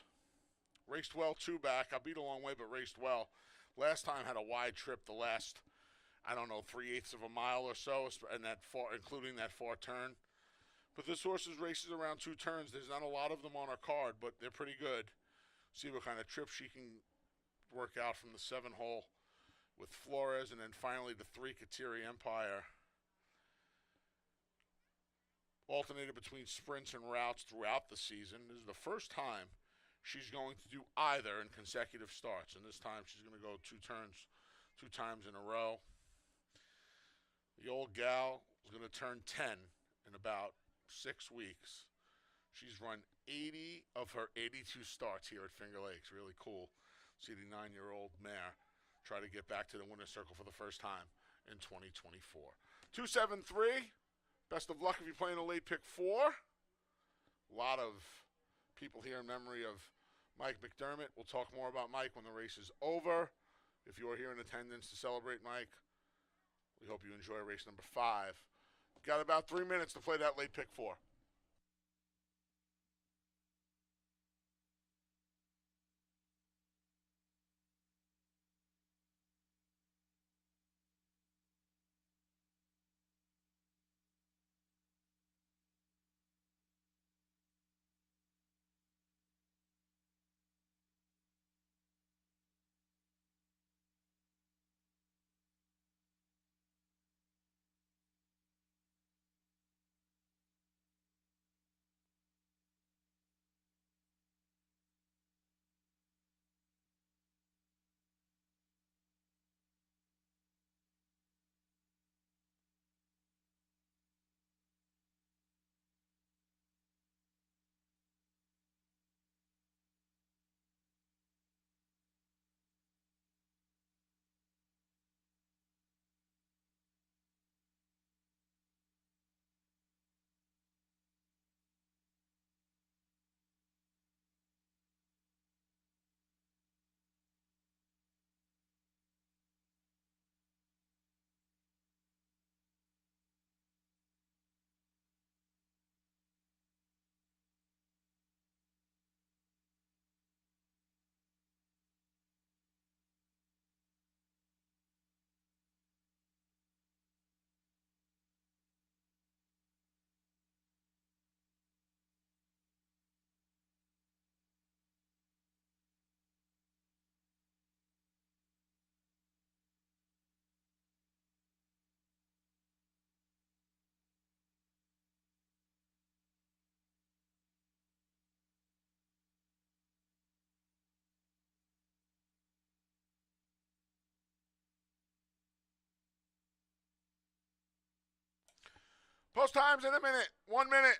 Raced well 2 back. I beat a long way, but raced well. Last time had a wide trip the last, 3/8 of a mile or so, and that far, including that far turn. But this horse's races around 2 turns. There's not a lot of them on our card, but they're pretty good. See what kind of trip she can work out from the 7 hole with Flores, and then finally the 3 Kateri Empire. Alternated between sprints and routes throughout the season. This is the first time she's going to do either in consecutive starts, and this time she's going to go 2 turns 2 times in a row. The old gal is going to turn 10 in about 6 weeks. She's run 80 of her 82 starts here at Finger Lakes. Really cool. See the 9-year-old mare try to get back to the winner's circle for the first time in 2024. 273. Best of luck if you're playing a late pick 4. A lot of people here in memory of Mike McDermott. We'll talk more about Mike when the race is over. If you are here in attendance to celebrate Mike, we hope you enjoy race number 5. Got about 3 minutes to play that late pick 4. Post times in a minute. 1 minute.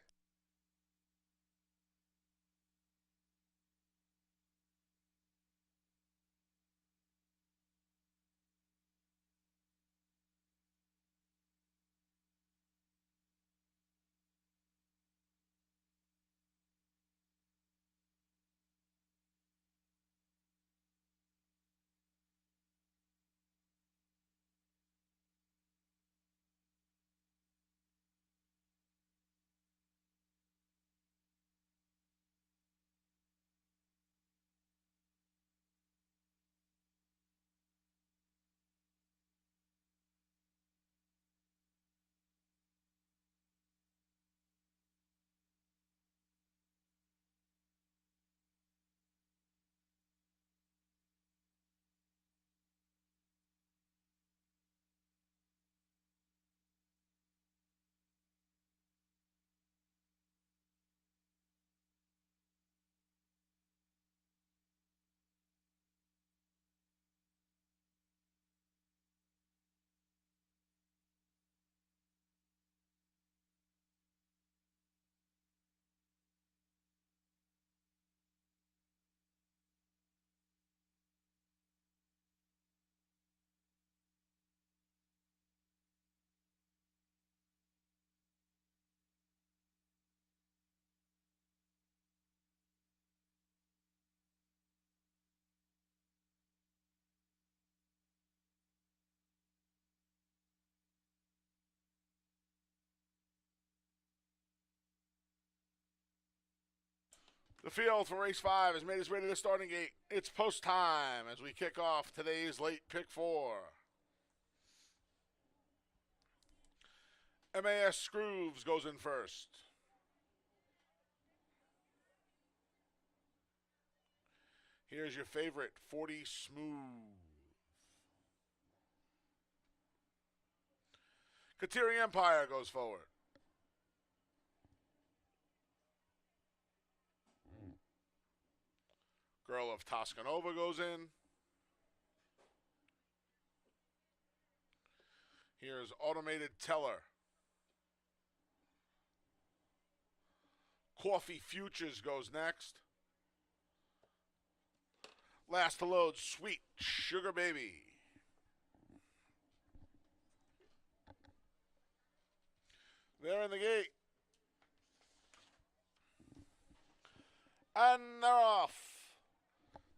The field for race 5 has made its way to the starting gate. It's post time as we kick off today's late pick 4. MAS Scrooves goes in first. Here's your favorite, 40 Smooth. Kateri Empire goes forward. Girl of Toscanova goes in. Here's Automated Teller. Coffee Futures goes next. Last to load, Sweet Sugar Baby. They're in the gate. And they're off.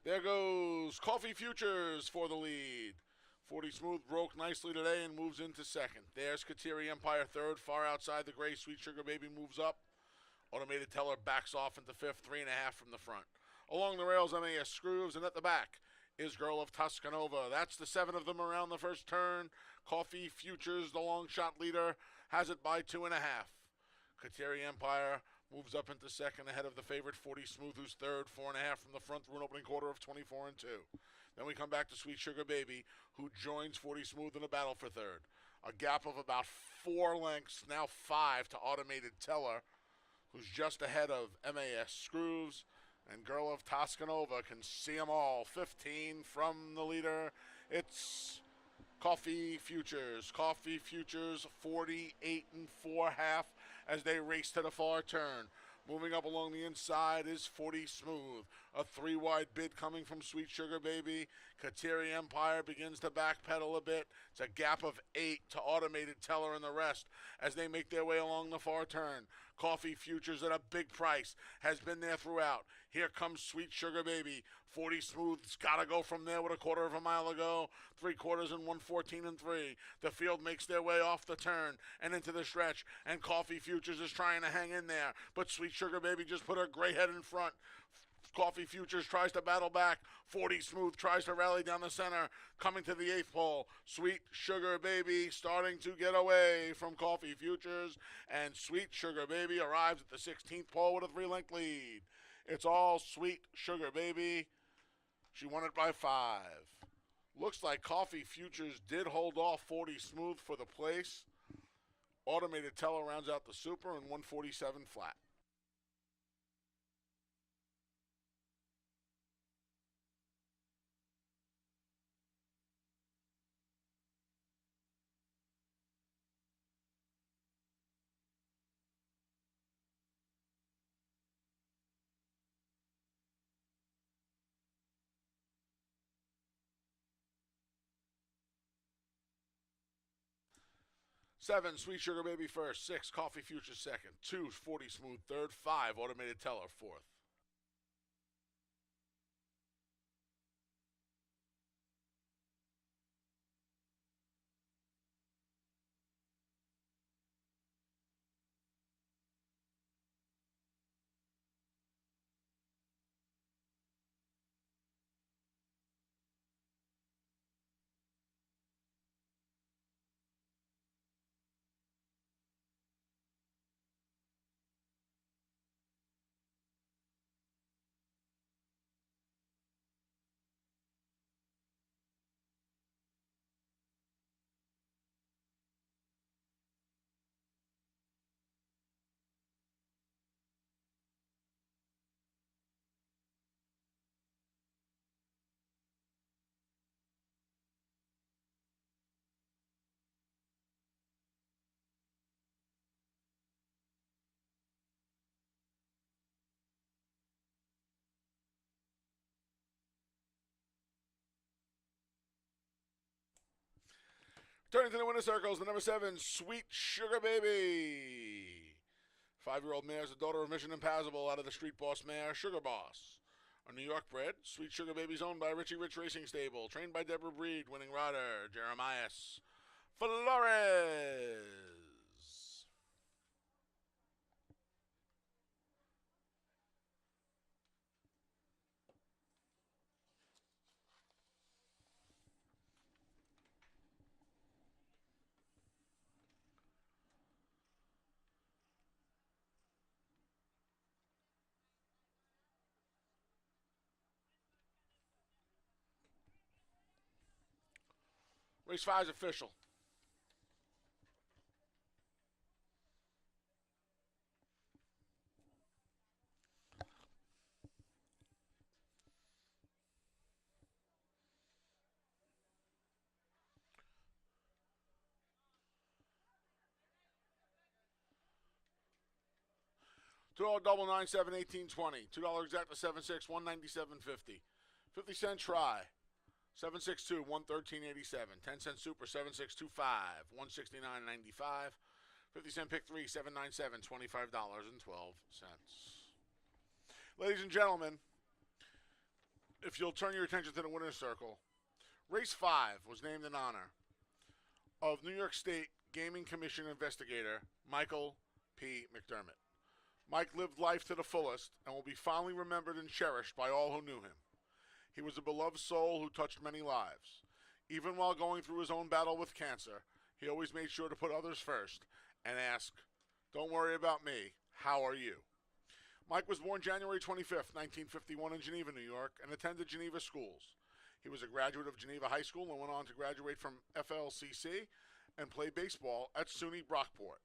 There goes Coffee Futures for the lead. 40 Smooth broke nicely today and moves into second. There's Kateri Empire third, far outside the gray. Sweet Sugar Baby moves up. Automated Teller backs off into fifth, 3.5 from the front. Along the rails, MAS Scrooves, and at the back is Girl of Toscanova. That's the 7 of them around the first turn. Coffee Futures, the long shot leader, has it by 2.5. Kateri Empire moves up into second ahead of the favorite 40 Smooth, who's third, 4.5 from the front through an opening quarter of 24 and 2. Then we come back to Sweet Sugar Baby, who joins 40 Smooth in a battle for third. A gap of about 4 lengths, now 5 to Automated Teller, who's just ahead of MAS Scrooves, and Girl of Toscanova can see them all. 15 from the leader. It's Coffee Futures. Coffee Futures 48 and 4.5 as they race to the far turn. Moving up along the inside is 40 Smooth. A 3-wide bid coming from Sweet Sugar Baby. Kateri Empire begins to backpedal a bit. It's a gap of 8 to Automated Teller and the rest as they make their way along the far turn. Coffee Futures at a big price has been there throughout. Here comes Sweet Sugar Baby. 40 Smooth's got to go from there with a quarter of a mile ago. 3/4 and 1:14 and 3. The field makes their way off the turn and into the stretch, and Coffee Futures is trying to hang in there. But Sweet Sugar Baby just put her gray head in front. Coffee Futures tries to battle back. 40 Smooth tries to rally down the center. Coming to the 8th pole. Sweet Sugar Baby starting to get away from Coffee Futures. And Sweet Sugar Baby arrives at the 16th pole with a 3-length lead. It's all Sweet Sugar Baby. She won it by 5. Looks like Coffee Futures did hold off 40 Smooth for the place. Automated Teller rounds out the super and 147 flat. Seven, Sweet Sugar Baby first. 6, Coffee Futures second. 2, 40 Smooth third. 5, Automated Teller fourth. Turning to the winner circles, the number 7, Sweet Sugar Baby. 5-year-old mare is the daughter of Mission Impassable out of the Street Boss mare, Sugar Boss. A New York bred, Sweet Sugar Baby is owned by Richie Rich Racing Stable, trained by Deborah Breed, winning rider Jeremias Flores. Race 5 is official. $2 double 9 7 18 20. $2 exact to 7 6 197.50. 50-cent try 762 113.87. 10-cent super 7625 169.95. 50-cent pick 3 797 $25.12. Ladies and gentlemen, if you'll turn your attention to the winner's circle, race 5 was named in honor of New York State Gaming Commission investigator Michael P. McDermott. Mike lived life to the fullest and will be fondly remembered and cherished by all who knew him. He was a beloved soul who touched many lives. Even while going through his own battle with cancer, he always made sure to put others first and ask, "Don't worry about me, how are you?" Mike was born January 25th, 1951 in Geneva, New York, and attended Geneva schools. He was a graduate of Geneva High School and went on to graduate from FLCC and play baseball at SUNY Brockport.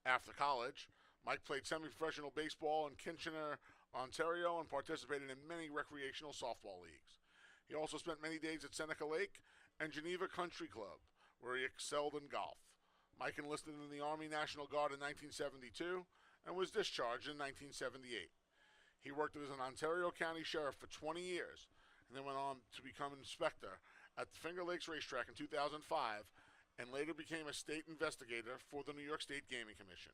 After college, Mike played semi-professional baseball in Kitchener, Ontario, and participated in many recreational softball leagues. He also spent many days at Seneca Lake and Geneva Country Club, where he excelled in golf. Mike enlisted in the Army National Guard in 1972 and was discharged in 1978. He worked as an Ontario County Sheriff for 20 years and then went on to become inspector at the Finger Lakes Racetrack in 2005 and later became a state investigator for the New York State Gaming Commission.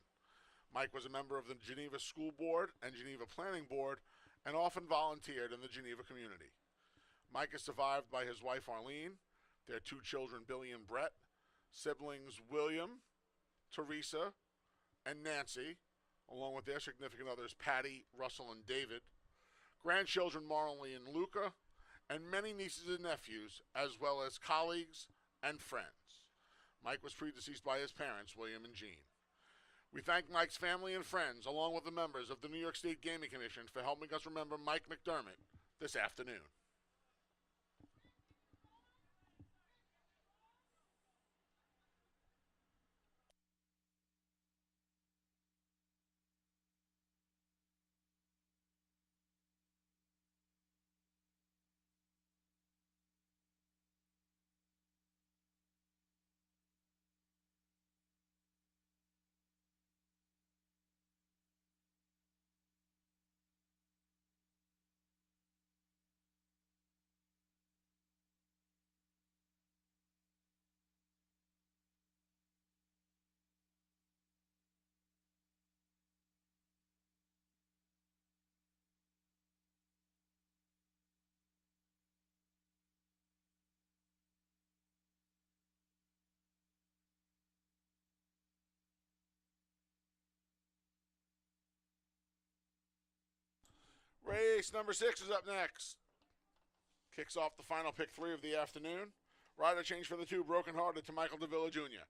Mike was a member of the Geneva School Board and Geneva Planning Board and often volunteered in the Geneva community. Mike is survived by his wife Arlene, their 2 children Billy and Brett, siblings William, Teresa, and Nancy, along with their significant others Patty, Russell, and David, grandchildren Marley and Luca, and many nieces and nephews, as well as colleagues and friends. Mike was predeceased by his parents, William and Jean. We thank Mike's family and friends, along with the members of the New York State Gaming Commission, for helping us remember Mike McDermott this afternoon. Race number 6 is up next. Kicks off the final pick 3 of the afternoon. Rider change for the 2 Broken Hearted to Michael DeVilla Jr.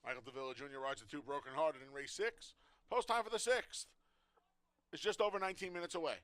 Michael DeVilla Jr. rides the 2 Broken Hearted in race 6. Post time for the 6th is just over 19 minutes away.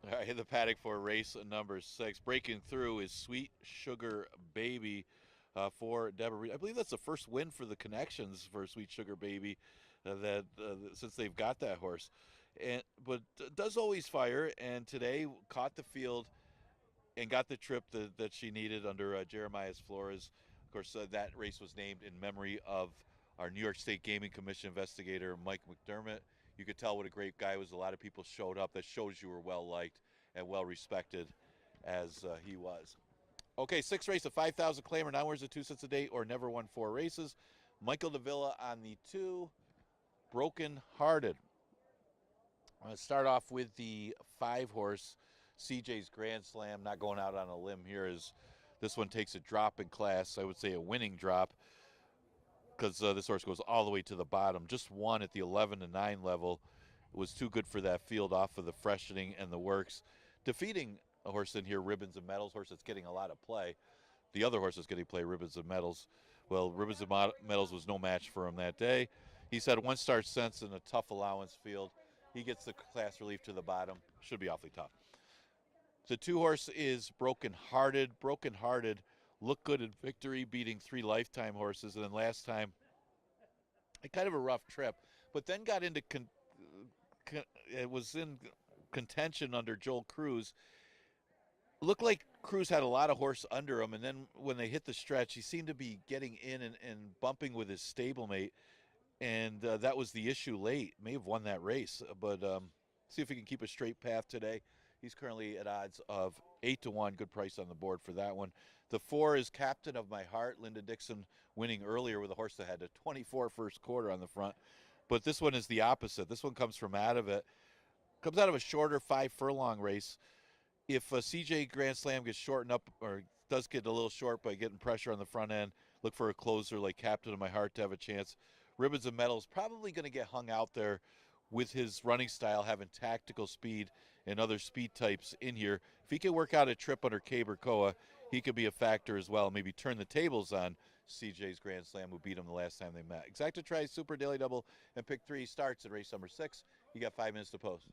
All right, in the paddock for race number 6. Breaking through is Sweet Sugar Baby for Deborah Reed. I believe that's the first win for the Connections for Sweet Sugar Baby since they've got that horse. But does always fire, and today caught the field and got the trip that she needed under Jeremiah Flores. Of course, that race was named in memory of our New York State Gaming Commission investigator, Mike McDermott. You could tell what a great guy was. A lot of people showed up. That shows you were well liked and well respected as he was. Okay, 6th race, a 5,000 claimer. Now where's the 2 cents a day or never won 4 races. Michael Davila on the 2, Broken Hearted. I'm going to start off with the 5 horse, CJ's Grand Slam. Not going out on a limb here as this one takes a drop in class. I would say a winning drop because this horse goes all the way to the bottom. Just won at the 11 to 9 level. It was too good for that field off of the freshening and the works. Defeating a horse in here, Ribbons and Medals, horse that's getting a lot of play. The other horse is getting play, Ribbons and Medals. Well, Ribbons and Medals was no match for him that day. He's had 1 start since in a tough allowance field. He gets the class relief to the bottom. Should be awfully tough. The 2 horse is Broken Hearted. Broken Hearted looked good in victory, beating 3 lifetime horses. And then last time, kind of a rough trip, but then got into it was in contention under Joel Cruz. Looked like Cruz had a lot of horse under him, and then when they hit the stretch, he seemed to be getting in and bumping with his stablemate, and that was the issue late. May have won that race, but see if he can keep a straight path today. He's currently at odds of 8 to 1. Good price on the board for that one. The 4 is Captain of My Heart. Linda Dixon winning earlier with a horse that had a 24 first quarter on the front. But this one is the opposite. This one comes from out of it. Comes out of a shorter 5 furlong race. If CJ Grand Slam gets shortened up or does get a little short by getting pressure on the front end, look for a closer like Captain of My Heart to have a chance. Ribbons and Medals probably going to get hung out there with his running style, having tactical speed and other speed types in here. If he can work out a trip under Cabercoa, he could be a factor as well. Maybe turn the tables on CJ's Grand Slam, who beat him the last time they met. Exacta tries Super Daily Double and pick 3 starts at race number 6. You got 5 minutes to post.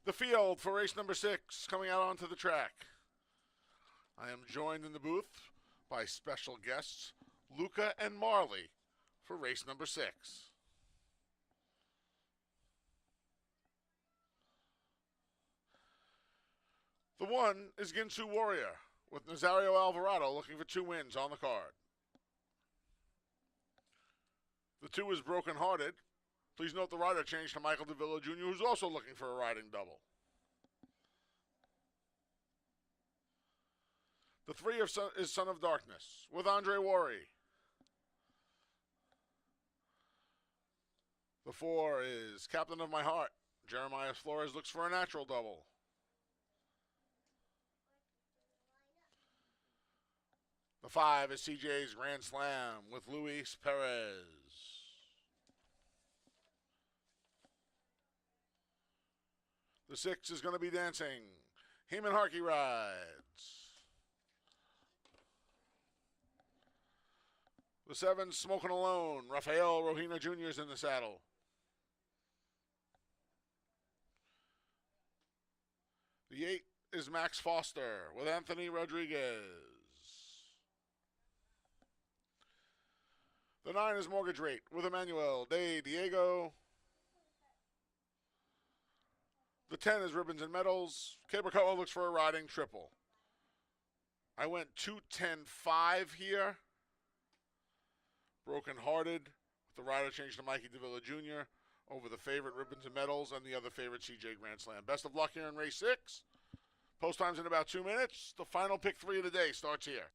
The field for race number 6 coming out onto the track. I am joined in the booth by special guests Luca and Marley for race number 6. The 1 is Ginsu Warrior with Nazario Alvarado looking for 2 wins on the card. The 2 is Broken Hearted. Please note the rider changed to Michael DeVilla Jr., who's also looking for a riding double. The 3 is Son of Darkness with Andre Worry. The 4 is Captain of My Heart. Jeremiah Flores looks for a natural double. The 5 is CJ's Grand Slam with Luis Perez. The 6 is going to be Dancing. Heeman Harkey rides. The 7 Smoking Alone. Rafael Rohina Jr. is in the saddle. The 8 is Max Foster with Anthony Rodriguez. The 9 is Mortgage Rate with Emmanuel De Diego. The 10 is Ribbons and Medals. Cabricoa looks for a riding triple. I went 2-10-5 here. Broken Hearted with the rider change to Mikey DeVilla Jr. over the favorite Ribbons and Medals and the other favorite CJ Grand Slam. Best of luck here in race 6. Post time's in about 2 minutes. The final pick 3 of the day starts here.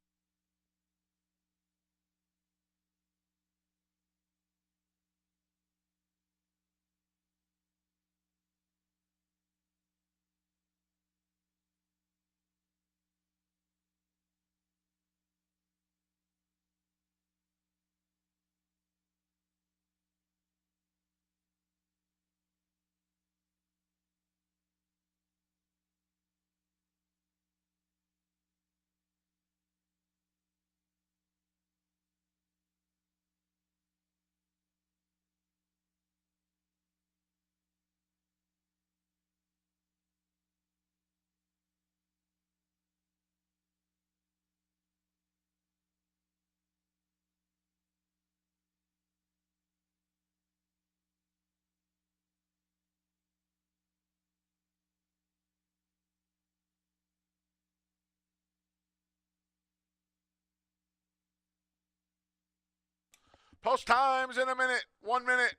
Post time's in a minute. 1 minute.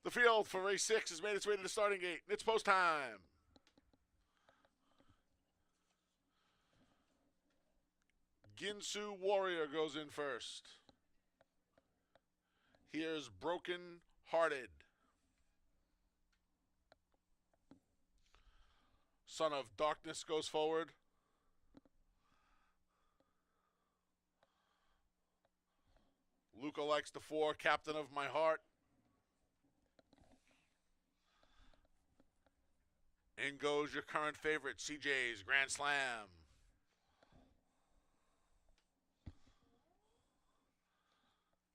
The field for race 6 has made its way to the starting gate. It's post time. Ginsu Warrior goes in first. Here's Broken Hearted. Son of Darkness goes forward. Luca likes the 4, Captain of My Heart. In goes your current favorite, CJ's Grand Slam.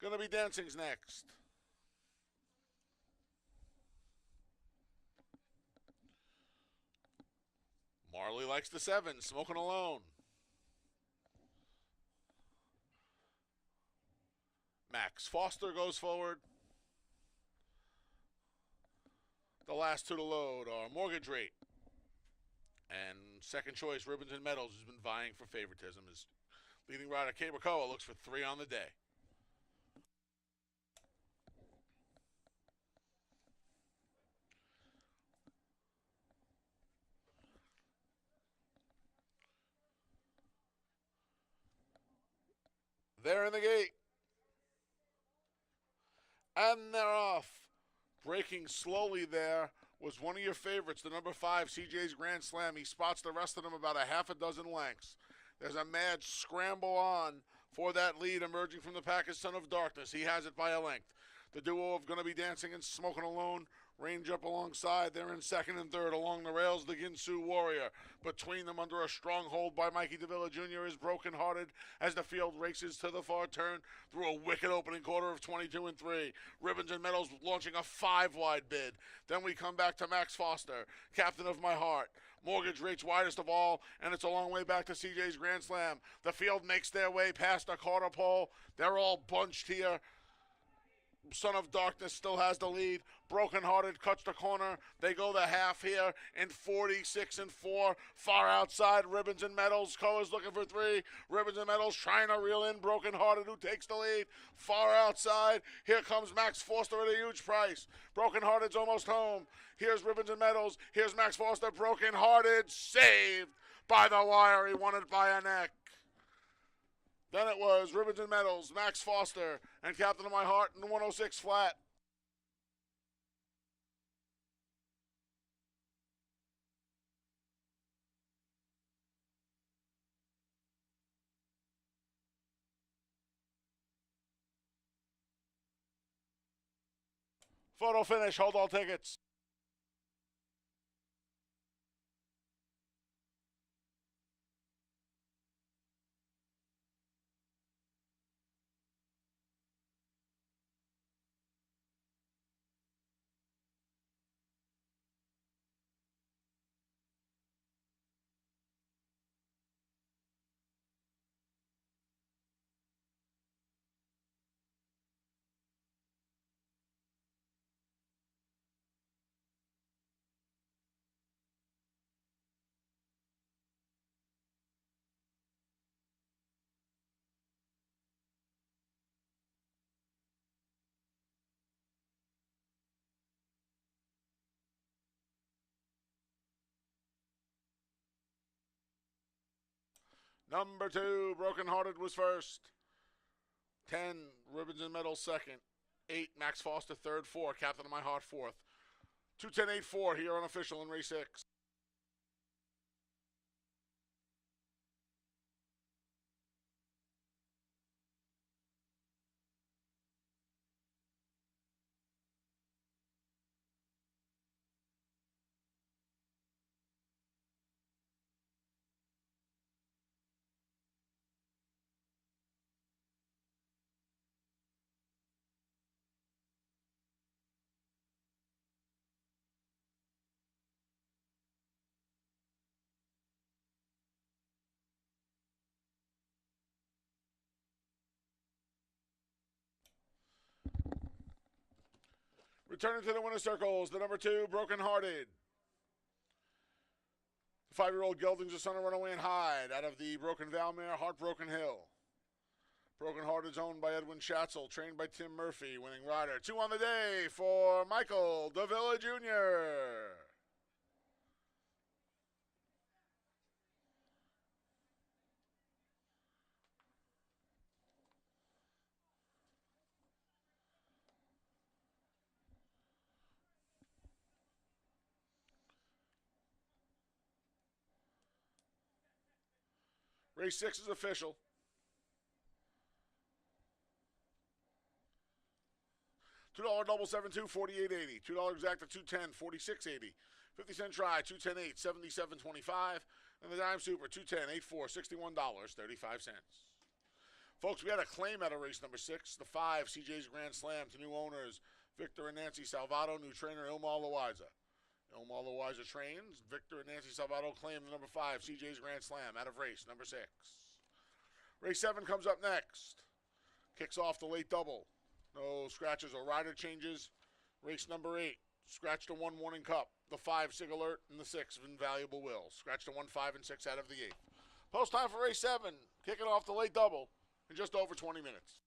Gonna Be Dancing's next. Marley likes the 7, Smoking Alone. Max Foster goes forward. The last 2 to load are Mortgage Rate and second choice Ribbons and Medals, who's been vying for favoritism. His leading rider Cabracoa looks for 3 on the day. They're in the gate. And they're off. Breaking slowly there was one of your favorites, the number 5, CJ's Grand Slam. He spots the rest of them about a half a dozen lengths. There's a mad scramble on for that lead emerging from the pack is Son of Darkness. He has it by a length. The duo of Gonna Be Dancing and Smoking Alone range up alongside. They're in second and third. Along the rails, the Ginsu Warrior. Between them, under a strong hold by Mikey Davila Jr., is Broken Hearted as the field races to the far turn through a wicked opening quarter of 22 and 3. Ribbons and Medals launching a 5-wide bid. Then we come back to Max Foster, Captain of My Heart. Mortgage Rate's widest of all, and it's a long way back to CJ's Grand Slam. The field makes their way past a quarter pole. They're all bunched here. Son of Darkness still has the lead. Broken Hearted cuts the corner. They go the half here in 46 and 4. Far outside, Ribbons and Medals. Coa's looking for 3. Ribbons and Medals trying to reel in Broken Hearted, who takes the lead. Far outside, here comes Max Foster at a huge price. Broken Hearted's almost home. Here's Ribbons and Medals. Here's Max Foster. Broken Hearted saved by the wire. He won it by a neck. Then it was Ribbons and Medals, Max Foster, and Captain of My Heart in 106 flat. Photo finish, hold all tickets. Number 2, Broken Hearted was first. 10, Ribbons and Medals second. 8, Max Foster third. 4, Captain of My Heart fourth. 2:10.84 here unofficial in race 6. Returning to the winner's circles, the number 2, Broken Hearted. The 5-year-old geldings are son of Runaway and Hyde out of the Broken Valmere, Heartbroken Hill. Broken Heart is owned by Edwin Schatzel, trained by Tim Murphy. Winning rider, 2 on the day for Michael Davila Jr. Race 6 is official. $2 double 7-2, 48.80. $2 exacta 210, 46.80. 50-cent try, 210.8, 77.25. And the dime super, 210, 8-4, $61.35. Folks, we had a claim out of race number 6, the 5 CJ's Grand Slam to new owners Victor and Nancy Salvato, new trainer Ilmar Loiza. Ilmar Loiza trains. Victor and Nancy Salvato claim the number 5 CJ's Grand Slam out of race number 6. Race 7 comes up next. Kicks off the late double. No scratches or rider changes. Race number 8. Scratch to 1 Morning Cup. The 5 Sig Alert and the 6 Invaluable Will. Scratch to 1, 5, and 6 out of the 8th. Post time for race 7. Kicking off the late double in just over 20 minutes.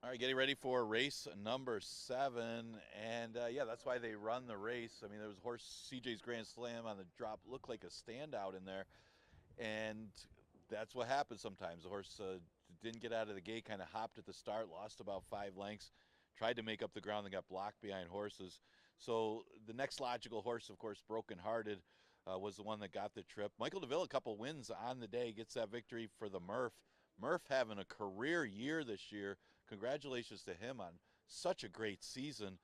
All right, getting ready for race number 7, and yeah, that's why they run the race. I mean, there was a horse, CJ's Grand Slam on the drop, looked like a standout in there, and that's what happens sometimes. The horse didn't get out of the gate, kind of hopped at the start, lost about 5 lengths, tried to make up the ground, and got blocked behind horses. So the next logical horse, of course, Broken Hearted, was the one that got the trip. Michael DeVille, a couple wins on the day, gets that victory for the Murph. Murph having a career year this year. Congratulations to him on such a great season.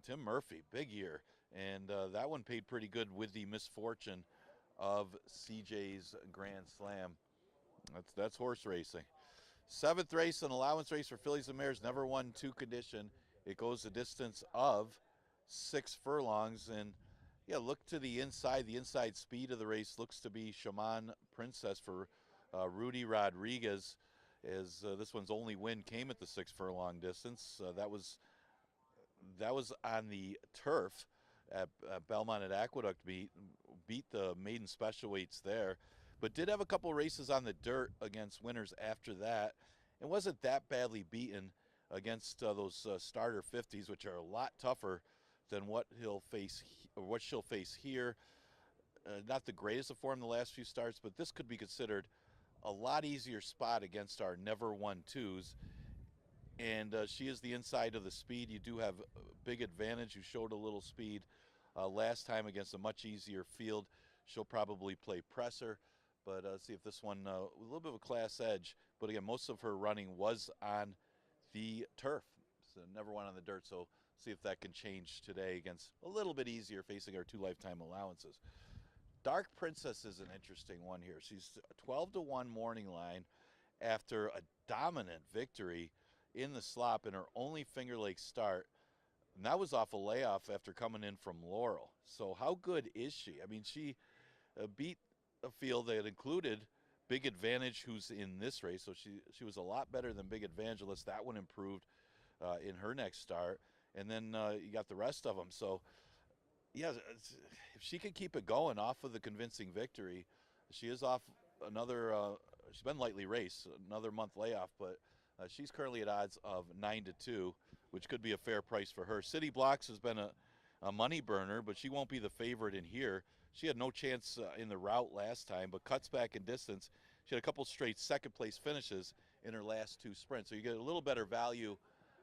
Tim Murphy, big year. And that one paid pretty good with the misfortune of CJ's Grand Slam. That's horse racing. 7th race, an allowance race for fillies and mares, never won 2 condition. It goes the distance of 6 furlongs. And yeah, look to the inside. The inside speed of the race looks to be Shaman Princess for Rudy Rodriguez, as this one's only win came at the 6 furlong distance. That was on the turf at Belmont at Aqueduct beat the maiden special weights there, but did have a couple races on the dirt against winners after that, and wasn't that badly beaten against those starter 50s, which are a lot tougher than what she'll face here. Not the greatest of form the last few starts, but this could be considered a lot easier spot against our never won 2s. And she is the inside of the speed. You do have a big advantage. You showed a little speed last time against a much easier field. She'll probably play presser, but see if this one, a little bit of a class edge. But again, most of her running was on the turf, so never won on the dirt. So see if that can change today against a little bit easier facing our 2 lifetime allowances. Dark Princess is an interesting one here. She's 12-1 morning line after a dominant victory in the slop in her only Finger Lakes start. And that was off a layoff after coming in from Laurel. So how good is she? I mean, she beat a field that included Big Advantage, who's in this race. So she was a lot better than Big Advantage, unless that one improved in her next start. And then you got the rest of them. So, yeah, if she can keep it going off of the convincing victory, she is off another, she's been lightly raced, another month layoff, but she's currently at odds of 9-2, which could be a fair price for her. City Blocks has been a money burner, but she won't be the favorite in here. She had no chance in the route last time, but cuts back in distance. She had a couple straight second-place finishes in her last 2 sprints, so you get a little better value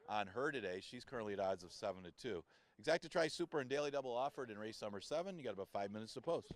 on her today. She's currently at odds of 7-2. Exacta Tri Super and Daily Double offered in race number 7. You got about 5 minutes to post.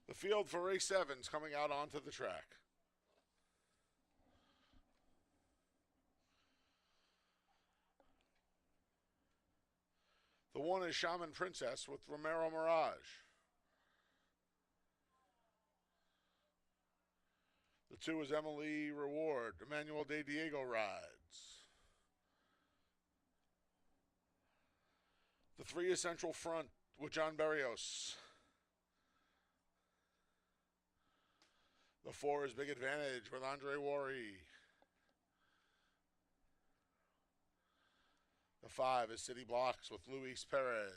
The field for race 7 is coming out onto the track. The 1 is Shaman Princess with Romero Mirage. The 2 is Emily Reward. Emmanuel De Diego rides. The 3 is Central Front with John Berrios. The 4 is Big Advantage with Andre Worry. The 5 is City Blocks with Luis Perez.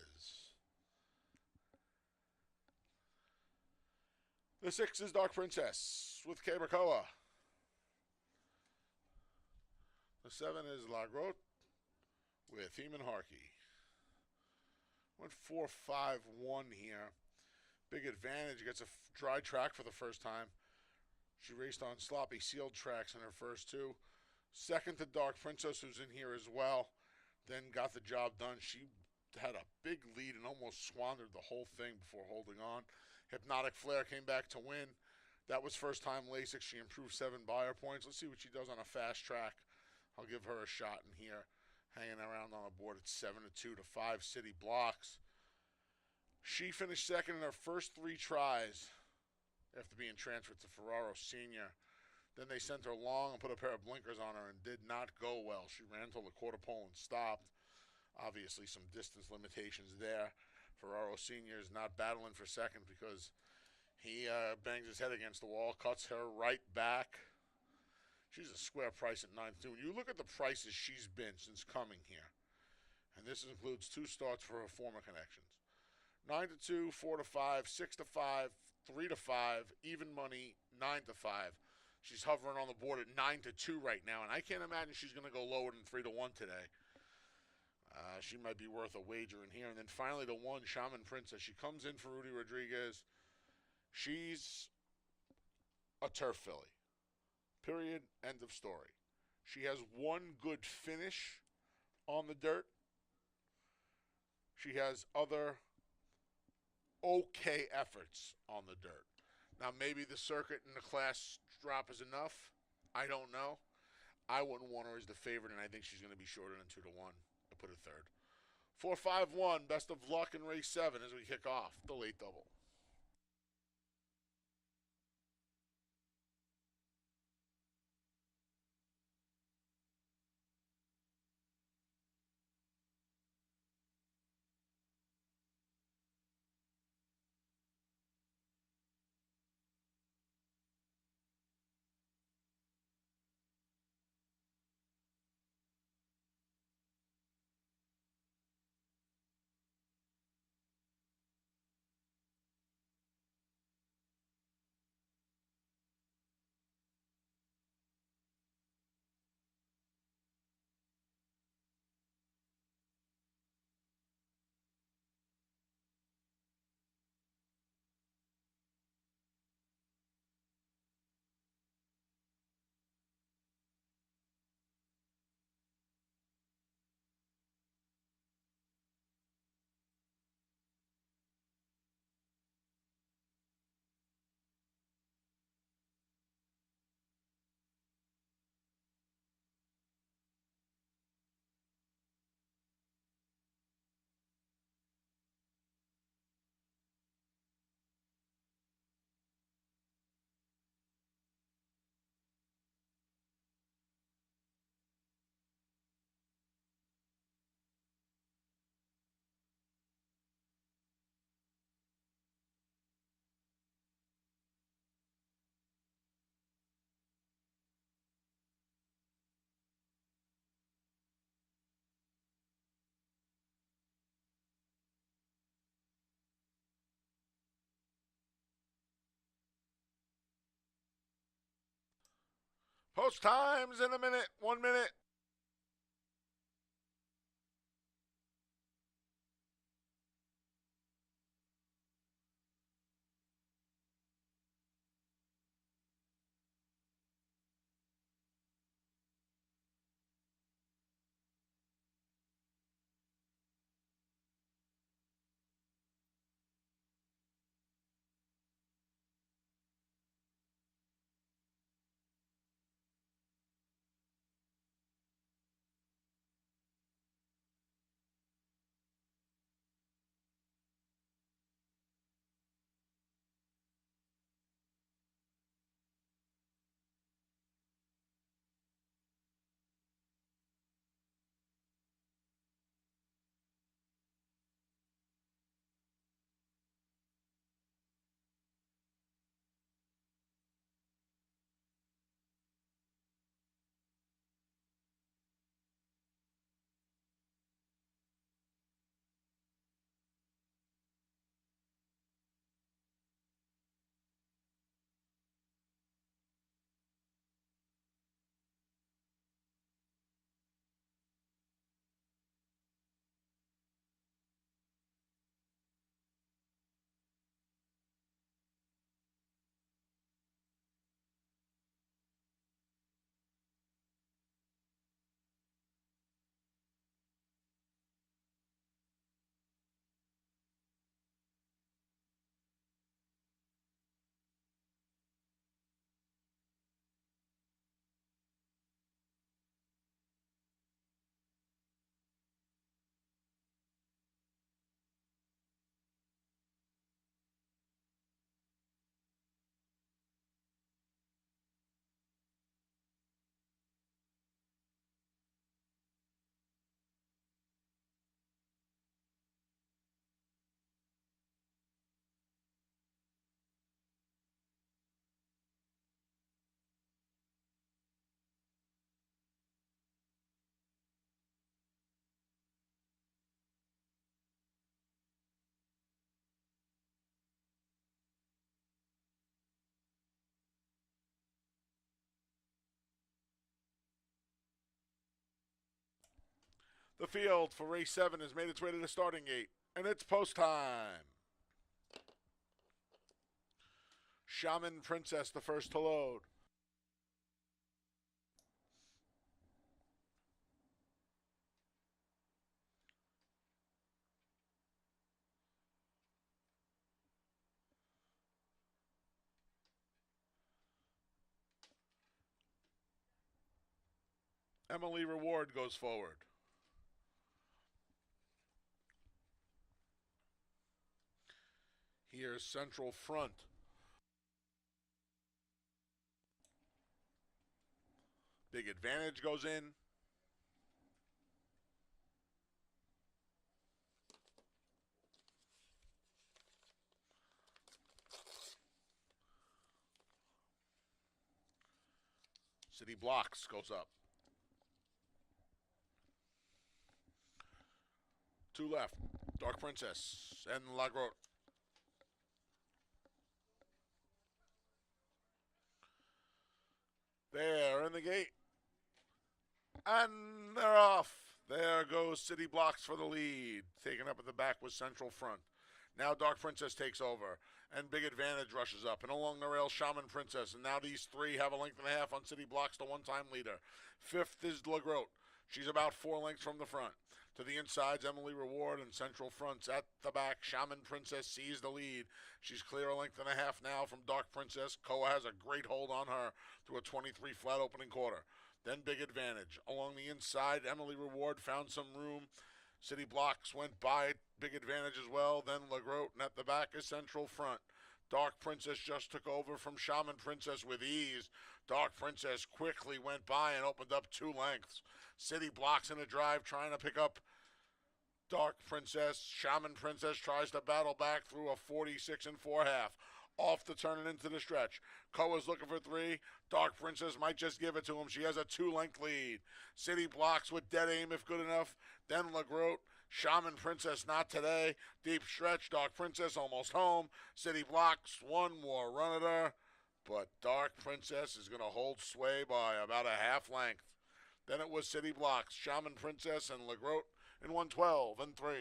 The 6 is Dark Princess with Cabracoa. The 7 is La Grotte with Heeman Harkey. Went 4-5-1 here. Big Advantage gets a dry track for the first time. She raced on sloppy sealed tracks in her first 2. Second to Dark Princess, who's in here as well. Then got the job done. She had a big lead and almost squandered the whole thing before holding on. Hypnotic Flare came back to win. That was first time LASIK. She improved 7 buyer points. Let's see what she does on a fast track. I'll give her a shot in here. Hanging around on the board at 7-2 to 5 city blocks. She finished second in her first 3 tries after being transferred to Ferraro Senior. Then they sent her long and put a pair of blinkers on her and did not go well. She ran till the quarter pole and stopped. Obviously some distance limitations there. Ferraro Senior is not battling for second because he bangs his head against the wall, cuts her right back. She's a square price at 9-2. When you look at the prices she's been since coming here, and this includes 2 starts for her former connections. 9-2, 4-5, 6-5, 3-5, even money, 9-5. She's hovering on the board at 9-2 right now, and I can't imagine she's going to go lower than 3-1 today. She might be worth a wager in here. And then finally, the 1, Shaman Princess. She comes in for Rudy Rodriguez. She's a turf filly. Period. End of story. She has 1 good finish on the dirt. She has other okay efforts on the dirt. Now, maybe the circuit and the class drop is enough. I don't know. I wouldn't want her as the favorite, and I think she's going to be shorter than 2-1. I put her third. 4-5-1. Best of luck in race 7 as we kick off the late double. Post times in a minute. 1 minute. The field for race 7 has made its way to the starting gate, and it's post time. Shaman Princess, the first to load. Emily Reward goes forward. Here's Central Front. Big Advantage goes in. City Blocks goes up. 2 left. Dark Princess and La Grotte. There in the gate. And they're off. There goes City Blocks for the lead. Taken up at the back with Central Front. Now Dark Princess takes over. And Big Advantage rushes up. And along the rail, Shaman Princess. And now these three have a length and a half on City Blocks, the one-time leader. 5th is La Grotte. She's about 4 lengths from the front. To the insides, Emily Reward and Central Fronts. At the back, Shaman Princess sees the lead. She's clear a length and a half now from Dark Princess. Koa has a great hold on her through a 23 flat opening quarter. Then Big Advantage. Along the inside, Emily Reward found some room. City Blocks went by Big Advantage as well. Then La Grotte, and at the back is Central Front. Dark Princess just took over from Shaman Princess with ease. Dark Princess quickly went by and opened up 2 lengths. City Blocks in a drive trying to pick up Dark Princess. Shaman Princess tries to battle back through a 46 and 4 half. Off the turn and into the stretch. Koa's looking for 3. Dark Princess might just give it to him. She has a 2-length lead. City Blocks with dead aim if good enough. Then La Grotte. Shaman Princess not today. Deep stretch. Dark Princess almost home. City Blocks, 1 more run at her. But Dark Princess is going to hold sway by about a half length. Then it was City Blocks, Shaman Princess, and La Grotte in 112 and 3.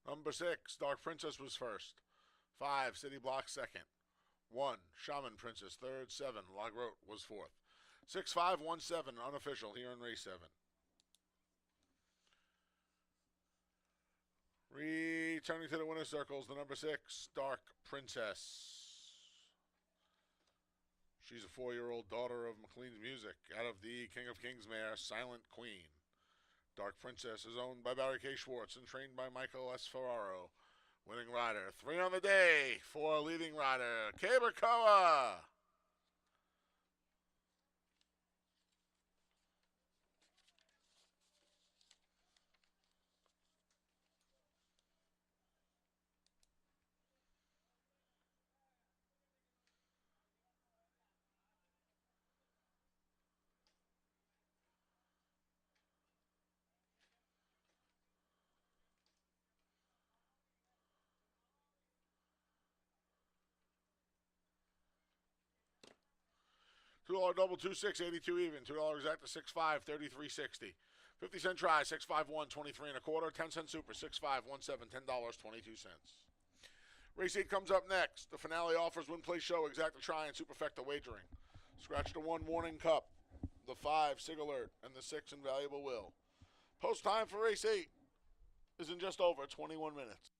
Number 6, Dark Princess was first. 5, City Blocks second. 1, Shaman Princess third. 7, La Grotte was fourth. 6-5-1-7 unofficial here in race 7. Returning to the winner's circles, the number 6, Dark Princess. She's a 4-year-old daughter of McLean's Music out of the King of Kings mare, Silent Queen. Dark Princess is owned by Barry K. Schwartz and trained by Michael S. Ferraro. Winning rider, 3 on the day for leading rider, Koa. $2 double, 2-6, 82 even. $2 exact to 6-5, 33.60. 50-cent try, 6-5-1, 23 and a quarter. 10-cent super, 6-5-1-7, $10.22. Race 8 comes up next. The finale offers win, play, show, exacta try, and superfecta wagering. Scratch the 1 Warning Cup, the 5 Sig Alert, and the 6 Invaluable Will. Post time for race 8 is in just over 21 minutes.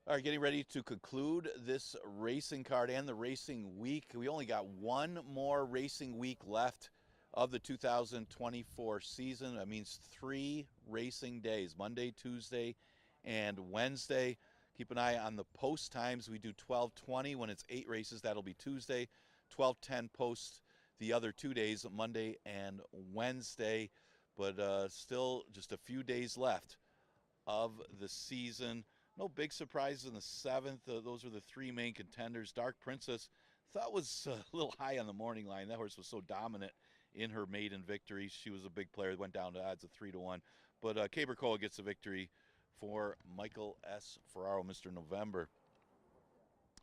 All right, getting ready to conclude this racing card and the racing week. We only got one more racing week left of the 2024 season. That means 3 racing days, Monday, Tuesday, and Wednesday. Keep an eye on the post times. We do 12:20 when it's 8 races. That'll be Tuesday. 12:10 post the other 2 days, Monday and Wednesday. But still just a few days left of the season. No big surprises in the 7th. Those are the 3 main contenders. Dark Princess thought was a little high on the morning line. That horse was so dominant in her maiden victory. She was a big player. Went down to odds of 3-1. But Cabercoa gets a victory for Michael S. Ferraro, Mr. November.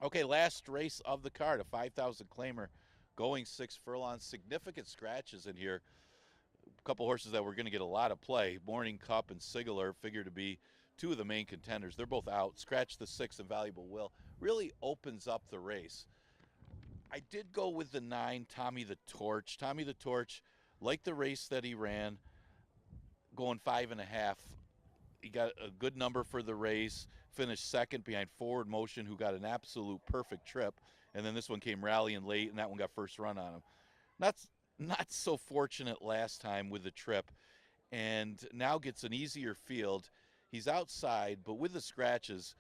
Okay, last race of the card, a 5,000 claimer going 6 furlongs. Significant scratches in here. A couple horses that were going to get a lot of play. Morning Cup and Sigler figure to be 2 of the main contenders. They're both out. Scratch the 6 and Valuable Will really opens up the race. I did go with the 9, Tommy the Torch. Tommy the Torch, like the race that he ran, going 5.5. He got a good number for the race, finished second behind Forward Motion, who got an absolute perfect trip. And then this one came rallying late, and that one got first run on him. Not so fortunate last time with the trip, and now gets an easier field. He's outside, but with the scratches,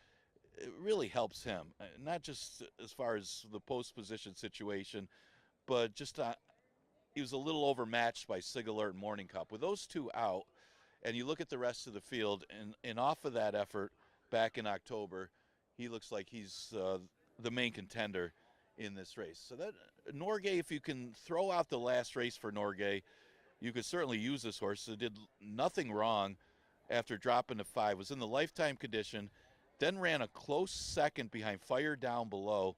it really helps him. Not just as far as the post position situation, but just he was a little overmatched by Sigler and Morning Cup. With those 2 out, and you look at the rest of the field, and off of that effort back in October, he looks like he's the main contender in this race. So that Norgay, if you can throw out the last race for Norgay, you could certainly use this horse. It did nothing wrong after dropping to 5, was in the lifetime condition, then ran a close second behind Fire Down Below,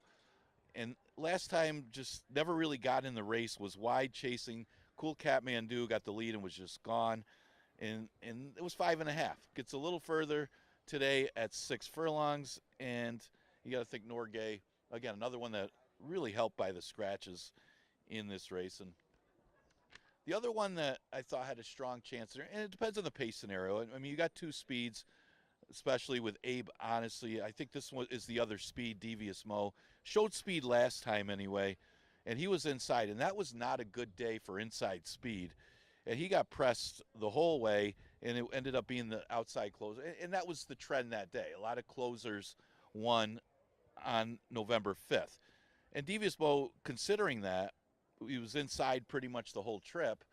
and last time just never really got in the race, was wide chasing. Cool Kathmandu got the lead and was just gone, and it was 5.5. Gets a little further today at 6 furlongs, and you got to think Norgay, again, another one that really helped by the scratches in this race. And the other one that I thought had a strong chance there, and it depends on the pace scenario. I mean, you got 2 speeds, especially with Abe, honestly. I think this one is the other speed, Devious Mo. Showed speed last time anyway, and he was inside, and that was not a good day for inside speed. And he got pressed the whole way, and it ended up being the outside closer. And that was the trend that day. A lot of closers won on November 5th. And Devious Mo, considering that, he was inside pretty much the whole trip.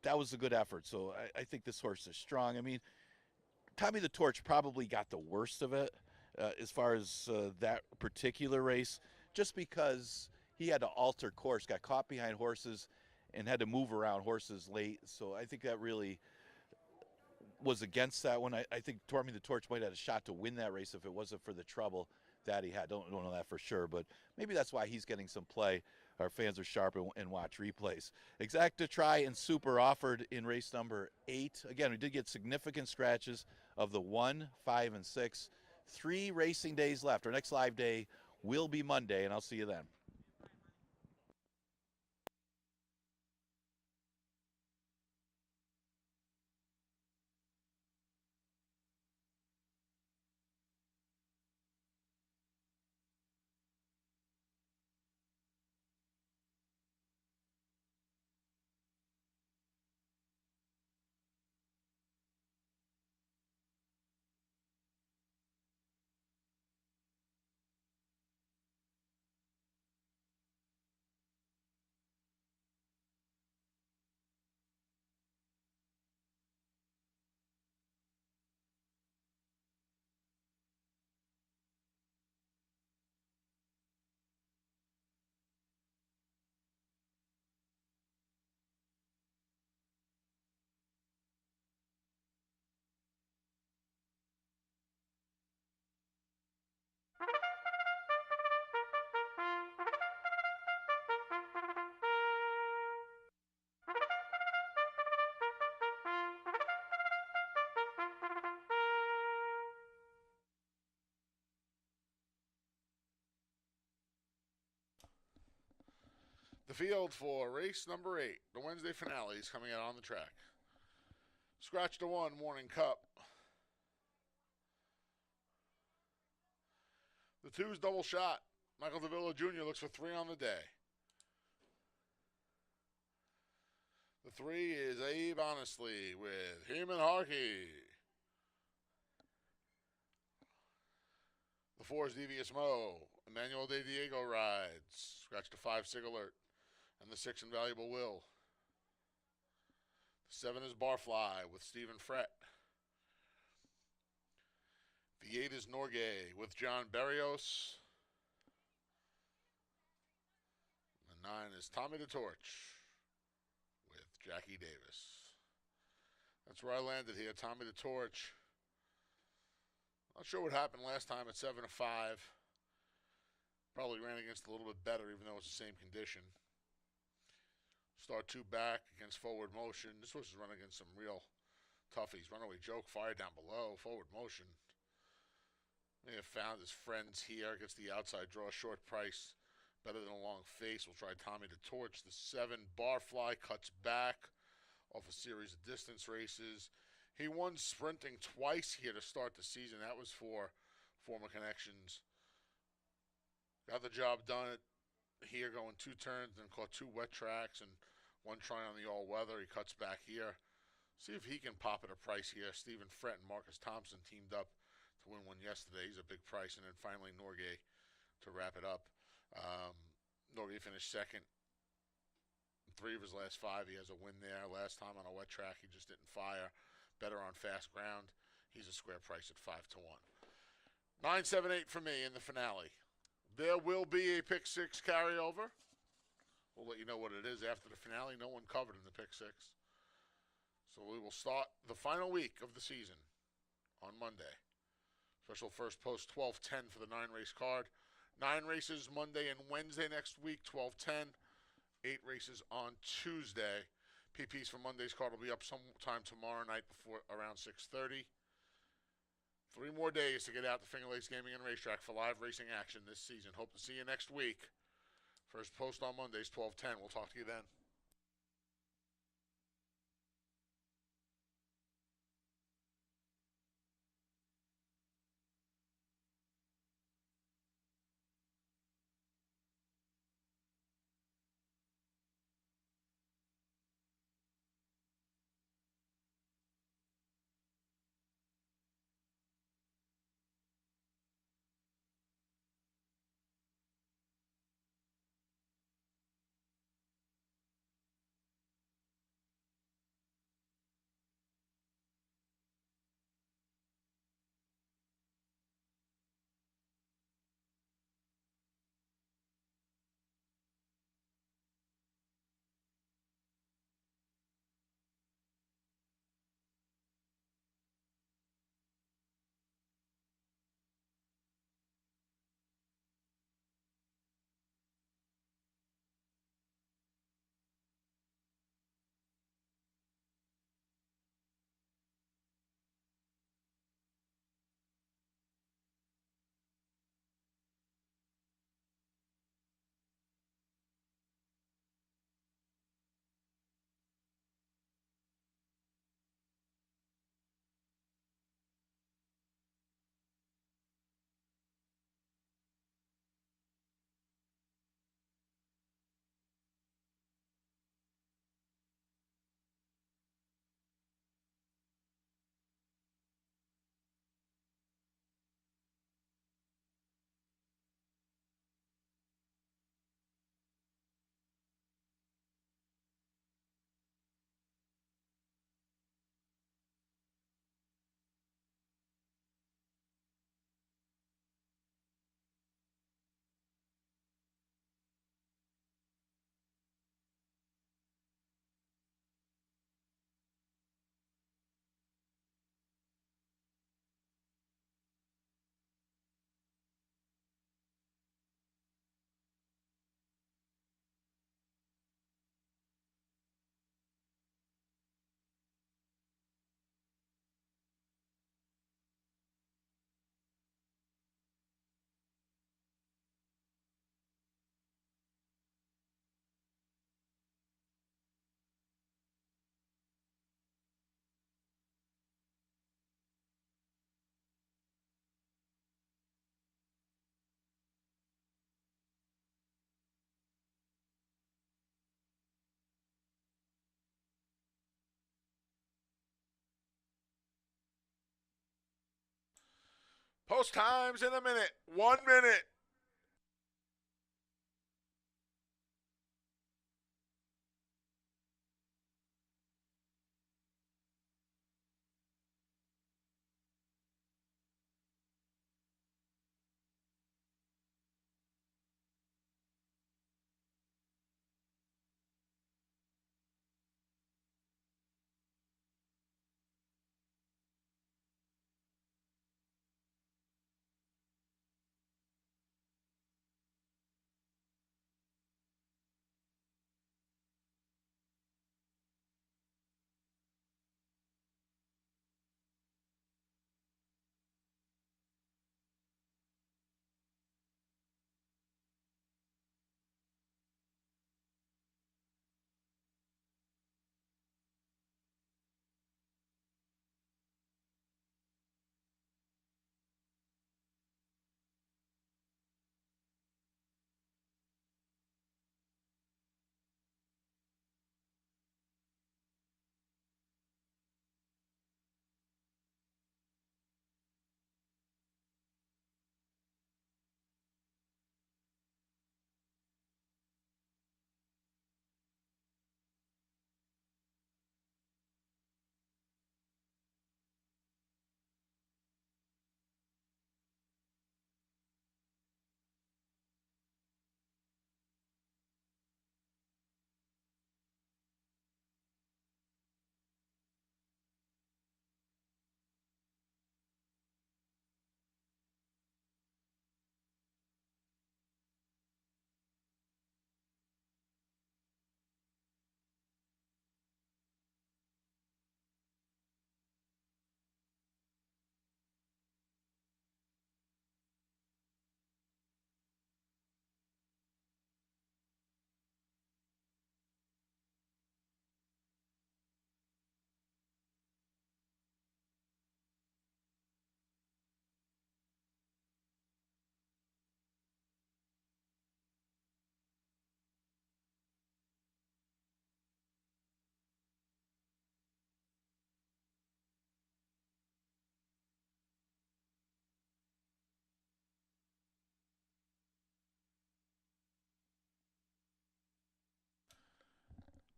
That was a good effort. So I think this horse is strong. I mean, Tommy the Torch probably got the worst of it as far as that particular race, just because he had to alter course, got caught behind horses, and had to move around horses late. So I think that really was against that one. I think Tommy the Torch might have had a shot to win that race if it wasn't for the trouble that he had. Don't know that for sure, but maybe that's why he's getting some play. Our fans are sharp and watch replays. Exacta Try and Super offered in race number 8. Again, we did get significant scratches of the 1, 5, and 6. 3 racing days left. Our next live day will be Monday, and I'll see you then. The field for race number 8, the Wednesday finale, is coming out on the track. Scratch to 1, Morning Cup. The 2's double shot. Michael Davila Jr. looks for 3 on the day. The 3 is Abe Honestly with Heeman Harkey. The 4 is Devious Mo. Emmanuel De Diego rides. Scratch to 5, Sig Alert. And the 6, Invaluable Will. The 7 is Barfly with Stephen Frett. The 8 is Norgay with John Berrios. The 9 is Tommy the Torch with Jackie Davis. That's where I landed here, Tommy the Torch. Not sure what happened last time at 7-5. Probably ran against a little bit better, even though it's the same condition. Start 2 back against Forward Motion. This was run against some real toughies. Runaway Joke, Fire Down Below, Forward Motion. May have found his friends here. Gets the outside draw, short price. Better than a long face. We'll try Tommy the Torch. The 7, Barfly, cuts back off a series of distance races. He won sprinting twice here to start the season. That was for former connections. Got the job done here, going 2 turns, then caught 2 wet tracks and 1 try on the all-weather. He cuts back here. See if he can pop at a price here. Stephen Frett and Marcus Thompson teamed up to win one yesterday. He's a big price. And then finally Norgay to wrap it up. Norgay finished second. In 3 of his last 5, he has a win there. Last time on a wet track, he just didn't fire. Better on fast ground. He's a square price at 5-1. 9-7-8 for me in the finale. There will be a pick 6 carryover. We'll let you know what it is after the finale. No one covered in the pick 6. So we will start the final week of the season on Monday. Special first post 12-10 for the 9-race card. 9 races Monday and Wednesday next week, 12-10. 8 races on Tuesday. PPs for Monday's card will be up sometime tomorrow night before around 6:30. 3 more days to get out to Finger Lakes Gaming and Racetrack for live racing action this season. Hope to see you next week. First post on Mondays, 12-10. We'll talk to you then. Post times in a minute. 1 minute.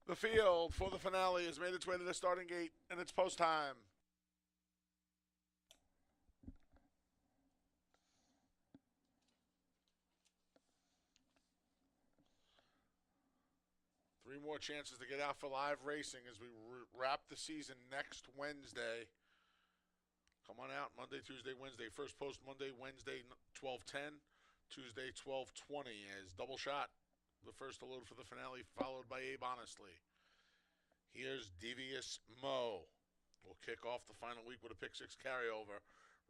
The field for the finale has made its way to the starting gate, and it's post time. Three more chances to get out for live racing as we wrap the season next Wednesday. Come on out Monday, Tuesday, Wednesday. First post Monday, Wednesday, 12:10. Tuesday, 12:20 as double shot. The first to load for the finale, followed by Abe Honestly. Here's Devious Mo. We'll kick off the final week with a pick six carryover,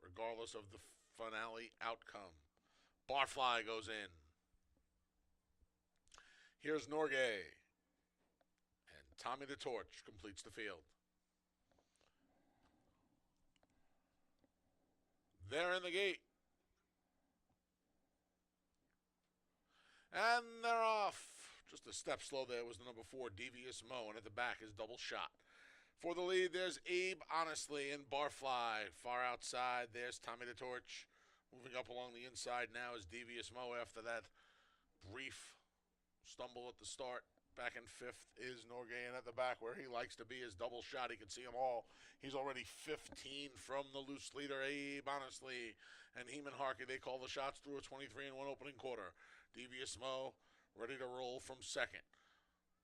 regardless of the finale outcome. Barfly goes in. Here's Norgay. And Tommy the Torch completes the field. They're in the gate. And they're off. Just a step slow there was the number 4, Devious Mo. And at the back is Double Shot. For the lead, there's Abe Honestly and Barfly. Far outside, there's Tommy the Torch. Moving up along the inside now is Devious Mo after that brief stumble at the start. Back in 5th is Norgay, and at the back where he likes to be is Double Shot. He can see them all. He's already 15 from the loose leader, Abe Honestly. And Heeman Harkey, they call the shots through a 23-1 opening quarter. Devious Mo ready to roll from second.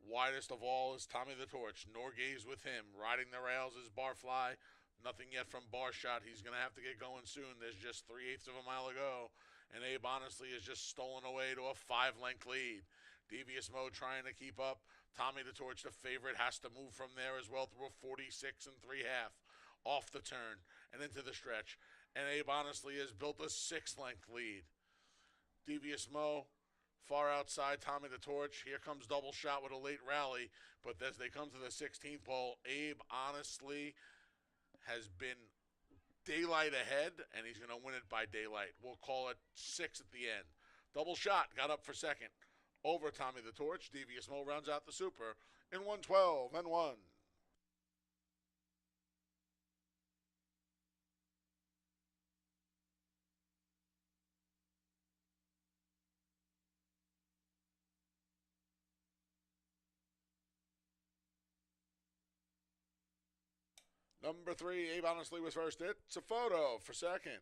Widest of all is Tommy the Torch. Norgay's with him. Riding the rails is Barfly. Nothing yet from Barshot. He's going to have to get going soon. There's just 3/8 of a mile to go. And Abe Honestly is just stolen away to a 5-length lead. Devious Mo trying to keep up. Tommy the Torch, the favorite, has to move from there as well through a 46 3/2. Off the turn and into the stretch. And Abe Honestly has built a 6-length lead. Devious Mo far outside Tommy the Torch. Here comes Double Shot with a late rally. But as they come to the 16th pole, Abe Honestly has been daylight ahead, and he's going to win it by daylight. We'll call it 6 at the end. Double Shot got up for second. Over Tommy the Torch, Devious Mo rounds out the super in 1:12-1. Number 3, Abe Honestly was first. It's a photo for second.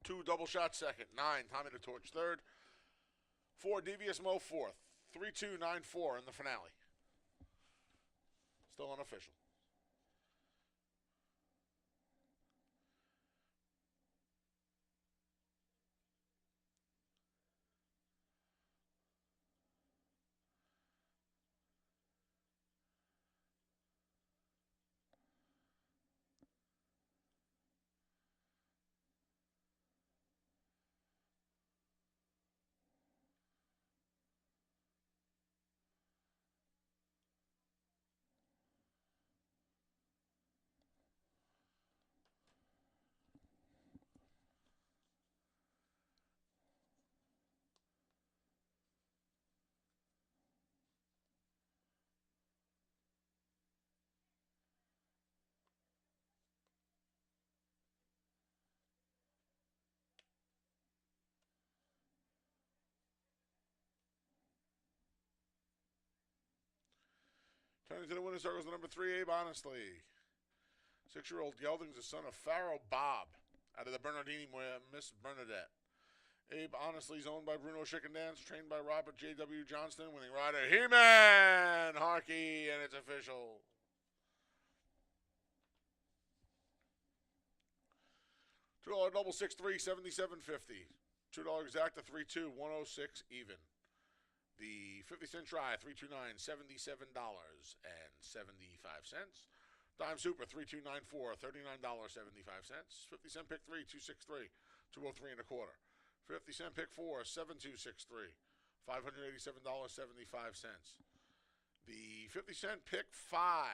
Two double shot second. 9, Tommy the Torch third. 4, Devious Mo fourth. 3-2-9-4 in the finale. Still unofficial. Turning to the winner's circle is the number 3, Abe Honestly. 6-year-old gelding's the son of Pharaoh Bob out of the Bernardini Miss Bernadette. Abe Honestly is owned by Bruno Chickendance, trained by Robert J.W. Johnston, winning rider He-Man Harkey, and it's official. $2 double 6-3, 77.50. $2 exacta 3-2, 106 even. The 50-cent try, 329, $77.75. Dime Super, 3294, $39.75. 50-cent pick 3, 263, 203 and a quarter. 50-cent pick 4, 7263, $587.75. The 50-cent pick 5,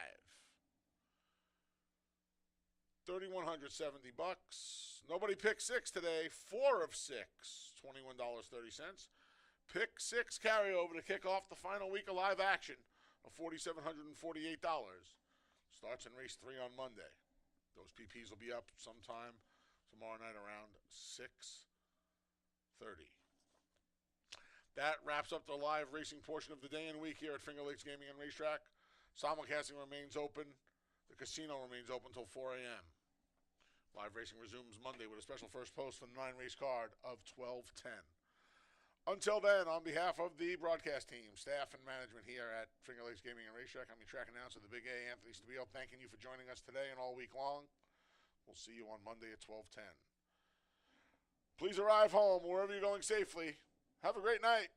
$3,170. Nobody picked 6 today. 4 of 6, $21.30. Pick 6 carryover to kick off the final week of live action of $4,748. Starts in race 3 on Monday. Those PPs will be up sometime tomorrow night around 6:30. That wraps up the live racing portion of the day and week here at Finger Lakes Gaming and Racetrack. Simulcasting remains open. The casino remains open until 4 a.m. Live racing resumes Monday with a special first post for the 9-race card of 12:10. Until then, on behalf of the broadcast team, staff, and management here at Finger Lakes Gaming and Racetrack, I'm your track announcer, the Big A, Anthony Stabile, thanking you for joining us today and all week long. We'll see you on Monday at 12:10. Please arrive home wherever you're going safely. Have a great night.